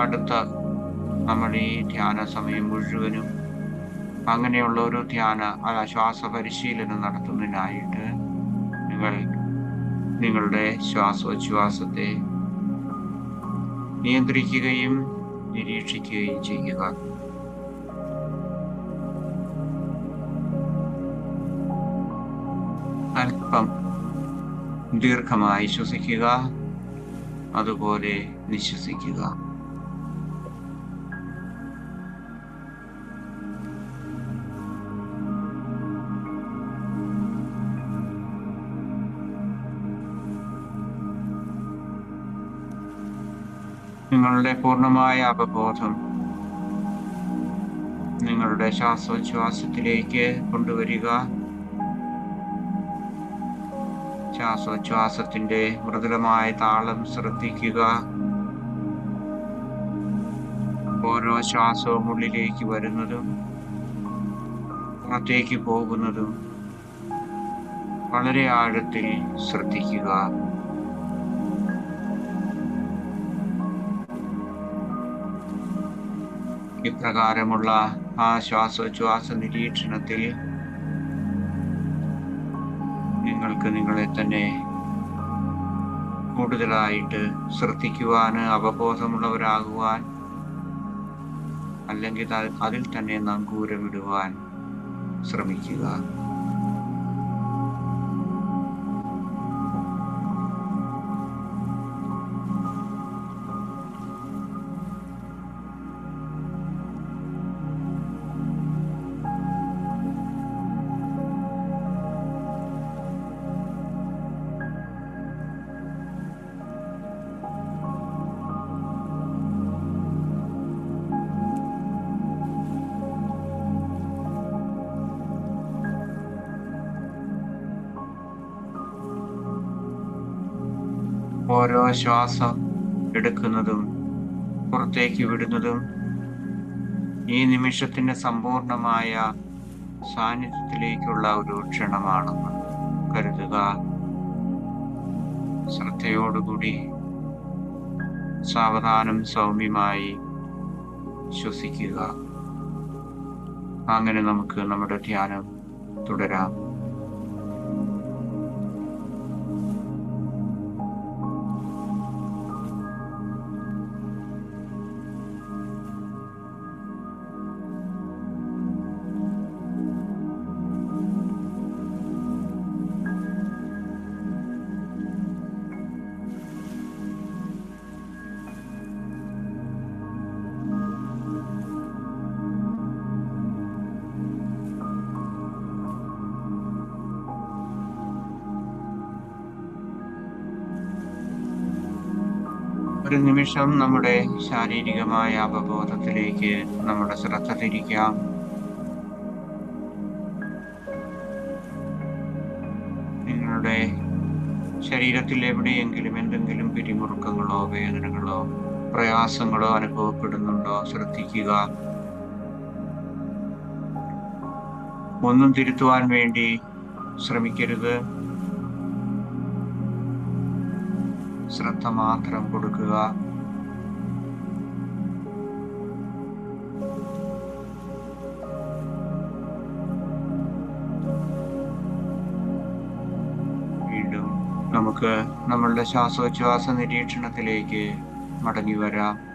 അടുത്ത നമ്മൾ ഈ ധ്യാന സമയം മുഴുവനും അങ്ങനെയുള്ള ഒരു ശ്വാസ പരിശീലനം നടത്തുന്നതിനായിട്ട് നിങ്ങൾ നിങ്ങളുടെ ശ്വാസോച്ഛ്വാസത്തെ നിയന്ത്രിക്കുകയും നിരീക്ഷിക്കുകയും ചെയ്യുക. അല്പം ദീർഘമായി ശ്വസിക്കുക, അതുപോലെ നിശ്വസിക്കുക. നിങ്ങളുടെ പൂർണ്ണമായ അവബോധം നിങ്ങളുടെ ശ്വാസോച്ഛ്വാസത്തിലേക്ക് കൊണ്ടുവരിക. ശ്വാസോച്ഛ്വാസത്തിന്റെ മൃദുലമായ താളം ശ്രദ്ധിക്കുക. ഓരോ ശ്വാസവും ഉള്ളിലേക്ക് വരുന്നതും പുറത്തേക്ക് പോകുന്നതും വളരെ ആഴത്തിൽ ശ്രദ്ധിക്കുക. ഇപ്രകാരമുള്ള ആ ശ്വാസോച്ഛ്വാസ നിരീക്ഷണത്തിൽ നിങ്ങൾക്ക് നിങ്ങളെ തന്നെ കൂടുതലായിട്ട് ശ്രദ്ധിക്കുവാൻ, അവബോധമുള്ളവരാകുവാൻ, അല്ലെങ്കിൽ അതിൽ തന്നെ നങ്കൂരമിടുവാൻ ശ്രമിക്കുക. ഓരോ ശ്വാസം എടുക്കുന്നതും പുറത്തേക്ക് വിടുന്നതും ഈ നിമിഷത്തിന്റെ സമ്പൂർണമായ സാന്നിധ്യത്തിലേക്കുള്ള ഒരു ക്ഷണമാണെന്ന് കരുതുക. ശ്രദ്ധയോടുകൂടി സാവധാനം സൗമ്യമായി ശ്വസിക്കുക. അങ്ങനെ നമുക്ക് നമ്മുടെ ധ്യാനം തുടരാം. ഒരു നിമിഷം നമ്മുടെ ശാരീരികമായ അവബോധത്തിലേക്ക് നമ്മുടെ ശ്രദ്ധ തിരിക്കാം. നിങ്ങളുടെ ശരീരത്തിൽ എവിടെയെങ്കിലും എന്തെങ്കിലും പിരിമുറുക്കങ്ങളോ വേദനകളോ പ്രയാസങ്ങളോ അനുഭവപ്പെടുന്നുണ്ടോ ശ്രദ്ധിക്കുക. ഒന്നും തിരുത്തുവാൻ വേണ്ടി ശ്രമിക്കരുത്. ശ്രദ്ധ മാത്രം കൊടുക്കുക. വീണ്ടും നമുക്ക് നമ്മളുടെ ശ്വാസോച്ഛ്വാസ നിരീക്ഷണത്തിലേക്ക് മടങ്ങി വരാം.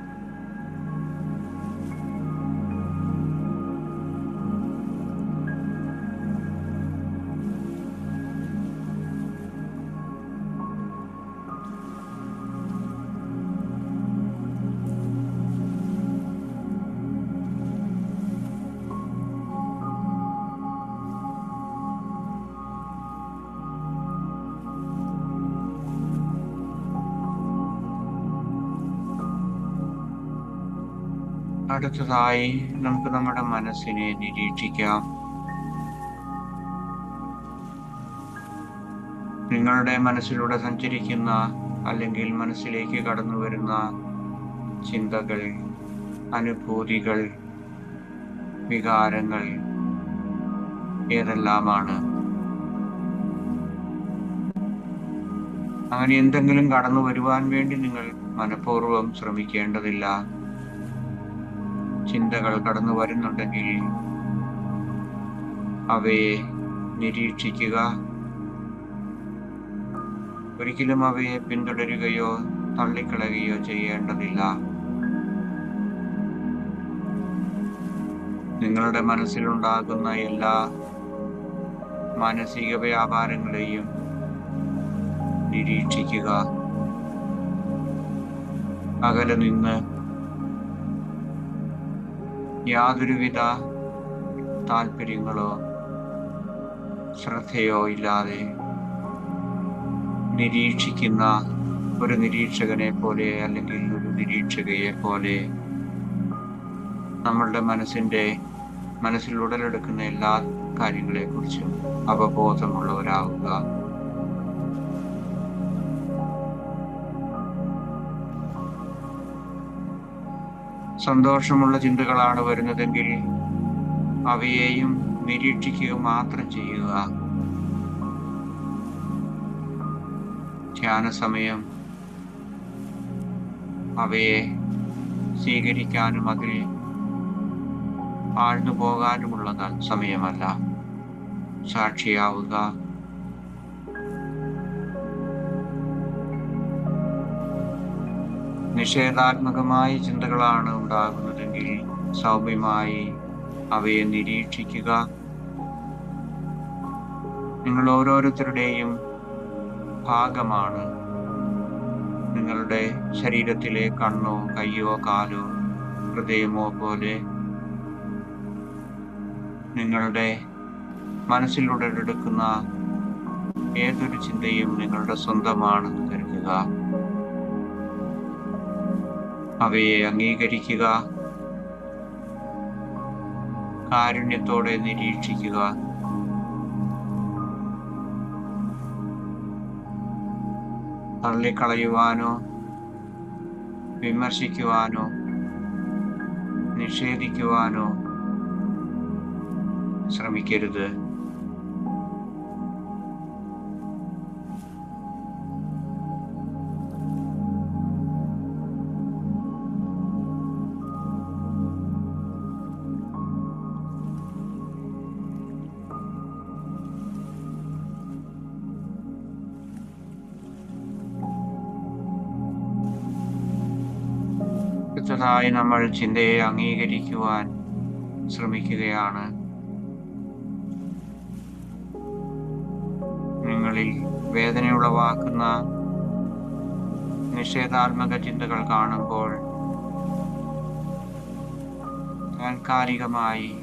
അടുത്തതായി നമുക്ക് നമ്മുടെ മനസ്സിനെ നിരീക്ഷിക്കാം. നിങ്ങളുടെ മനസ്സിലൂടെ സഞ്ചരിക്കുന്ന അല്ലെങ്കിൽ മനസ്സിലേക്ക് കടന്നു വരുന്ന ചിന്തകൾ, അനുഭൂതികൾ, വികാരങ്ങൾ ഏതെല്ലാമാണ്? അങ്ങനെ എന്തെങ്കിലും കടന്നു വരുവാൻ വേണ്ടി നിങ്ങൾ മനഃപൂർവ്വം ശ്രമിക്കേണ്ടതില്ല. ചിന്തകൾ കടന്നു വരുന്നുണ്ടെങ്കിൽ അവയെ നിരീക്ഷിക്കുക. ഒരിക്കലും അവയെ പിന്തുടരുകയോ തള്ളിക്കളയുകയോ ചെയ്യേണ്ടതില്ല. നിങ്ങളുടെ മനസ്സിലുണ്ടാകുന്ന എല്ലാ മാനസിക വ്യാപാരങ്ങളെയും നിരീക്ഷിക്കുക. അകലെ നിന്ന് യാതൊരുവിധ താല്പര്യങ്ങളോ ശ്രദ്ധയോ ഇല്ലാതെ നിരീക്ഷിക്കുന്ന ഒരു നിരീക്ഷകനെ പോലെ അല്ലെങ്കിൽ ഒരു നിരീക്ഷകയെ പോലെ നമ്മളുടെ മനസ്സിൽ ഉടലെടുക്കുന്ന എല്ലാ കാര്യങ്ങളെക്കുറിച്ചും അവബോധമുള്ളവരാവുക. സന്തോഷമുള്ള ചിന്തകളാണ് വരുന്നതെങ്കിൽ അവയെയും നിരീക്ഷിക്കുക മാത്രം ചെയ്യുക. ധ്യാന സമയം അവയെ സ്വീകരിക്കാനും അതിൽ ആഴ്ന്നു പോകാനുമുള്ള സമയമല്ല. സാക്ഷിയാവുക. നിഷേധാത്മകമായ ചിന്തകളാണ് ഉണ്ടാകുന്നതെങ്കിൽ സൗമ്യമായി അവയെ നിരീക്ഷിക്കുക. നിങ്ങൾ ഓരോരുത്തരുടെയും ഭാഗമാണ്. നിങ്ങളുടെ ശരീരത്തിലെ കണ്ണോ കയ്യോ കാലോ ഹൃദയമോ പോലെ നിങ്ങളുടെ മനസ്സിലൂടെ എടുക്കുന്ന ഏതൊരു ചിന്തയും നിങ്ങളുടെ സ്വന്തമാണെന്ന് കരുതുക. അവയെ അംഗീകരിക്കുക. കാരുണ്യത്തോടെ നിരീക്ഷിക്കുക. തള്ളിക്കളയുവാനോ വിമർശിക്കുവാനോ നിഷേധിക്കുവാനോ ശ്രമിക്കരുത്. അടുത്തതായി നമ്മൾ ചിന്തയെ അംഗീകരിക്കുവാൻ ശ്രമിക്കുകയാണ്. നിങ്ങളിൽ വേദനയുളവാക്കുന്ന നിഷേധാത്മക ചിന്തകൾ കാണുമ്പോൾ താൽക്കാലികമായി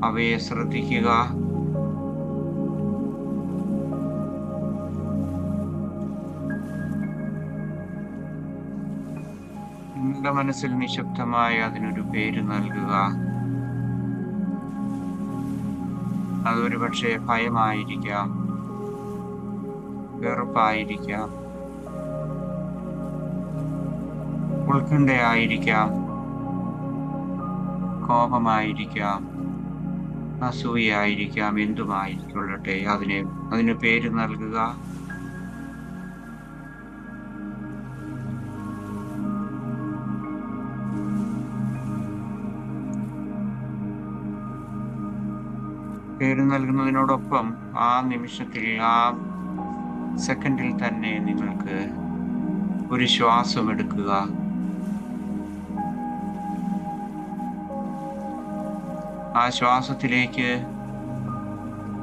അവയെ ശ്രദ്ധിക്കുക. നിങ്ങളുടെ മനസ്സിൽ നിശബ്ദമായി അതിനൊരു പേര് നൽകുക. അതൊരു പക്ഷേ ഭയമായിരിക്കാം, വെറുപ്പായിരിക്കാം, ഉത്കണ്ഠയായിരിക്കാം, കോപമായിരിക്കാം, അസൂയയായിരിക്കാം, എന്തുമായിക്കൊള്ളട്ടെ അതിന് പേര് നൽകുക. പേര് നൽകുന്നതിനോടൊപ്പം ആ നിമിഷത്തിൽ, ആ സെക്കൻഡിൽ തന്നെ നിങ്ങൾക്ക് ഒരു ശ്വാസം എടുക്കുക. ആ ശ്വാസത്തിലേക്ക്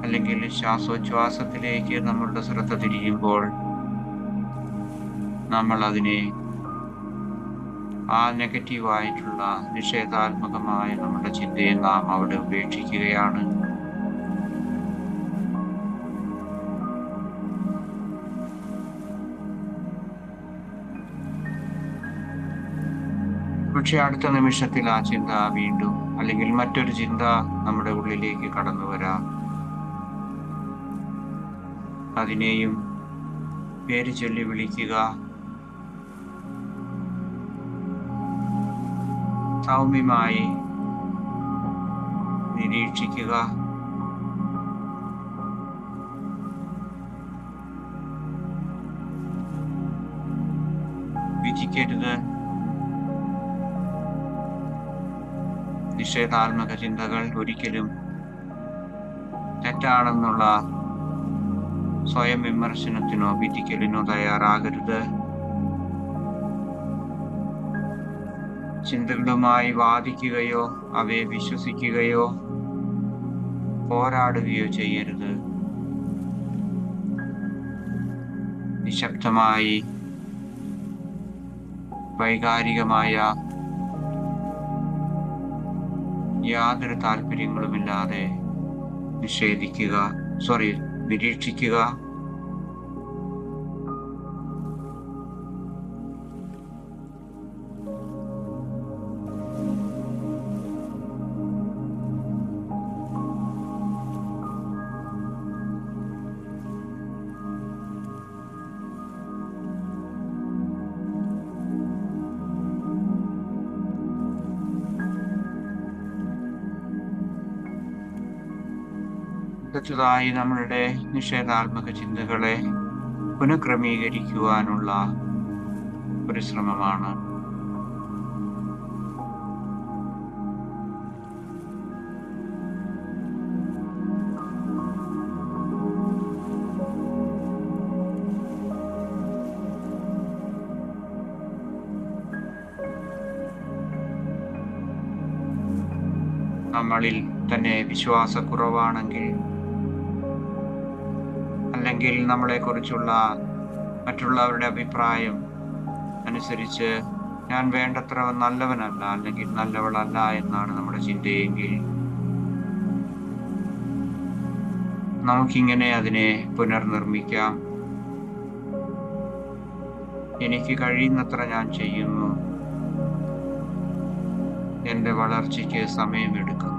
അല്ലെങ്കിൽ ശ്വാസോച്ഛ്വാസത്തിലേക്ക് നമ്മളുടെ ശ്രദ്ധ തിരിയുമ്പോൾ നമ്മൾ അതിനെ, ആ നെഗറ്റീവായിട്ടുള്ള നിഷേധാത്മകമായ നമ്മുടെ ചിന്തയെ നാം അവിടെ ഉപേക്ഷിക്കുകയാണ്. പക്ഷെ അടുത്ത നിമിഷത്തിൽ ആ ചിന്ത വീണ്ടും, അല്ലെങ്കിൽ മറ്റൊരു ചിന്ത നമ്മുടെ ഉള്ളിലേക്ക് കടന്നു വരാം. അതിനെയും പേര് ചൊല്ലി വിളിക്കുക. സൗമ്യമായി നിരീക്ഷിക്കുക. വിധിക്കരുത്. നിഷേധാത്മക ചിന്തകൾ ഒരിക്കലും തെറ്റാണെന്നുള്ള സ്വയം വിമർശനത്തിനോ വിധിക്കലിനോ തയ്യാറാകരുത്. ചിന്തകളുമായി വാദിക്കുകയോ അവയെ വിശ്വസിക്കുകയോ പോരാടുകയോ ചെയ്യരുത്. നിശബ്ദമായി വൈകാരികമായ യാതൊരു താല്പര്യങ്ങളുമില്ലാതെ നിരീക്ഷിക്കുക. അടുത്തതായി നമ്മളുടെ നിഷേധാത്മക ചിന്തകളെ പുനഃക്രമീകരിക്കുവാനുള്ള ഒരു ശ്രമമാണ്. നമ്മളിൽ തന്നെ വിശ്വാസക്കുറവാണെങ്കിൽ, അല്ലെങ്കിൽ നമ്മളെക്കുറിച്ചുള്ള മറ്റുള്ളവരുടെ അഭിപ്രായം അനുസരിച്ച് ഞാൻ വേണ്ടത്ര നല്ലവനല്ല അല്ലെങ്കിൽ നല്ലവളല്ല എന്നാണ് നമ്മുടെ ചിന്തയെങ്കിൽ, നമുക്കിങ്ങനെ അതിനെ പുനർനിർമ്മിക്കാം. എനിക്ക് കഴിയുന്നത്ര ഞാൻ ചെയ്യുന്നു. എൻ്റെ വളർച്ചയ്ക്ക് സമയമെടുക്കും.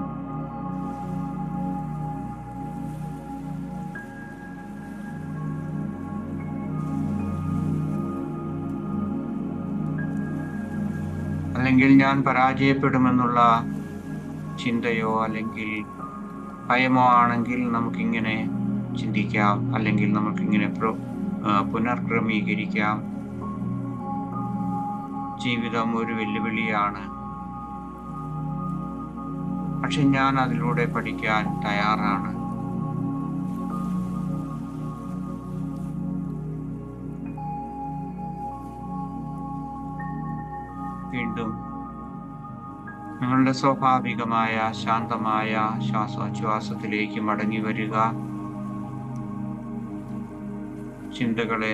അല്ലെങ്കിൽ ഞാൻ പരാജയപ്പെടുമെന്നുള്ള ചിന്തയോ അല്ലെങ്കിൽ ഭയമോ ആണെങ്കിൽ നമുക്കിങ്ങനെ ചിന്തിക്കാം, അല്ലെങ്കിൽ നമുക്കിങ്ങനെ പുനർക്രമീകരിക്കാം. ജീവിതം ഒരു വെല്ലുവിളിയാണ്, പക്ഷെ ഞാൻ അതിലൂടെ പഠിക്കാൻ തയ്യാറാണ്. വീണ്ടും നിങ്ങളുടെ സ്വാഭാവികമായ ശാന്തമായ ശ്വാസോച്ഛ്വാസത്തിലേക്ക് മടങ്ങി വരിക. ചിന്തകളെ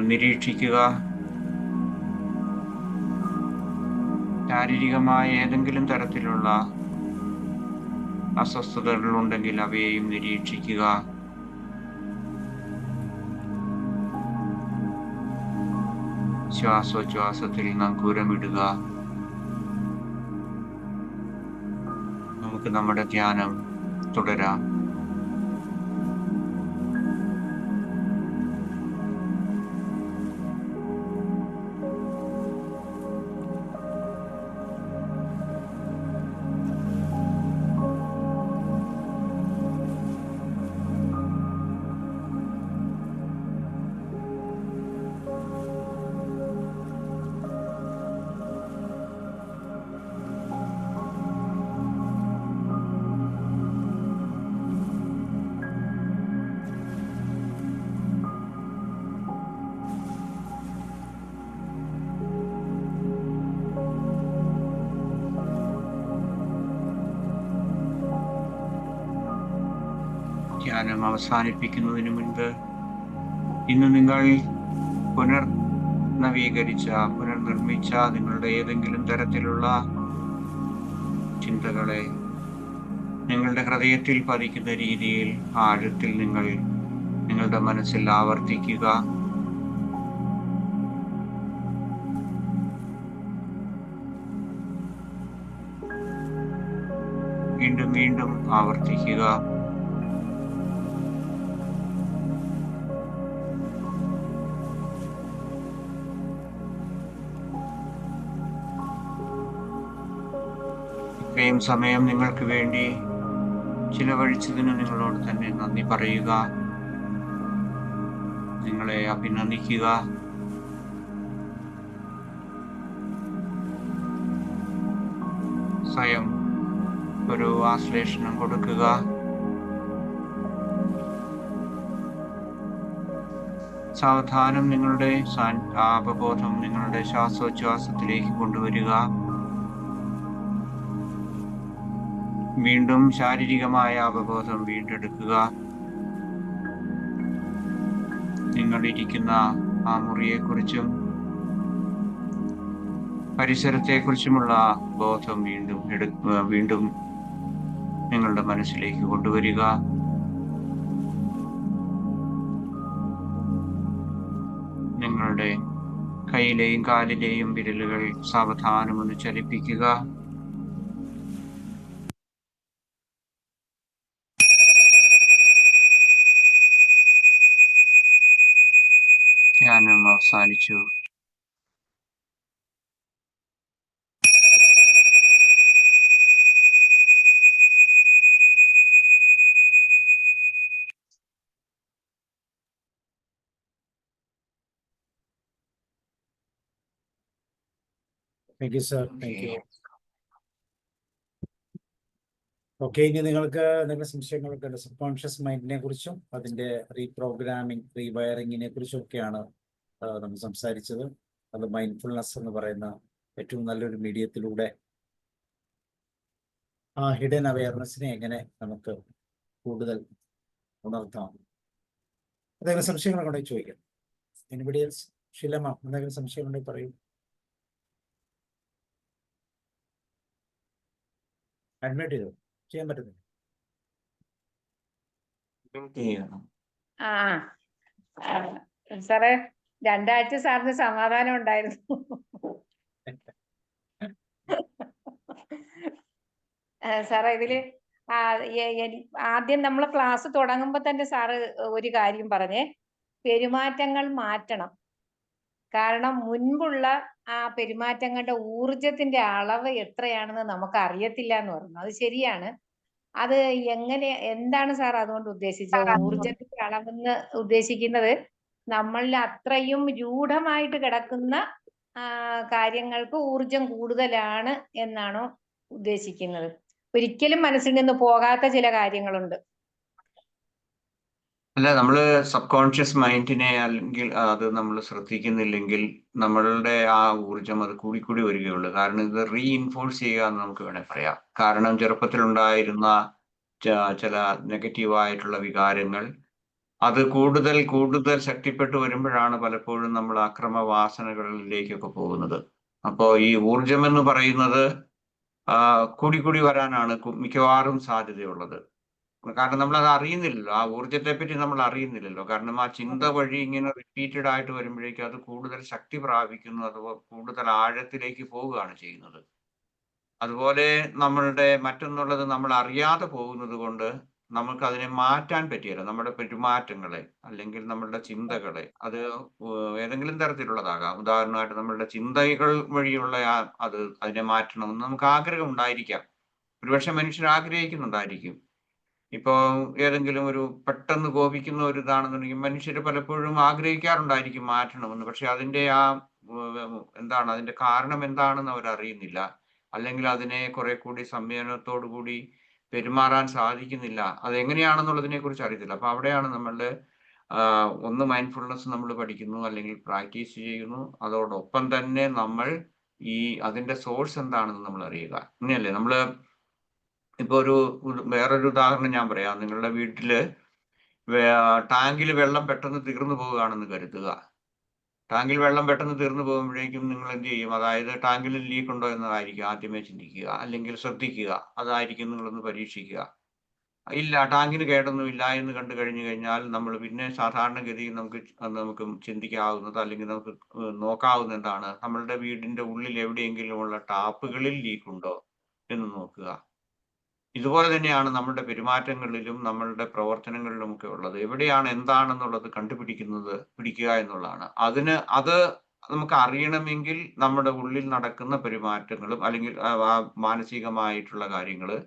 നിരീക്ഷിക്കുക. ശാരീരികമായ ഏതെങ്കിലും തരത്തിലുള്ള അസ്വസ്ഥതകൾ ഉണ്ടെങ്കിൽ അവയെയും നിരീക്ഷിക്കുക. ശ്വാസോച്ഛ്വാസത്തിൽ നങ്കൂരമിടുക. നമുക്ക് നമ്മുടെ ധ്യാനം തുടരാം. ധ്യാനം അവസാനിപ്പിക്കുന്നതിന് മുൻപ് ഇന്ന് നിങ്ങൾ പുനർനിർമ്മിച്ച നിങ്ങളുടെ ഏതെങ്കിലും തരത്തിലുള്ള ചിന്തകളെ നിങ്ങളുടെ ഹൃദയത്തിൽ പതിക്കുന്ന രീതിയിൽ ആഴത്തിൽ നിങ്ങളുടെ മനസ്സിൽ ആവർത്തിക്കുക. വീണ്ടും വീണ്ടും ആവർത്തിക്കുക. ഇത്രയും സമയം നിങ്ങൾക്ക് വേണ്ടി ചിലവഴിച്ചതിന് നിങ്ങളോട് തന്നെ നന്ദി പറയുക. നിങ്ങളെ അഭിനന്ദിക്കുക. സ്വയം ഒരു ആശ്ലേഷണം കൊടുക്കുക. സാവധാനം നിങ്ങളുടെ അവബോധം നിങ്ങളുടെ ശ്വാസോച്ഛ്വാസത്തിലേക്ക് കൊണ്ടുവരിക. വീണ്ടും ശാരീരികമായ അവബോധം വീണ്ടെടുക്കുക. നിങ്ങൾ ഇരിക്കുന്ന ആ മുറിയെക്കുറിച്ചും പരിസരത്തെക്കുറിച്ചുമുള്ള ബോധം വീണ്ടും നിങ്ങളുടെ മനസ്സിലേക്ക് കൊണ്ടുവരിക. നിങ്ങളുടെ കൈയിലെയും കാലിലെയും വിരലുകൾ സാവധാനം ഒന്ന് ചലിപ്പിക്കുക. ധ്യാനം അവസാനിച്ചു.
Thank you sir. Thank U. Okay, ഇനി നിങ്ങൾക്ക് നിങ്ങളുടെ സംശയങ്ങളൊക്കെ ഉണ്ട്. സബ് കോൺഷ്യസ് മൈൻഡിനെ കുറിച്ചും അതിൻ്റെ റീപ്രോഗ്രാമിംഗ് റീവയറിങ്ങിനെ കുറിച്ചും ഒക്കെയാണ് നമ്മൾ സംസാരിച്ചത്. അത് മൈൻഡ്ഫുൾനെസ് എന്ന് പറയുന്ന ഏറ്റവും നല്ലൊരു മീഡിയത്തിലൂടെ ആ ഹിഡൻ അവയർനെസ്സിനെ എങ്ങനെ നമുക്ക് കൂടുതൽ ഉണർത്താം. എന്തെങ്കിലും സംശയങ്ങളൊക്കെ ഉണ്ടെങ്കിൽ ചോദിക്കാം. Anybody else? ഷിലമ, എന്തെങ്കിലും സംശയം ഉണ്ടെങ്കിൽ പറയും. അഡ്മിറ്റ് ചെയ്തു ചെയ്യാൻ പറ്റുന്നില്ല.
സാറേ, 2 ആഴ്ച സാറിന് സമാധാനം ഉണ്ടായിരുന്നു. സാറേ, ഇതില് ആദ്യം നമ്മൾ ക്ലാസ് തുടങ്ങുമ്പോ തന്നെ സാറ് ഒരു കാര്യം പറഞ്ഞേ, പെരുമാറ്റങ്ങൾ മാറ്റണം. കാരണം മുൻപുള്ള ആ പെരുമാറ്റങ്ങളുടെ ഊർജത്തിന്റെ അളവ് എത്രയാണെന്ന് നമുക്ക് അറിയത്തില്ല എന്ന് പറഞ്ഞു. അത് ശരിയാണ്. അത് എന്താണ് സാർ അതുകൊണ്ട് ഉദ്ദേശിച്ചത്? ഊർജത്തിന്റെ അളവെന്ന് ഉദ്ദേശിക്കുന്നത് നമ്മളിൽ അത്രയും രൂഢമായിട്ട് കിടക്കുന്ന കാര്യങ്ങൾക്ക് ഊർജം കൂടുതലാണ് എന്നാണോ ഉദ്ദേശിക്കുന്നത്? ഒരിക്കലും മനസ്സിൽ നിന്ന് പോകാത്ത ചില കാര്യങ്ങളുണ്ട്.
അല്ല, നമ്മള് സബ് കോൺഷ്യസ് മൈൻഡിനെ അല്ലെങ്കിൽ അത് നമ്മൾ ശ്രദ്ധിക്കുന്നില്ലെങ്കിൽ നമ്മളുടെ ആ ഊർജം അത് കൂടിക്കൂടി വരികയുള്ളൂ. കാരണം ഇത് റീഇൻഫോഴ്സ് ചെയ്യുക എന്ന് നമുക്ക് വേണേൽ പറയാം. കാരണം ചെറുപ്പത്തിലുണ്ടായിരുന്ന ചില നെഗറ്റീവായിട്ടുള്ള വികാരങ്ങൾ അത് കൂടുതൽ കൂടുതൽ ശക്തിപ്പെട്ടു വരുമ്പോഴാണ് പലപ്പോഴും നമ്മൾ അക്രമവാസനകളിലേക്കൊക്കെ പോകുന്നത്. അപ്പോൾ ഈ ഊർജം എന്ന് പറയുന്നത് കൂടിക്കൂടി വരാനാണ് മിക്കവാറും സാധ്യതയുള്ളത്. കാരണം നമ്മൾ അത് അറിയുന്നില്ലല്ലോ, ആ ഊർജത്തെ പറ്റി നമ്മൾ അറിയുന്നില്ലല്ലോ. കാരണം ആ ചിന്ത വഴി ഇങ്ങനെ റിപ്പീറ്റഡ് ആയിട്ട് വരുമ്പോഴേക്കും അത് കൂടുതൽ ശക്തി പ്രാപിക്കുന്നു, അതുപോലെ കൂടുതൽ ആഴത്തിലേക്ക് പോവുകയാണ് ചെയ്യുന്നത്. അതുപോലെ നമ്മളുടെ മറ്റൊന്നുള്ളത് നമ്മൾ അറിയാതെ പോകുന്നത് കൊണ്ട് നമുക്ക് അതിനെ മാറ്റാൻ പറ്റിയല്ല. നമ്മുടെ പെരുമാറ്റങ്ങളെ അല്ലെങ്കിൽ നമ്മളുടെ ചിന്തകളെ അത് ഏതെങ്കിലും തരത്തിലുള്ളതാകാം. ഉദാഹരണമായിട്ട് നമ്മളുടെ ചിന്തകൾ വഴിയുള്ള അതിനെ മാറ്റണമെന്ന് നമുക്ക് ആഗ്രഹം ഉണ്ടായിരിക്കാം. ഒരുപക്ഷെ മനുഷ്യർ ആഗ്രഹിക്കുന്നുണ്ടായിരിക്കും. ഇപ്പോ ഏതെങ്കിലും ഒരു പെട്ടെന്ന് കോപിക്കുന്ന ഒരു ഇതാണെന്നുണ്ടെങ്കിൽ മനുഷ്യർ പലപ്പോഴും ആഗ്രഹിക്കാറുണ്ടായിരിക്കും മാറ്റണമെന്ന്. പക്ഷെ അതിന്റെ എന്താണ് അതിന്റെ കാരണം എന്താണെന്ന് അവർ അറിയുന്നില്ല. അല്ലെങ്കിൽ അതിനെ കുറെ കൂടി സംയമനത്തോടു കൂടി പെരുമാറാൻ സാധിക്കുന്നില്ല. അതെങ്ങനെയാണെന്നുള്ളതിനെ കുറിച്ച് അറിയത്തില്ല. അപ്പൊ അവിടെയാണ് നമ്മളുടെ ഒന്ന് മൈൻഡ്ഫുൾനെസ് നമ്മൾ പഠിക്കുന്നു അല്ലെങ്കിൽ പ്രാക്ടീസ് ചെയ്യുന്നു. അതോടൊപ്പം തന്നെ നമ്മൾ അതിന്റെ സോഴ്സ് എന്താണെന്ന് നമ്മൾ അറിയുക. ഇങ്ങനെയല്ലേ നമ്മള് ഇപ്പൊ വേറൊരു ഉദാഹരണം ഞാൻ പറയാം. നിങ്ങളുടെ വീട്ടില് ടാങ്കിൽ വെള്ളം പെട്ടെന്ന് തീർന്നു പോവുകയാണെന്ന് കരുതുക. ടാങ്കിൽ വെള്ളം പെട്ടെന്ന് തീർന്നു പോകുമ്പോഴേക്കും നിങ്ങൾ എന്ത് ചെയ്യും? അതായത് ടാങ്കിൽ ലീക്ക് ഉണ്ടോ എന്നതായിരിക്കും ആദ്യമേ ചിന്തിക്കുക, അല്ലെങ്കിൽ ശ്രദ്ധിക്കുക. അതായിരിക്കും നിങ്ങളൊന്ന് പരീക്ഷിക്കുക. ഇല്ല, ടാങ്കിന് കേടൊന്നും ഇല്ല എന്ന് കണ്ടു കഴിഞ്ഞു കഴിഞ്ഞാൽ നമ്മൾ പിന്നെ സാധാരണഗതിയിൽ നമുക്ക് ചിന്തിക്കാവുന്നത് അല്ലെങ്കിൽ നമുക്ക് നോക്കാവുന്ന എന്താണ്? നമ്മളുടെ വീടിന്റെ ഉള്ളിൽ എവിടെയെങ്കിലുമുള്ള ടാപ്പുകളിൽ ലീക്ക് ഉണ്ടോ എന്ന് നോക്കുക. ഇതുപോലെ തന്നെയാണ് നമ്മളുടെ പെരുമാറ്റങ്ങളിലും നമ്മളുടെ പ്രവർത്തനങ്ങളിലും ഒക്കെ ഉള്ളത്. എവിടെയാണ് എന്താണെന്നുള്ളത് പിടിക്കുക എന്നുള്ളതാണ്. അത് നമുക്ക് അറിയണമെങ്കിൽ നമ്മുടെ ഉള്ളിൽ നടക്കുന്ന പെരുമാറ്റങ്ങളും അല്ലെങ്കിൽ മാനസികമായിട്ടുള്ള കാര്യങ്ങള്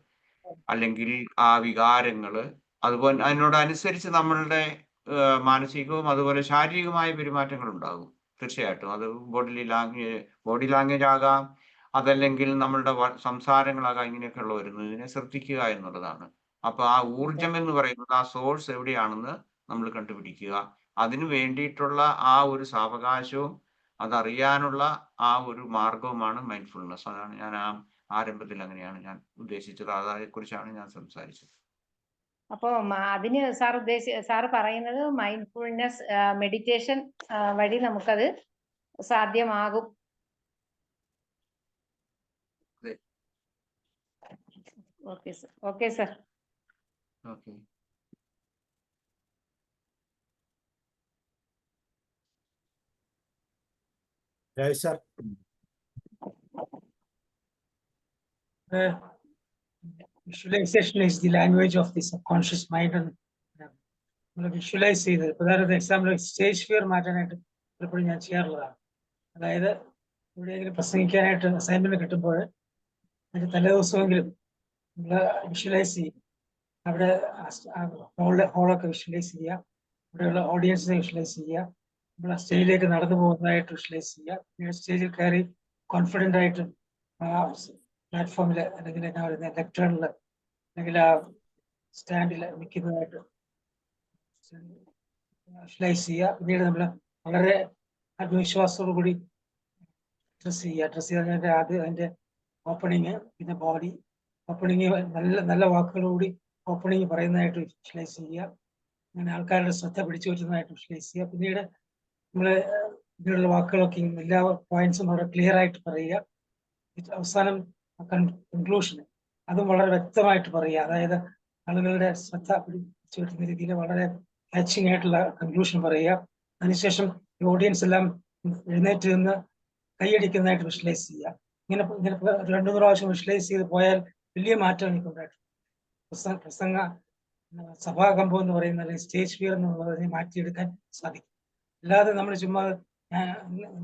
അല്ലെങ്കിൽ ആ വികാരങ്ങള് അതുപോലെ അതിനോടനുസരിച്ച് നമ്മളുടെ മാനസികവും അതുപോലെ ശാരീരികമായ പെരുമാറ്റങ്ങൾ ഉണ്ടാകും. തീർച്ചയായിട്ടും അത് ബോഡി ലാംഗ്വേജ് ആകാം, അതല്ലെങ്കിൽ നമ്മളുടെ സംസാരങ്ങളാകാം. ഇങ്ങനെയൊക്കെയുള്ള വരുന്നതിനെ ശ്രദ്ധിക്കുക എന്നുള്ളതാണ്. അപ്പൊ ആ ഊർജം എന്ന് പറയുന്നത് ആ സോഴ്സ് എവിടെയാണെന്ന് നമ്മൾ കണ്ടുപിടിക്കുക. അതിനു വേണ്ടിയിട്ടുള്ള ആ ഒരു സാവകാശവും അതറിയാനുള്ള ആ ഒരു മാർഗവുമാണ് മൈൻഡ്ഫുൾനെസ്. അതാണ് ഞാൻ ആരംഭത്തിൽ അങ്ങനെയാണ് ഞാൻ ഉദ്ദേശിച്ചത്. അതേക്കുറിച്ചാണ് ഞാൻ സംസാരിച്ചത്.
അപ്പോ അതിന് സാർ പറയുന്നത് മൈൻഡ്ഫുൾനെസ് മെഡിറ്റേഷൻ വഴി നമുക്കത് സാധ്യമാകും. Okay sir. Okay sir.
Okay.
Raj sir.
Visualization is the language of the subconscious mind. And visualize ചെയ്ത് ഉദാഹരണത്തിന് എക്സാമ്പിൾ സ്റ്റേജ് ഫിയർ മാറ്റാനായിട്ട് പലപ്പോഴും ഞാൻ ചെയ്യാറുള്ളതാണ്. അതായത് എവിടെയെങ്കിലും പ്രസംഗിക്കാനായിട്ട് അസൈൻമെന്റ് കിട്ടുമ്പോൾ അതിന്റെ തലേദിവസമെങ്കിലും നമ്മൾ വിഷ്വലൈസ് ചെയ്യും. അവിടെ ഹോളൊക്കെ വിഷ്വലൈസ് ചെയ്യുക, അവിടെയുള്ള ഓഡിയൻസിനെ വിഷ്വലൈസ് ചെയ്യുക, നമ്മൾ ആ സ്റ്റേജിലേക്ക് നടന്നു പോകുന്നതായിട്ട് വിഷ്വലൈസ് ചെയ്യുക. പിന്നീട് സ്റ്റേജിൽ കയറി കോൺഫിഡൻ്റ് ആയിട്ട് പ്ലാറ്റ്ഫോമിൽ അല്ലെങ്കിൽ എന്നാ പറയുന്നത് ലെക്ചറിൽ അല്ലെങ്കിൽ ആ സ്റ്റാൻഡിൽ നിൽക്കുന്നതായിട്ട് വിഷ്വലൈസ് ചെയ്യുക. പിന്നീട് നമ്മൾ വളരെ ആത്മവിശ്വാസത്തോടു കൂടി ഡ്രസ് ചെയ്യുക. ആദ്യം അതിൻ്റെ ഓപ്പണിങ്, പിന്നെ ബോഡി ഓപ്പണിങ്, നല്ല വാക്കുകളോടുകൂടി ഓപ്പണിങ് പറയുന്നതായിട്ട് വിഷ്വലൈസ് ചെയ്യുക. അങ്ങനെ ആൾക്കാരുടെ ശ്രദ്ധ പിടിച്ചു പറ്റുന്നതായിട്ട് വിഷ്വലൈസ് ചെയ്യുക. പിന്നീട് നമ്മൾ ഇതിനുള്ള വാക്കുകളൊക്കെ എല്ലാ പോയിന്റ്സും വളരെ ക്ലിയർ ആയിട്ട് പറയുക. അവസാനം കൺക്ലൂഷൻ അതും വളരെ വ്യക്തമായിട്ട് പറയുക. അതായത് ആളുകളുടെ ശ്രദ്ധ പിടിച്ചു പറ്റുന്ന രീതിയിൽ വളരെ ഹാച്ചിങ് ആയിട്ടുള്ള കൺക്ലൂഷൻ പറയുക. അതിനുശേഷം ഓഡിയൻസ് എല്ലാം എഴുന്നേറ്റ് നിന്ന് കൈയടിക്കുന്നതായിട്ട് വിഷ്വലൈസ് ചെയ്യുക. ഇങ്ങനെ 2-3 പ്രാവശ്യം വിഷ്വലൈസ് ചെയ്ത് പോയാൽ വലിയ മാറ്റം എനിക്കുണ്ടായിട്ടുണ്ട്. പ്രസംഗ സഭാകമ്പം എന്ന് പറയുന്ന അല്ലെങ്കിൽ സ്റ്റേജ് ഫിയർ എന്നുള്ളതിനെ മാറ്റിയെടുക്കാൻ സാധിക്കും. അല്ലാതെ നമ്മൾ ചുമ്മാ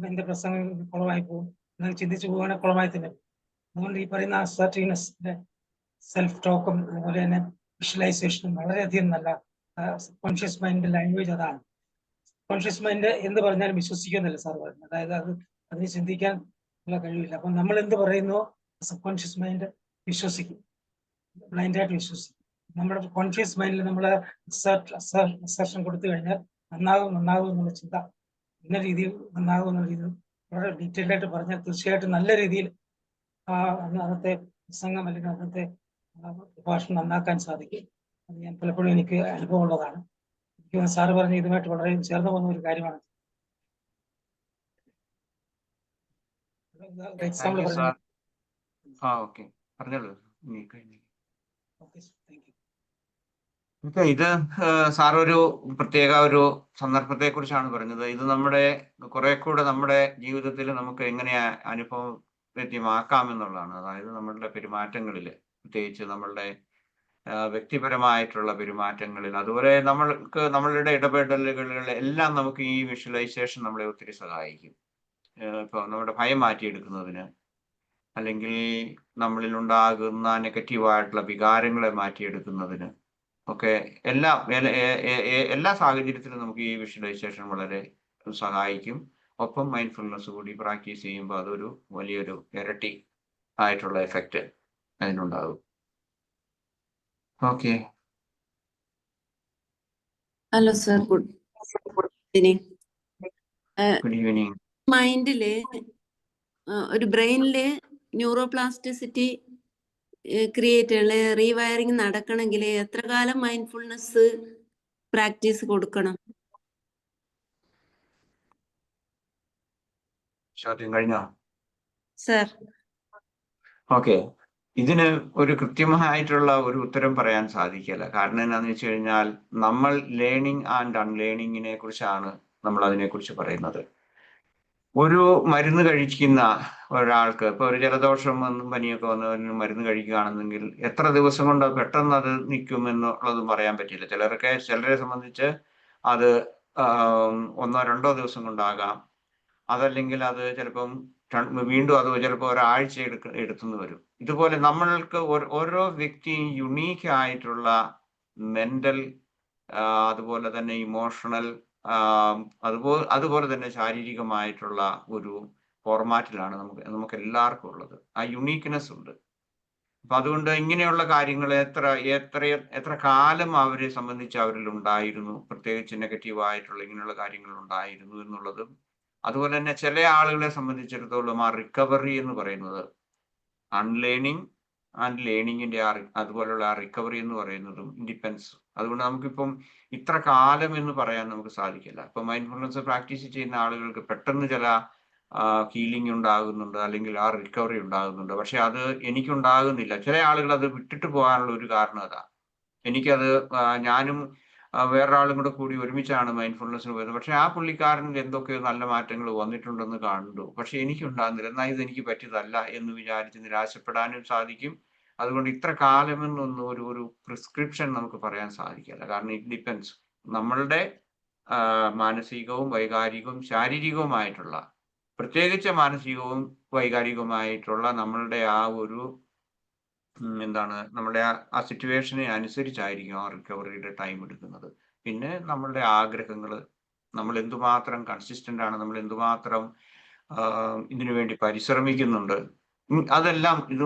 എന്റെ പ്രസംഗം കുളമായി പോകും എന്ന് ചിന്തിച്ചു പോവുകയാണെങ്കിൽ കുളമായി തന്നെ. അതുകൊണ്ട് ഈ പറയുന്ന അസർട്ടീവ്നെസ്സിന്റെ സെൽഫ് ടോക്കും അതുപോലെ തന്നെ വിഷ്വലൈസേഷനും വളരെയധികം നല്ല കോൺഷ്യസ് മൈൻഡ് ലാംഗ്വേജ് അതാണ്. കോൺഷ്യസ് മൈൻഡ് എന്ത് പറഞ്ഞാലും വിശ്വസിക്കുന്നില്ല സാർ പറഞ്ഞു. അതായത് അതിന് ചിന്തിക്കാൻ ഉള്ള കഴിവില്ല. അപ്പം നമ്മൾ എന്ത് പറയുന്നോ സബ് കോൺഷ്യസ് മൈൻഡ് വിശ്വസിക്കും, ബ്ലൈൻഡായിട്ട് വിശ്വസിക്കും. നമ്മുടെ കോൺഷ്യസ് മൈൻഡിൽ നമ്മൾ അസർഷൻ കൊടുത്തു കഴിഞ്ഞാൽ നന്നാകും എന്നുള്ള ചിന്ത, ഇന്ന രീതിയിൽ നന്നാകും എന്നുള്ള രീതിയിൽ വളരെ ഡീറ്റെയിൽഡ് ആയിട്ട് പറഞ്ഞാൽ തീർച്ചയായിട്ടും നല്ല രീതിയിൽ അന്നത്തെ പ്രസംഗം അല്ലെങ്കിൽ അന്നത്തെ പ്രഭാഷണം നന്നാക്കാൻ സാധിക്കും. അത് ഞാൻ പലപ്പോഴും എനിക്ക് അനുഭവമുള്ളതാണ്. എനിക്ക് സാറ് പറഞ്ഞ ഇതുമായിട്ട് വളരെ ചേർന്ന് പോകുന്ന ഒരു കാര്യമാണ്. എക്സാമ്പിൾ പറഞ്ഞു.
ഓക്കെ, പറഞ്ഞോളൂ. ഇത് സാർ ഒരു പ്രത്യേക ഒരു സന്ദർഭത്തെ കുറിച്ചാണ് പറഞ്ഞത്. ഇത് നമ്മുടെ കുറെ കൂടെ നമ്മുടെ ജീവിതത്തിൽ നമുക്ക് എങ്ങനെ അനുഭവവേദ്യമാക്കാമെന്നുള്ളതാണ്. അതായത് നമ്മളുടെ പെരുമാറ്റങ്ങളിൽ, പ്രത്യേകിച്ച് നമ്മളുടെ വ്യക്തിപരമായിട്ടുള്ള പെരുമാറ്റങ്ങളിൽ, അതുപോലെ നമ്മളുടെ ഇടപെടലുകളിൽ എല്ലാം നമുക്ക് ഈ വിഷ്വലൈസേഷൻ നമ്മളെ ഒത്തിരി സഹായിക്കും. ഇപ്പോൾ നമ്മുടെ ഭയം മാറ്റിയെടുക്കുന്നതിന്, അല്ലെങ്കിൽ നമ്മളിൽ ഉണ്ടാകുന്ന നെഗറ്റീവായിട്ടുള്ള വികാരങ്ങളെ മാറ്റിയെടുക്കുന്നതിന് ഒക്കെ എല്ലാ സാഹചര്യത്തിലും നമുക്ക് ഈ വിഷ്വലൈസേഷൻ വളരെ സഹായിക്കും. ഒപ്പം മൈൻഡ്ഫുൾനെസ് കൂടി പ്രാക്ടീസ് ചെയ്യുമ്പോൾ അതൊരു വലിയൊരു ഇരട്ടി ആയിട്ടുള്ള എഫക്റ്റ് അതിനുണ്ടാകും. Okay.
Hello sir, good evening.
Good evening.
മൈൻഡില് ഒരു ബ്രെയിനില് ന്യൂറോപ്ലാസ്റ്റിസിറ്റി ക്രിയേറ്റ് റീവയറിങ് നടക്കണമെങ്കിൽ എത്ര കാലം മൈൻഡ്ഫുൾനെസ് പ്രാക്ടീസ് കൊടുക്കണം?
ചോദ്യം കഴിഞ്ഞോ
സർ?
ഓക്കെ, ഇതിന് ഒരു കൃത്യമായിട്ടുള്ള ഒരു ഉത്തരം പറയാൻ സാധിക്കില്ല. കാരണം എന്താണെന്ന് വെച്ച് കഴിഞ്ഞാൽ നമ്മൾ ലേണിംഗ് ആൻഡ് അൺലേണിങ്ങിനെ കുറിച്ചാണ് നമ്മൾ അതിനെക്കുറിച്ച് പറയുന്നത്. ഒരു മരുന്ന് കഴിക്കുന്ന ഒരാൾക്ക്, ഇപ്പൊ ഒരു ജലദോഷം പനിയൊക്കെ വന്നവന് മരുന്ന് കഴിക്കുകയാണെന്നെങ്കിൽ എത്ര ദിവസം കൊണ്ട് പെട്ടെന്ന് അത് നിൽക്കും എന്നുള്ളത് പറയാൻ പറ്റില്ല. ചിലരെ സംബന്ധിച്ച് അത് 1-2 ദിവസം കൊണ്ടാകാം. അതല്ലെങ്കിൽ അത് ചിലപ്പം വീണ്ടും അത് ചിലപ്പോൾ ഒരാഴ്ച എടുത്തുനിന്ന് വരും. ഇതുപോലെ നമ്മൾക്ക് ഓരോ വ്യക്തിയും യുണീക്ക് ആയിട്ടുള്ള മെന്റൽ, അതുപോലെ തന്നെ ഇമോഷണൽ, അതുപോലെ തന്നെ ശാരീരികമായിട്ടുള്ള ഒരു ഫോർമാറ്റിലാണ് നമുക്ക് എല്ലാവർക്കും ഉള്ളത്. ആ യുണീക്ക്നെസ് ഉണ്ട്. അപ്പൊ അതുകൊണ്ട് ഇങ്ങനെയുള്ള കാര്യങ്ങൾ എത്ര കാലം അവരെ സംബന്ധിച്ച് അവരിൽ ഉണ്ടായിരുന്നു, പ്രത്യേകിച്ച് നെഗറ്റീവായിട്ടുള്ള ഇങ്ങനെയുള്ള കാര്യങ്ങൾ ഉണ്ടായിരുന്നു എന്നുള്ളതും, അതുപോലെ തന്നെ ചില ആളുകളെ സംബന്ധിച്ചിടത്തോളം ആ റിക്കവറി എന്ന് പറയുന്നത്, അൺലേണിംഗ് ആൻഡ് ലേണിങ്ങിന്റെ അതുപോലുള്ള ആ റിക്കവറി എന്ന് പറയുന്നതും ഡിപ്പെൻസ്. അതുകൊണ്ട് നമുക്കിപ്പം ഇത്ര കാലം എന്ന് പറയാൻ നമുക്ക് സാധിക്കില്ല. ഇപ്പൊ മൈൻഡ്ഫുൾനെസ് പ്രാക്ടീസ് ചെയ്യുന്ന ആളുകൾക്ക് പെട്ടെന്ന് ചില ഹീലിംഗ് ഉണ്ടാകുന്നുണ്ട്, അല്ലെങ്കിൽ ആ റിക്കവറി ഉണ്ടാകുന്നുണ്ട്. പക്ഷെ അത് എനിക്കുണ്ടാകുന്നില്ല. ചില ആളുകൾ അത് വിട്ടിട്ട് പോകാനുള്ള ഒരു കാരണം അതാ. എനിക്കത് ഞാനും വേറൊരാളും കൂടി ഒരുമിച്ചാണ് മൈൻഡ്ഫുൾനെസ്സിന് പോയത്. പക്ഷെ ആ പുള്ളിക്കാരനിൽ എന്തൊക്കെയോ നല്ല മാറ്റങ്ങൾ വന്നിട്ടുണ്ടെന്ന് കണ്ടു. പക്ഷെ എനിക്കുണ്ടാകുന്നില്ല. എന്നാൽ ഇത് എനിക്ക് പറ്റിയതല്ല എന്ന് വിചാരിച്ച് നിരാശപ്പെടാനും സാധിക്കും. അതുകൊണ്ട് ഇത്ര കാലമെന്നൊന്നും ഒരു പ്രിസ്ക്രിപ്ഷൻ നമുക്ക് പറയാൻ സാധിക്കില്ല. കാരണം ഇറ്റ് ഡിപ്പെൻസ്. നമ്മളുടെ മാനസികവും വൈകാരികവും ശാരീരികവുമായിട്ടുള്ള, പ്രത്യേകിച്ച് മാനസികവും വൈകാരികവുമായിട്ടുള്ള നമ്മളുടെ ആ ഒരു നമ്മുടെ ആ സിറ്റുവേഷനെ അനുസരിച്ചായിരിക്കും ആ റിക്കവറിയുടെ ടൈം എടുക്കുന്നത്. പിന്നെ നമ്മളുടെ ആഗ്രഹങ്ങൾ, നമ്മൾ എന്തുമാത്രം കൺസിസ്റ്റന്റ് ആണ്, നമ്മൾ എന്തുമാത്രം ഇതിനു വേണ്ടി പരിശ്രമിക്കുന്നുണ്ട്, അതെല്ലാം ഇത്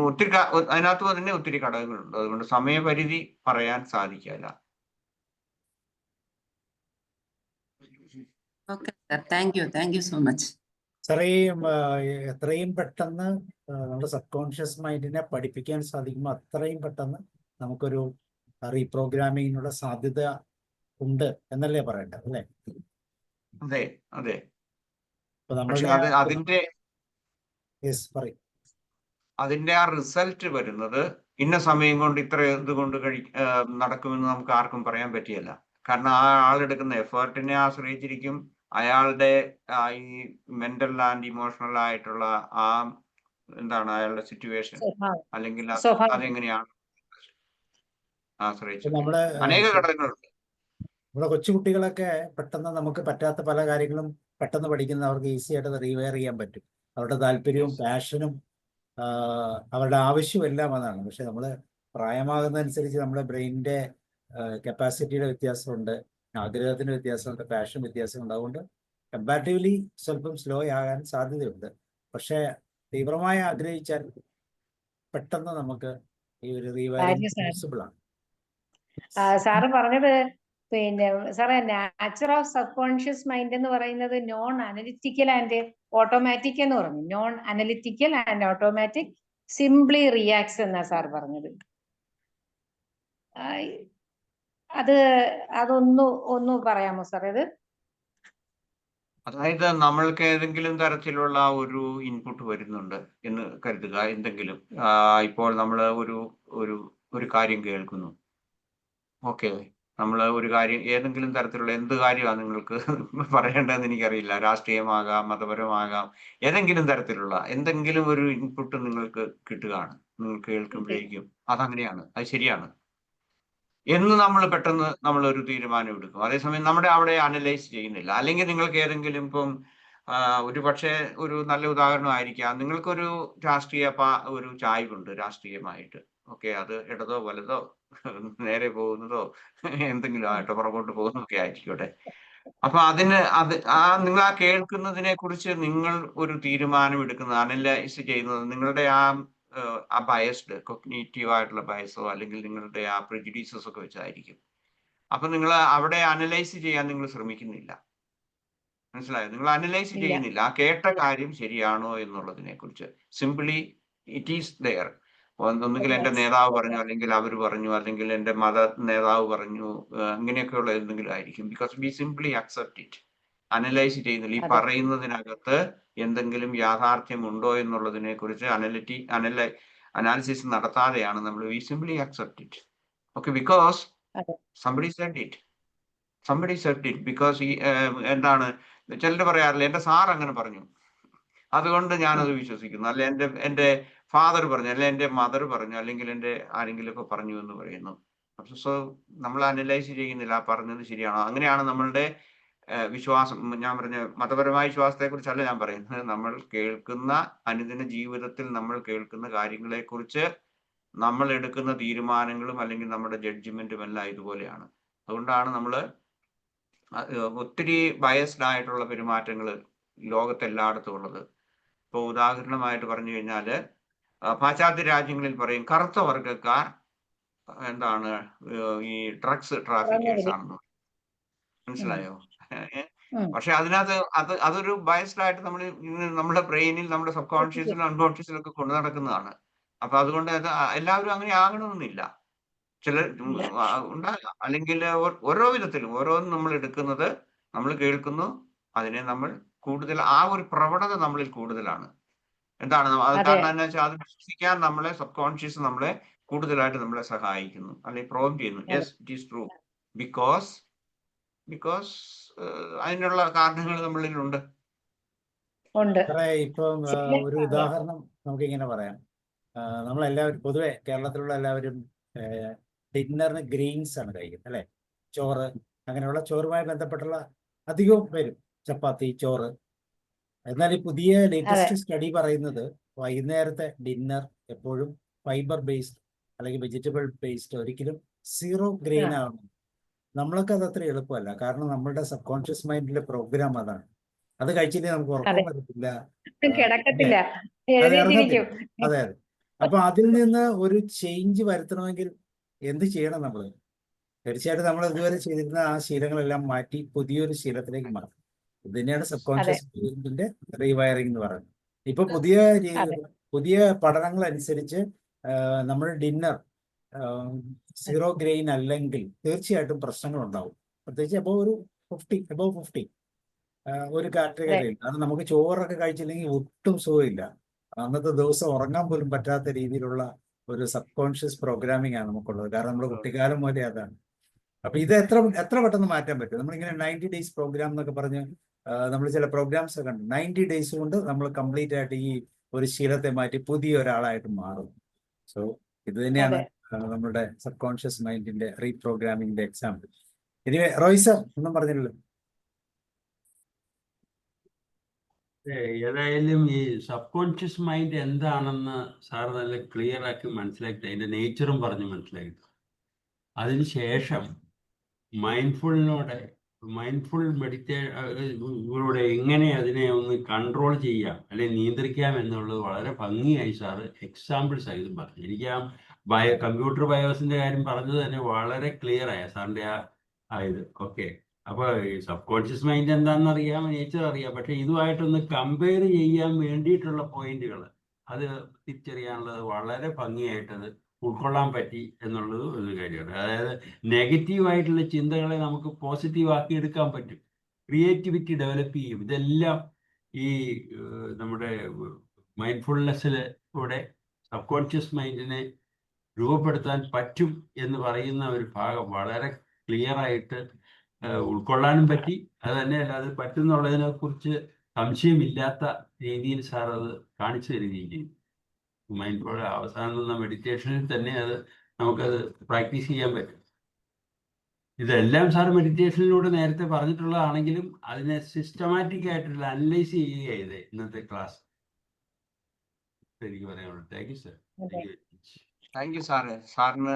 അതിനകത്ത് തന്നെ ഒത്തിരി ഘടകങ്ങളുണ്ട്. അതുകൊണ്ട് സമയപരിധി പറയാൻ സാധിക്കില്ല.
Okay sir, thank you so much.
സാറേ, എത്രയും പെട്ടെന്ന് നമ്മുടെ സബ് കോൺഷ്യസ് മൈൻഡിനെ പഠിപ്പിക്കാൻ സാധിക്കുമ്പോൾ അത്രയും പെട്ടെന്ന് നമുക്കൊരു റീപ്രോഗ്രാമിങ്ങിനുള്ള സാധ്യത ഉണ്ട് എന്നല്ലേ പറയേണ്ടത്, അല്ലേ?
അതെ അതെ.
അപ്പൊ
പക്ഷെ അതിന്റെ ആ റിസൾട്ട് വരുന്നത് ഇന്ന സമയം കൊണ്ട് ഇത്ര ഇതുകൊണ്ട് നടക്കുമെന്ന് നമുക്ക് ആർക്കും പറയാൻ പറ്റിയല്ല. കാരണം ആ ആളെടുക്കുന്ന എഫേർട്ടിനെ ആശ്രയിച്ചിരിക്കും, അയാളുടെ ഈ മെന്റൽ ആൻഡ് ഇമോഷണൽ ആയിട്ടുള്ള ആ അയാളുടെ സിറ്റുവേഷൻ, അല്ലെങ്കിൽ അതെങ്ങനെയാണ് ആശ്രയിച്ചിരിക്കും. അനേക ഘടകങ്ങളുണ്ട്.
നമ്മുടെ കൊച്ചുകുട്ടികളൊക്കെ പെട്ടെന്ന് നമുക്ക് പറ്റാത്ത പല കാര്യങ്ങളും പെട്ടെന്ന് പഠിക്കുന്നവർക്ക് ഈസി ആയിട്ട് അത് റീവയർ ചെയ്യാൻ പറ്റും. അവരുടെ താല്പര്യവും പാഷനും അവരുടെ ആവശ്യവും എല്ലാം അതാണ്. പക്ഷെ നമ്മൾ പ്രായമാകുന്നതനുസരിച്ച് നമ്മുടെ ബ്രെയിനിന്റെ കപ്പാസിറ്റിയുടെ വ്യത്യാസമുണ്ട്, ആഗ്രഹത്തിന്റെ വ്യത്യാസമുണ്ട്, പാഷൻ വ്യത്യാസമുണ്ട്. അതുകൊണ്ട് കമ്പാരിറ്റീവ്ലി സ്വല്പം സ്ലോ ആകാൻ സാധ്യതയുണ്ട്. പക്ഷെ തീവ്രമായി ആഗ്രഹിച്ചാൽ പെട്ടെന്ന് നമുക്ക് ഈ ഒരു റീവയറിംഗ് പോസിബിൾ ആണ്.
സാറ് പറഞ്ഞത് പിന്നെ സാറേ nature of subconscious mind എന്ന് പറയുന്നത് നോൺ അനലിറ്റിക്കൽ ആൻഡ് ഓട്ടോമാറ്റിക് എന്ന് പറഞ്ഞു. Non analytical and automatic simply reacts എന്നാ സാർ പറഞ്ഞത്. അതൊന്നു പറയാമോ സാർ? അത്
അതായത് നമ്മൾക്ക് ഏതെങ്കിലും തരത്തിലുള്ള ഒരു ഇൻപുട്ട് വരുന്നുണ്ട് എന്ന് കരുതുക. എന്തെങ്കിലും ഇപ്പോൾ നമ്മൾ ഒരു കാര്യം കേൾക്കുന്നു. ഓക്കെ, നമ്മൾ ഒരു കാര്യം, ഏതെങ്കിലും തരത്തിലുള്ള എന്ത് കാര്യമാണ് നിങ്ങൾക്ക് പറയേണ്ടതെന്ന് എനിക്കറിയില്ല. രാഷ്ട്രീയമാകാം, മതപരമാകാം, ഏതെങ്കിലും തരത്തിലുള്ള എന്തെങ്കിലും ഒരു ഇൻപുട്ട് നിങ്ങൾക്ക് കിട്ടുകയാണ്. നിങ്ങൾ കേൾക്കുമ്പോഴേക്കും അതങ്ങനെയാണ്, അത് ശരിയാണ് എന്ന് നമ്മൾ ഒരു തീരുമാനം എടുക്കും. അതേസമയം നമ്മുടെ അവിടെ അനലൈസ് ചെയ്യുന്നില്ല. അല്ലെങ്കിൽ നിങ്ങൾക്ക് ഏതെങ്കിലും ഇപ്പം ഒരു പക്ഷേ ഒരു നല്ല ഉദാഹരണമായിരിക്കാം, നിങ്ങൾക്കൊരു ഒരു ചായ്വുണ്ട് രാഷ്ട്രീയമായിട്ട്. ഓക്കെ, അത് ഇടതോ വലതോ നേരെ പോകുന്നതോ എന്തെങ്കിലും ആയിട്ടോ പുറകോട്ട് പോകുന്നതൊക്കെ ആയിരിക്കട്ടെ. അപ്പൊ നിങ്ങൾ ആ കേൾക്കുന്നതിനെ കുറിച്ച് നിങ്ങൾ ഒരു തീരുമാനം എടുക്കുന്നത്, അനലൈസ് ചെയ്യുന്നത് നിങ്ങളുടെ ആ ബയസ്ഡ് കൊഗ്നീറ്റീവ് ആയിട്ടുള്ള ബയസോ അല്ലെങ്കിൽ നിങ്ങളുടെ ആ പ്രിജുഡീസസ് ഒക്കെ വെച്ചായിരിക്കും. അപ്പൊ നിങ്ങൾ അവിടെ അനലൈസ് ചെയ്യാൻ നിങ്ങൾ ശ്രമിക്കുന്നില്ല. മനസ്സിലായോ? നിങ്ങൾ അനലൈസ് ചെയ്യുന്നില്ല ആ കേട്ട കാര്യം ശരിയാണോ എന്നുള്ളതിനെ കുറിച്ച്. Simply it is there. ഒന്നുകിൽ എന്റെ നേതാവ് പറഞ്ഞു, അല്ലെങ്കിൽ അവർ പറഞ്ഞു, അല്ലെങ്കിൽ എന്റെ മത നേതാവ് പറഞ്ഞു, അങ്ങനെയൊക്കെയുള്ള എന്തെങ്കിലും ആയിരിക്കും. Because we simply accept it. Analyse ചെയ്യുന്നില്ല. ഈ പറയുന്നതിനകത്ത് എന്തെങ്കിലും യാഥാർത്ഥ്യമുണ്ടോ എന്നുള്ളതിനെ കുറിച്ച് അനാലിസിസ് നടത്താതെയാണ് നമ്മൾ we simply accept it. Okay, because somebody said it. Because ഈ എന്താണ് ചിലർ പറയാറില്ല, എന്റെ സാർ അങ്ങനെ പറഞ്ഞു അതുകൊണ്ട് ഞാനത് വിശ്വസിക്കുന്നു, അല്ലെ എന്റെ ഫാദർ പറഞ്ഞു, അല്ലെ എന്റെ മദർ പറഞ്ഞു, അല്ലെങ്കിൽ എന്റെ ആരെങ്കിലും ഒക്കെ പറഞ്ഞു എന്ന് പറയുന്നു. സോ നമ്മൾ അനലൈസ് ചെയ്യുന്നില്ല പറഞ്ഞത് ശരിയാണോ. അങ്ങനെയാണ് നമ്മളുടെ വിശ്വാസം. ഞാൻ പറഞ്ഞ മതപരമായ വിശ്വാസത്തെ കുറിച്ചല്ല ഞാൻ പറയുന്നത്. നമ്മൾ കേൾക്കുന്ന അനുദിന ജീവിതത്തിൽ നമ്മൾ കേൾക്കുന്ന കാര്യങ്ങളെ കുറിച്ച് നമ്മൾ എടുക്കുന്ന തീരുമാനങ്ങളും അല്ലെങ്കിൽ നമ്മുടെ ജഡ്ജ്മെന്റും എല്ലാം ഇതുപോലെയാണ്. അതുകൊണ്ടാണ് നമ്മൾ ഒത്തിരി ബയസ്ഡ് ആയിട്ടുള്ള പെരുമാറ്റങ്ങൾ ലോകത്തെല്ലായിടത്തും ഉള്ളത്. ഇപ്പൊ ഉദാഹരണമായിട്ട് പറഞ്ഞു കഴിഞ്ഞാല് പാശ്ചാത്യ രാജ്യങ്ങളിൽ പറയും കറുത്ത വർഗക്കാർ എന്താണ് ഈ ഡ്രഗ്സ് ട്രാഫിക്കേഴ്സ് ആണെന്ന്. മനസ്സിലായോ? പക്ഷെ അതിനകത്ത് അതൊരു ബയസ്ഡ് ആയിട്ട് നമ്മുടെ ബ്രെയിനിൽ, നമ്മുടെ സബ് കോൺഷ്യസിലും അൺകോൺഷ്യസിലും ഒക്കെ കൊണ്ടു നടക്കുന്നതാണ്. അപ്പൊ അതുകൊണ്ട് എല്ലാവരും അങ്ങനെ ആകണമെന്നില്ല. ചിലർ ഉണ്ടാകാം. അല്ലെങ്കിൽ ഓരോ വിധത്തിലും ഓരോന്നും നമ്മൾ എടുക്കുന്നത്, നമ്മൾ കേൾക്കുന്നു, അതിനെ നമ്മൾ കൂടുതൽ ആ ഒരു പ്രവണത നമ്മളിൽ കൂടുതലാണ്. എന്താണ് അത് കാരണം എന്താ വെച്ചാൽ അത് വിശ്വസിക്കാൻ നമ്മളെ സബ് കോൺഷ്യസ് നമ്മളെ കൂടുതലായിട്ട് നമ്മളെ സഹായിക്കുന്നു, അല്ലെങ്കിൽ പ്രോംപ്റ്റ് ചെയ്യുന്നു. Yes, it is true. Because അതിനുള്ള കാരണങ്ങൾ നമ്മളിലുണ്ട്.
ഇപ്പം ഒരു ഉദാഹരണം നമുക്കിങ്ങനെ പറയാം. നമ്മളെല്ലാവരും പൊതുവെ കേരളത്തിലുള്ള എല്ലാവരും ഡിന്നറിന് ഗ്രെയിൻസ് ആണ് കഴിക്കുന്നത്, അല്ലെ? ചോറ്, അങ്ങനെയുള്ള ചോറുമായി ബന്ധപ്പെട്ടുള്ള അധികവും വരും, ചപ്പാത്തി, ചോറ്. എന്നാൽ ഈ പുതിയ ലേറ്റസ്റ്റ് സ്റ്റഡി പറയുന്നത് വൈകുന്നേരത്തെ ഡിന്നർ എപ്പോഴും ഫൈബർ ബേസ്ഡ് അല്ലെങ്കിൽ വെജിറ്റബിൾ ബേസ്ഡ്, ഒരിക്കലും സീറോ ഗ്രെയിൻ ആവണം. നമ്മൾക്ക് അത് അത്ര എളുപ്പമല്ല. കാരണം നമ്മളുടെ സബ് കോൺഷ്യസ് മൈൻഡിലെ പ്രോഗ്രാം അതാണ്. അത് കഴിച്ചില്ലെങ്കിൽ നമുക്ക് ഉറക്കം വരത്തില്ല, അത് ഇറങ്ങത്തില്ല. അതെ. അപ്പൊ അതിൽ നിന്ന് ഒരു ചേഞ്ച് വരുത്തണമെങ്കിൽ എന്ത് ചെയ്യണം? നമ്മൾ തീർച്ചയായിട്ടും നമ്മൾ ഇതുവരെ ചെയ്തിരുന്ന ആ ശീലങ്ങളെല്ലാം മാറ്റി പുതിയൊരു ശീലത്തിലേക്ക് മാറും. ഇത് തന്നെയാണ് സബ് കോൺഷ്യസ് മൈൻഡിന്റെ റീവയറിംഗ് എന്ന് പറയുന്നത്. ഇപ്പൊ പുതിയ പഠനങ്ങൾ അനുസരിച്ച് നമ്മൾ ഡിന്നർ സീറോ ഗ്രെയിൻ അല്ലെങ്കിൽ തീർച്ചയായിട്ടും പ്രശ്നങ്ങൾ ഉണ്ടാവും. പ്രത്യേകിച്ച് above 50 ഒരു കാറ്റഗറിയിൽ. കാരണം നമുക്ക് ചോറൊക്കെ കഴിച്ചില്ലെങ്കിൽ ഒട്ടും സുഖമില്ല. അന്നത്തെ ദിവസം ഉറങ്ങാൻ പോലും പറ്റാത്ത രീതിയിലുള്ള ഒരു സബ് കോൺഷ്യസ് പ്രോഗ്രാമിംഗ് ആണ് നമുക്കുള്ളത്. കാരണം നമ്മുടെ കുട്ടിക്കാലം പോലെ അതാണ്. അപ്പൊ ഇത് എത്ര പെട്ടെന്ന് മാറ്റാൻ പറ്റും? നമ്മളിങ്ങനെ 90 days പ്രോഗ്രാം എന്നൊക്കെ പറഞ്ഞ് നമ്മൾ ചില പ്രോഗ്രാംസ് ഒക്കെ ഉണ്ട്. 90 days കൊണ്ട് നമ്മൾ കംപ്ലീറ്റ് ആയിട്ട് ഈ ഒരു ശീലത്തെ മാറ്റി പുതിയ ഒരാളായിട്ട് മാറും. സോ ഇത് തന്നെയാണ് നമ്മുടെ സബ് കോൺഷ്യസ് മൈൻഡിന്റെ റീപ്രോഗ്രാമിംഗിന്റെ എക്സാമ്പിൾ. ഇനി റോയ് സർ ഒന്നും പറഞ്ഞില്ലല്ലോ.
ഏതായാലും ഈ സബ് കോൺഷ്യസ് മൈൻഡ് എന്താണെന്ന് സാർ നല്ല ക്ലിയർ ആക്കി മനസ്സിലാക്കി അതിന്റെ നേച്ചറും പറഞ്ഞ് മനസ്സിലാക്കി. അതിനുശേഷം മൈൻഡ്ഫുൾ മെഡിറ്റേഷനിലൂടെ എങ്ങനെ അതിനെ ഒന്ന് കൺട്രോൾ ചെയ്യാം അല്ലെങ്കിൽ നിയന്ത്രിക്കാം എന്നുള്ളത് വളരെ ഭംഗിയായി സാറ് എക്സാമ്പിൾ സഹിതം പറഞ്ഞു. എനിക്ക് ആ കമ്പ്യൂട്ടർ ബയോസിന്റെ കാര്യം പറഞ്ഞത് തന്നെ വളരെ ക്ലിയർ ആയ സാറിന്റെ ഇത്. ഓക്കെ, അപ്പൊ ഈ സബ് കോൺഷ്യസ് മൈൻഡ് എന്താണെന്ന് അറിയാം, നേച്ചർ അറിയാം, പക്ഷെ ഇതുമായിട്ടൊന്ന് കമ്പയർ ചെയ്യാൻ വേണ്ടിയിട്ടുള്ള പോയിന്റുകൾ അത് തിരിച്ചറിയാനുള്ളത് വളരെ ഭംഗിയായിട്ടത് ഉൾക്കൊള്ളാൻ പറ്റി എന്നുള്ളത് ഒരു കാര്യമാണ്. അതായത് നെഗറ്റീവായിട്ടുള്ള ചിന്തകളെ നമുക്ക് പോസിറ്റീവ് ആക്കി എടുക്കാൻ പറ്റും, ക്രിയേറ്റിവിറ്റി ഡെവലപ്പ് ചെയ്യും. ഇതെല്ലാം ഈ നമ്മുടെ മൈൻഡ്ഫുൾനെസ്സിലൂടെ സബ് കോൺഷ്യസ് മൈൻഡിനെ രൂപപ്പെടുത്താൻ പറ്റും എന്ന് പറയുന്ന ഒരു ഭാഗം വളരെ ക്ലിയർ ആയിട്ട് ഉൾക്കൊള്ളാനും പറ്റി. അത് തന്നെയല്ല, അത് പറ്റുന്നുള്ളതിനെ കുറിച്ച് സംശയമില്ലാത്ത രീതിയിൽ സാർ അത് കാണിച്ചു തരികയും ചെയ്യും. മൈൻഡ്ഫുൾ അവസാനം തന്ന മെഡിറ്റേഷനിൽ തന്നെ അത് നമുക്കത് പ്രാക്ടീസ് ചെയ്യാൻ പറ്റും. ഇതെല്ലാം സാർ മെഡിറ്റേഷനിലൂടെ നേരത്തെ പറഞ്ഞിട്ടുള്ളതാണെങ്കിലും അതിനെ സിസ്റ്റമാറ്റിക് ആയിട്ടുള്ള അനലൈസ് ചെയ്യുക ചെയ്തേ ഇന്നത്തെ ക്ലാസ്. എനിക്ക് പറയാനുള്ളത്. Thank you sir.
Thank U sir. സാറിന്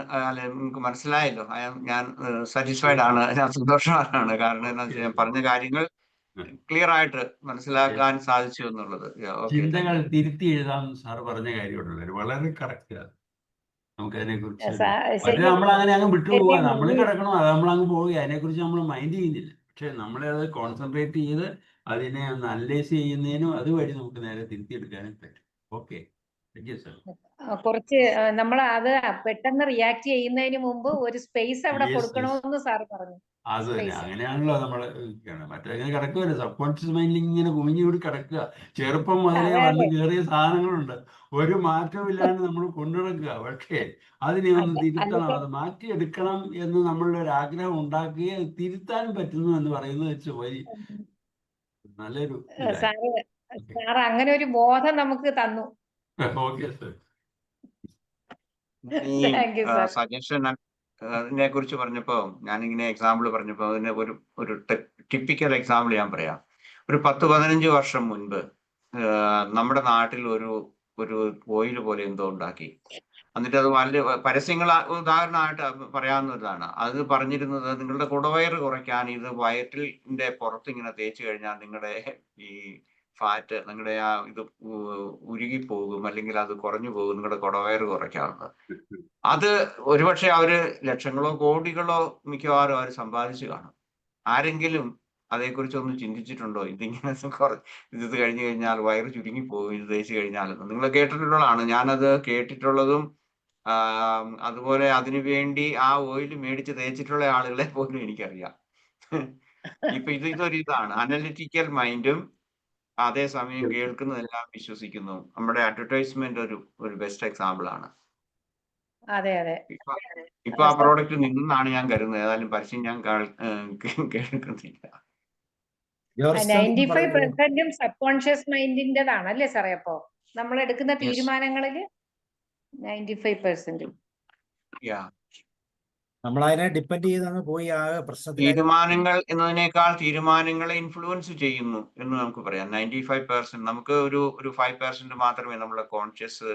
നിങ്ങൾക്ക് മനസ്സിലായല്ലോ. ഞാൻ സാറ്റിസ്ഫൈഡ് ആണ്, ഞാൻ സന്തോഷവാനാണ്. കാരണം എന്താ വെച്ചാൽ ഞാൻ പറഞ്ഞ കാര്യങ്ങൾ ക്ലിയർ ആയിട്ട് മനസ്സിലാക്കാൻ സാധിച്ചു എന്നുള്ളത്.
ചിന്തകൾ തിരുത്തി എഴുതാമെന്ന് സാർ പറഞ്ഞ കാര്യമുണ്ടല്ലോ, വളരെ കറക്റ്റ്. നമുക്കതിനെ കുറിച്ച് പക്ഷെ നമ്മളങ്ങനെ അങ്ങ് വിട്ടുപോകാം, നമ്മൾ കിടക്കണം, അത് നമ്മളങ്ങ് പോവുക, അതിനെക്കുറിച്ച് നമ്മൾ മൈൻഡ് ചെയ്യുന്നില്ല. പക്ഷെ നമ്മളെ അത് കോൺസെൻട്രേറ്റ് ചെയ്ത് അതിനെ ഒന്ന് അനലൈസ് ചെയ്യുന്നതിനും അതുവഴി നമുക്ക് നേരെ തിരുത്തിയെടുക്കാനും പറ്റും. Okay, thank you sir.
കുറച്ച് നമ്മൾ അത് പെട്ടെന്ന് റിയാക്ട് ചെയ്യുന്നതിന് മുമ്പ് ഒരു സ്പേസ് അവിടെ കൊടുക്കണമെന്ന് സാർ പറഞ്ഞു.
അത് തന്നെ, അങ്ങനെയാണല്ലോ നമ്മൾ മറ്റേങ്ങനെ കിടക്കുമല്ലോ, സബ് കോൺഷ്യസ് മൈൻഡിൽ ഇങ്ങനെ കുമിഞ്ഞു കൂടി കിടക്കുക. ചെറുപ്പം മുതലേ വന്ന് കയറിയ സാധനങ്ങളുണ്ട്, ഒരു മാറ്റവും ഇല്ലാണ്ട് നമ്മൾ കൊണ്ടുനടക്കുക. പക്ഷേ അതിനെ ഒന്ന് തിരുത്തണം, അത് മാറ്റിയെടുക്കണം എന്ന് നമ്മളുടെ ഒരു ആഗ്രഹം ഉണ്ടാക്കുകയും തിരുത്താനും പറ്റുന്നു എന്ന് പറയുന്നത് വെച്ച് വരി നല്ലൊരു
സാർ അങ്ങനെ ഒരു ബോധം നമുക്ക് തന്നു.
Okay sir.
ഈ സജഷൻ അതിനെ കുറിച്ച് പറഞ്ഞപ്പോ ഞാനിങ്ങനെ എക്സാമ്പിൾ പറഞ്ഞപ്പോ അതിന് ഒരു ടിപ്പിക്കൽ എക്സാമ്പിൾ ഞാൻ പറയാം. ഒരു 10-15 വർഷം മുൻപ് നമ്മുടെ നാട്ടിൽ ഒരു ഓയിൽ പോലെ എന്തോ ഉണ്ടാക്കി. എന്നിട്ട് അത് വലിയ പരസ്യങ്ങൾ ഉദാഹരണമായിട്ട് പറയാവുന്നതാണ്. അത് പറഞ്ഞിരുന്നത് നിങ്ങളുടെ കുടവയറ് കുറയ്ക്കാൻ ഇത് വയറ്റിന്റെ പുറത്ത് ഇങ്ങനെ തേച്ച് കഴിഞ്ഞാൽ നിങ്ങളുടെ ഈ ഫാറ്റ് നിങ്ങളുടെ ഇത് ഉരുകിപ്പോകും, അല്ലെങ്കിൽ അത് കുറഞ്ഞു പോകും, നിങ്ങളുടെ കുടവയറ് കുറയ്ക്കാവുന്നത്. അത് ഒരുപക്ഷെ അവര് ലക്ഷങ്ങളോ കോടികളോ മിക്കവാറും അവർ സമ്പാദിച്ചു കാണും. ആരെങ്കിലും അതേക്കുറിച്ചൊന്നും ചിന്തിച്ചിട്ടുണ്ടോ? ഇതിങ്ങനെ ഇത് കഴിഞ്ഞു കഴിഞ്ഞാൽ വയറ് ചുരുങ്ങിപ്പോകും, ഇത് തേച്ച് കഴിഞ്ഞാൽ. നിങ്ങൾ കേട്ടിട്ടുള്ളതാണ്, ഞാനത് കേട്ടിട്ടുള്ളതും. അതുപോലെ അതിനുവേണ്ടി ആ ഓയിൽ മേടിച്ച് തേച്ചിട്ടുള്ള ആളുകളെ പോലും എനിക്കറിയാം. ഇപ്പൊ ഇതൊരിതാണ്, അനലിറ്റിക്കൽ മൈൻഡും അതേസമയം കേൾക്കുന്നതെല്ലാം വിശ്വസിക്കുന്നു. നമ്മുടെ അഡ്വർടൈസ്മെന്റ് ഒരു ബെസ്റ്റ് എക്സാമ്പിൾ ആണ്. ഇപ്പൊ ആ പ്രോഡക്റ്റ് നിന്നാണ് ഞാൻ കരുതുന്നത്. ഏതായാലും പരസ്യം ഞാൻ കേൾക്കുന്നില്ല.
95% സബ് കോൺഷ്യസ് മൈൻഡിന്റെതാണ് അല്ലേ സാറേ? അപ്പോ നമ്മൾ എടുക്കുന്ന തീരുമാനങ്ങളില് 95%.
നമ്മൾ അതിനെ ഡിപ്പെൻഡ് ചെയ്താണ് പോയി ആ പ്രശ്നത്തിൽ.
തീരുമാനങ്ങൾ എന്നതിനേക്കാൾ തീരുമാനങ്ങളെ ഇൻഫ്ലുവൻസ് ചെയ്യുന്നു എന്ന് നമുക്ക് പറയാം. 95% നമുക്ക് ഒരു 5% മാത്രമേ നമ്മുടെ കോൺഷ്യസ്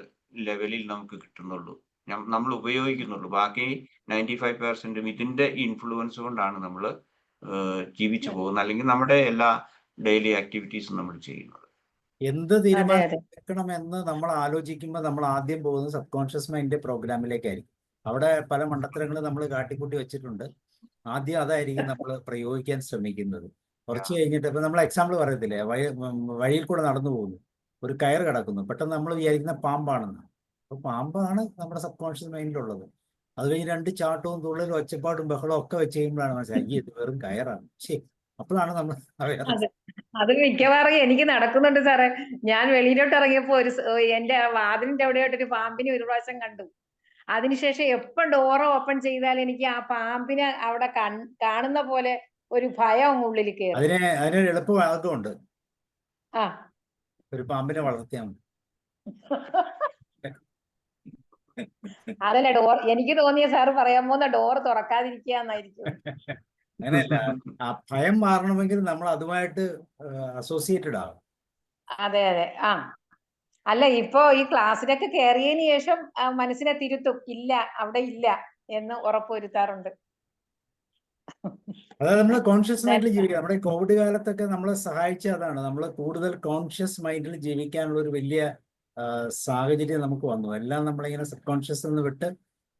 ലെവലിൽ നമുക്ക് കിട്ടുന്നുള്ളൂ, നമ്മൾ ഉപയോഗിക്കുന്നുള്ളൂ. ബാക്കി 95% ഇതിന്റെ ഇൻഫ്ലുവൻസ് കൊണ്ടാണ് നമ്മൾ ജീവിച്ചു പോകുന്നത്, അല്ലെങ്കിൽ നമ്മുടെ എല്ലാ ഡെയിലി ആക്ടിവിറ്റീസും നമ്മൾ ചെയ്യുന്നത്.
എന്ത് തീരുമാനം എടുക്കണമെന്ന് നമ്മൾ ആലോചിക്കുമ്പോൾ നമ്മൾ ആദ്യം പോകുന്നത് സബ് കോൺഷ്യസ് മൈൻഡിന്റെ പ്രോഗ്രാമിലേക്കായിരിക്കും. അവിടെ പല മണ്ടത്തരങ്ങളും നമ്മൾ കാട്ടിക്കൂട്ടി വെച്ചിട്ടുണ്ട്. ആദ്യം അതായിരിക്കും നമ്മൾ പ്രയോഗിക്കാൻ ശ്രമിക്കുന്നത്. കുറച്ച് കഴിഞ്ഞിട്ട് ഇപ്പൊ നമ്മൾ എക്സാമ്പിൾ പറയത്തില്ലേ, വഴിയിൽ കൂടെ നടന്നു പോകുന്നു, ഒരു കയർ കിടക്കുന്നു, പെട്ടെന്ന് നമ്മൾ വിചാരിക്കുന്ന പാമ്പാണെന്ന്. അപ്പൊ പാമ്പാണ് നമ്മുടെ സബ് കോൺഷ്യസ് മൈൻഡിലുള്ളത്. അത് കഴിഞ്ഞ് 2 ചാട്ടവും തുള്ളലും ഒച്ചപ്പാടും ബഹളവും ഒക്കെ വെച്ച് കഴിയുമ്പോഴാണ് മനസ്സിലായി ഇത് വെറും കയറാണ്. ശരി, അപ്പോഴാണ് നമ്മൾ
അത് മിക്കവാറും എനിക്ക് നടക്കുന്നുണ്ട് സാറേ. ഞാൻ വെളിയിലോട്ട് ഇറങ്ങിയപ്പോ എന്റെ വാതിലിന്റെ അവിടെയായിട്ടൊരു പാമ്പിനെ ഒരു പ്രാവശ്യം കണ്ടു. അതിനുശേഷം എപ്പം ഡോറ് ഓപ്പൺ ചെയ്താൽ എനിക്ക് ആ പാമ്പിനെ അവിടെ കാണുന്ന പോലെ ഒരു ഭയം ഉള്ളിൽ കയറും.
അതിനൊരു എളുപ്പമാർഗമുണ്ട്.
ആ,
ഒരു പാമ്പിനെ വളർത്തിയാൽ മതി.
അതല്ല ഡോർ, എനിക്ക് തോന്നിയ സാറ് പറയാൻ പോകുന്ന ഡോർ തുറക്കാതിരിക്കുക എന്നായിരിക്കും.
അങ്ങനെയല്ല, ആ ഭയം മാറണമെങ്കിൽ നമ്മൾ അതുമായിട്ട് അസോസിയേറ്റഡ് ആകും.
അതെ അതെ അല്ല ഇപ്പൊ ഈ ക്ലാസ്സിലൊക്കെ കയറിയതിന് ശേഷം മനസ്സിനെ തിരുത്തും, ഇല്ല അവിടെ ഇല്ല എന്ന് ഉറപ്പുവരുത്താറുണ്ട്.
അതായത് നമ്മൾ കോൺഷ്യസ് മൈൻഡിൽ ജീവിക്കുക. നമ്മുടെ കോവിഡ് കാലത്തൊക്കെ നമ്മളെ സഹായിച്ച അതാണ്, നമ്മൾ കൂടുതൽ കോൺഷ്യസ് മൈൻഡിൽ ജീവിക്കാനുള്ള ഒരു വലിയ സാഹചര്യം നമുക്ക് വന്നു. എല്ലാം നമ്മളിങ്ങനെ സബ് കോൺഷ്യസ് നിന്ന് വിട്ട്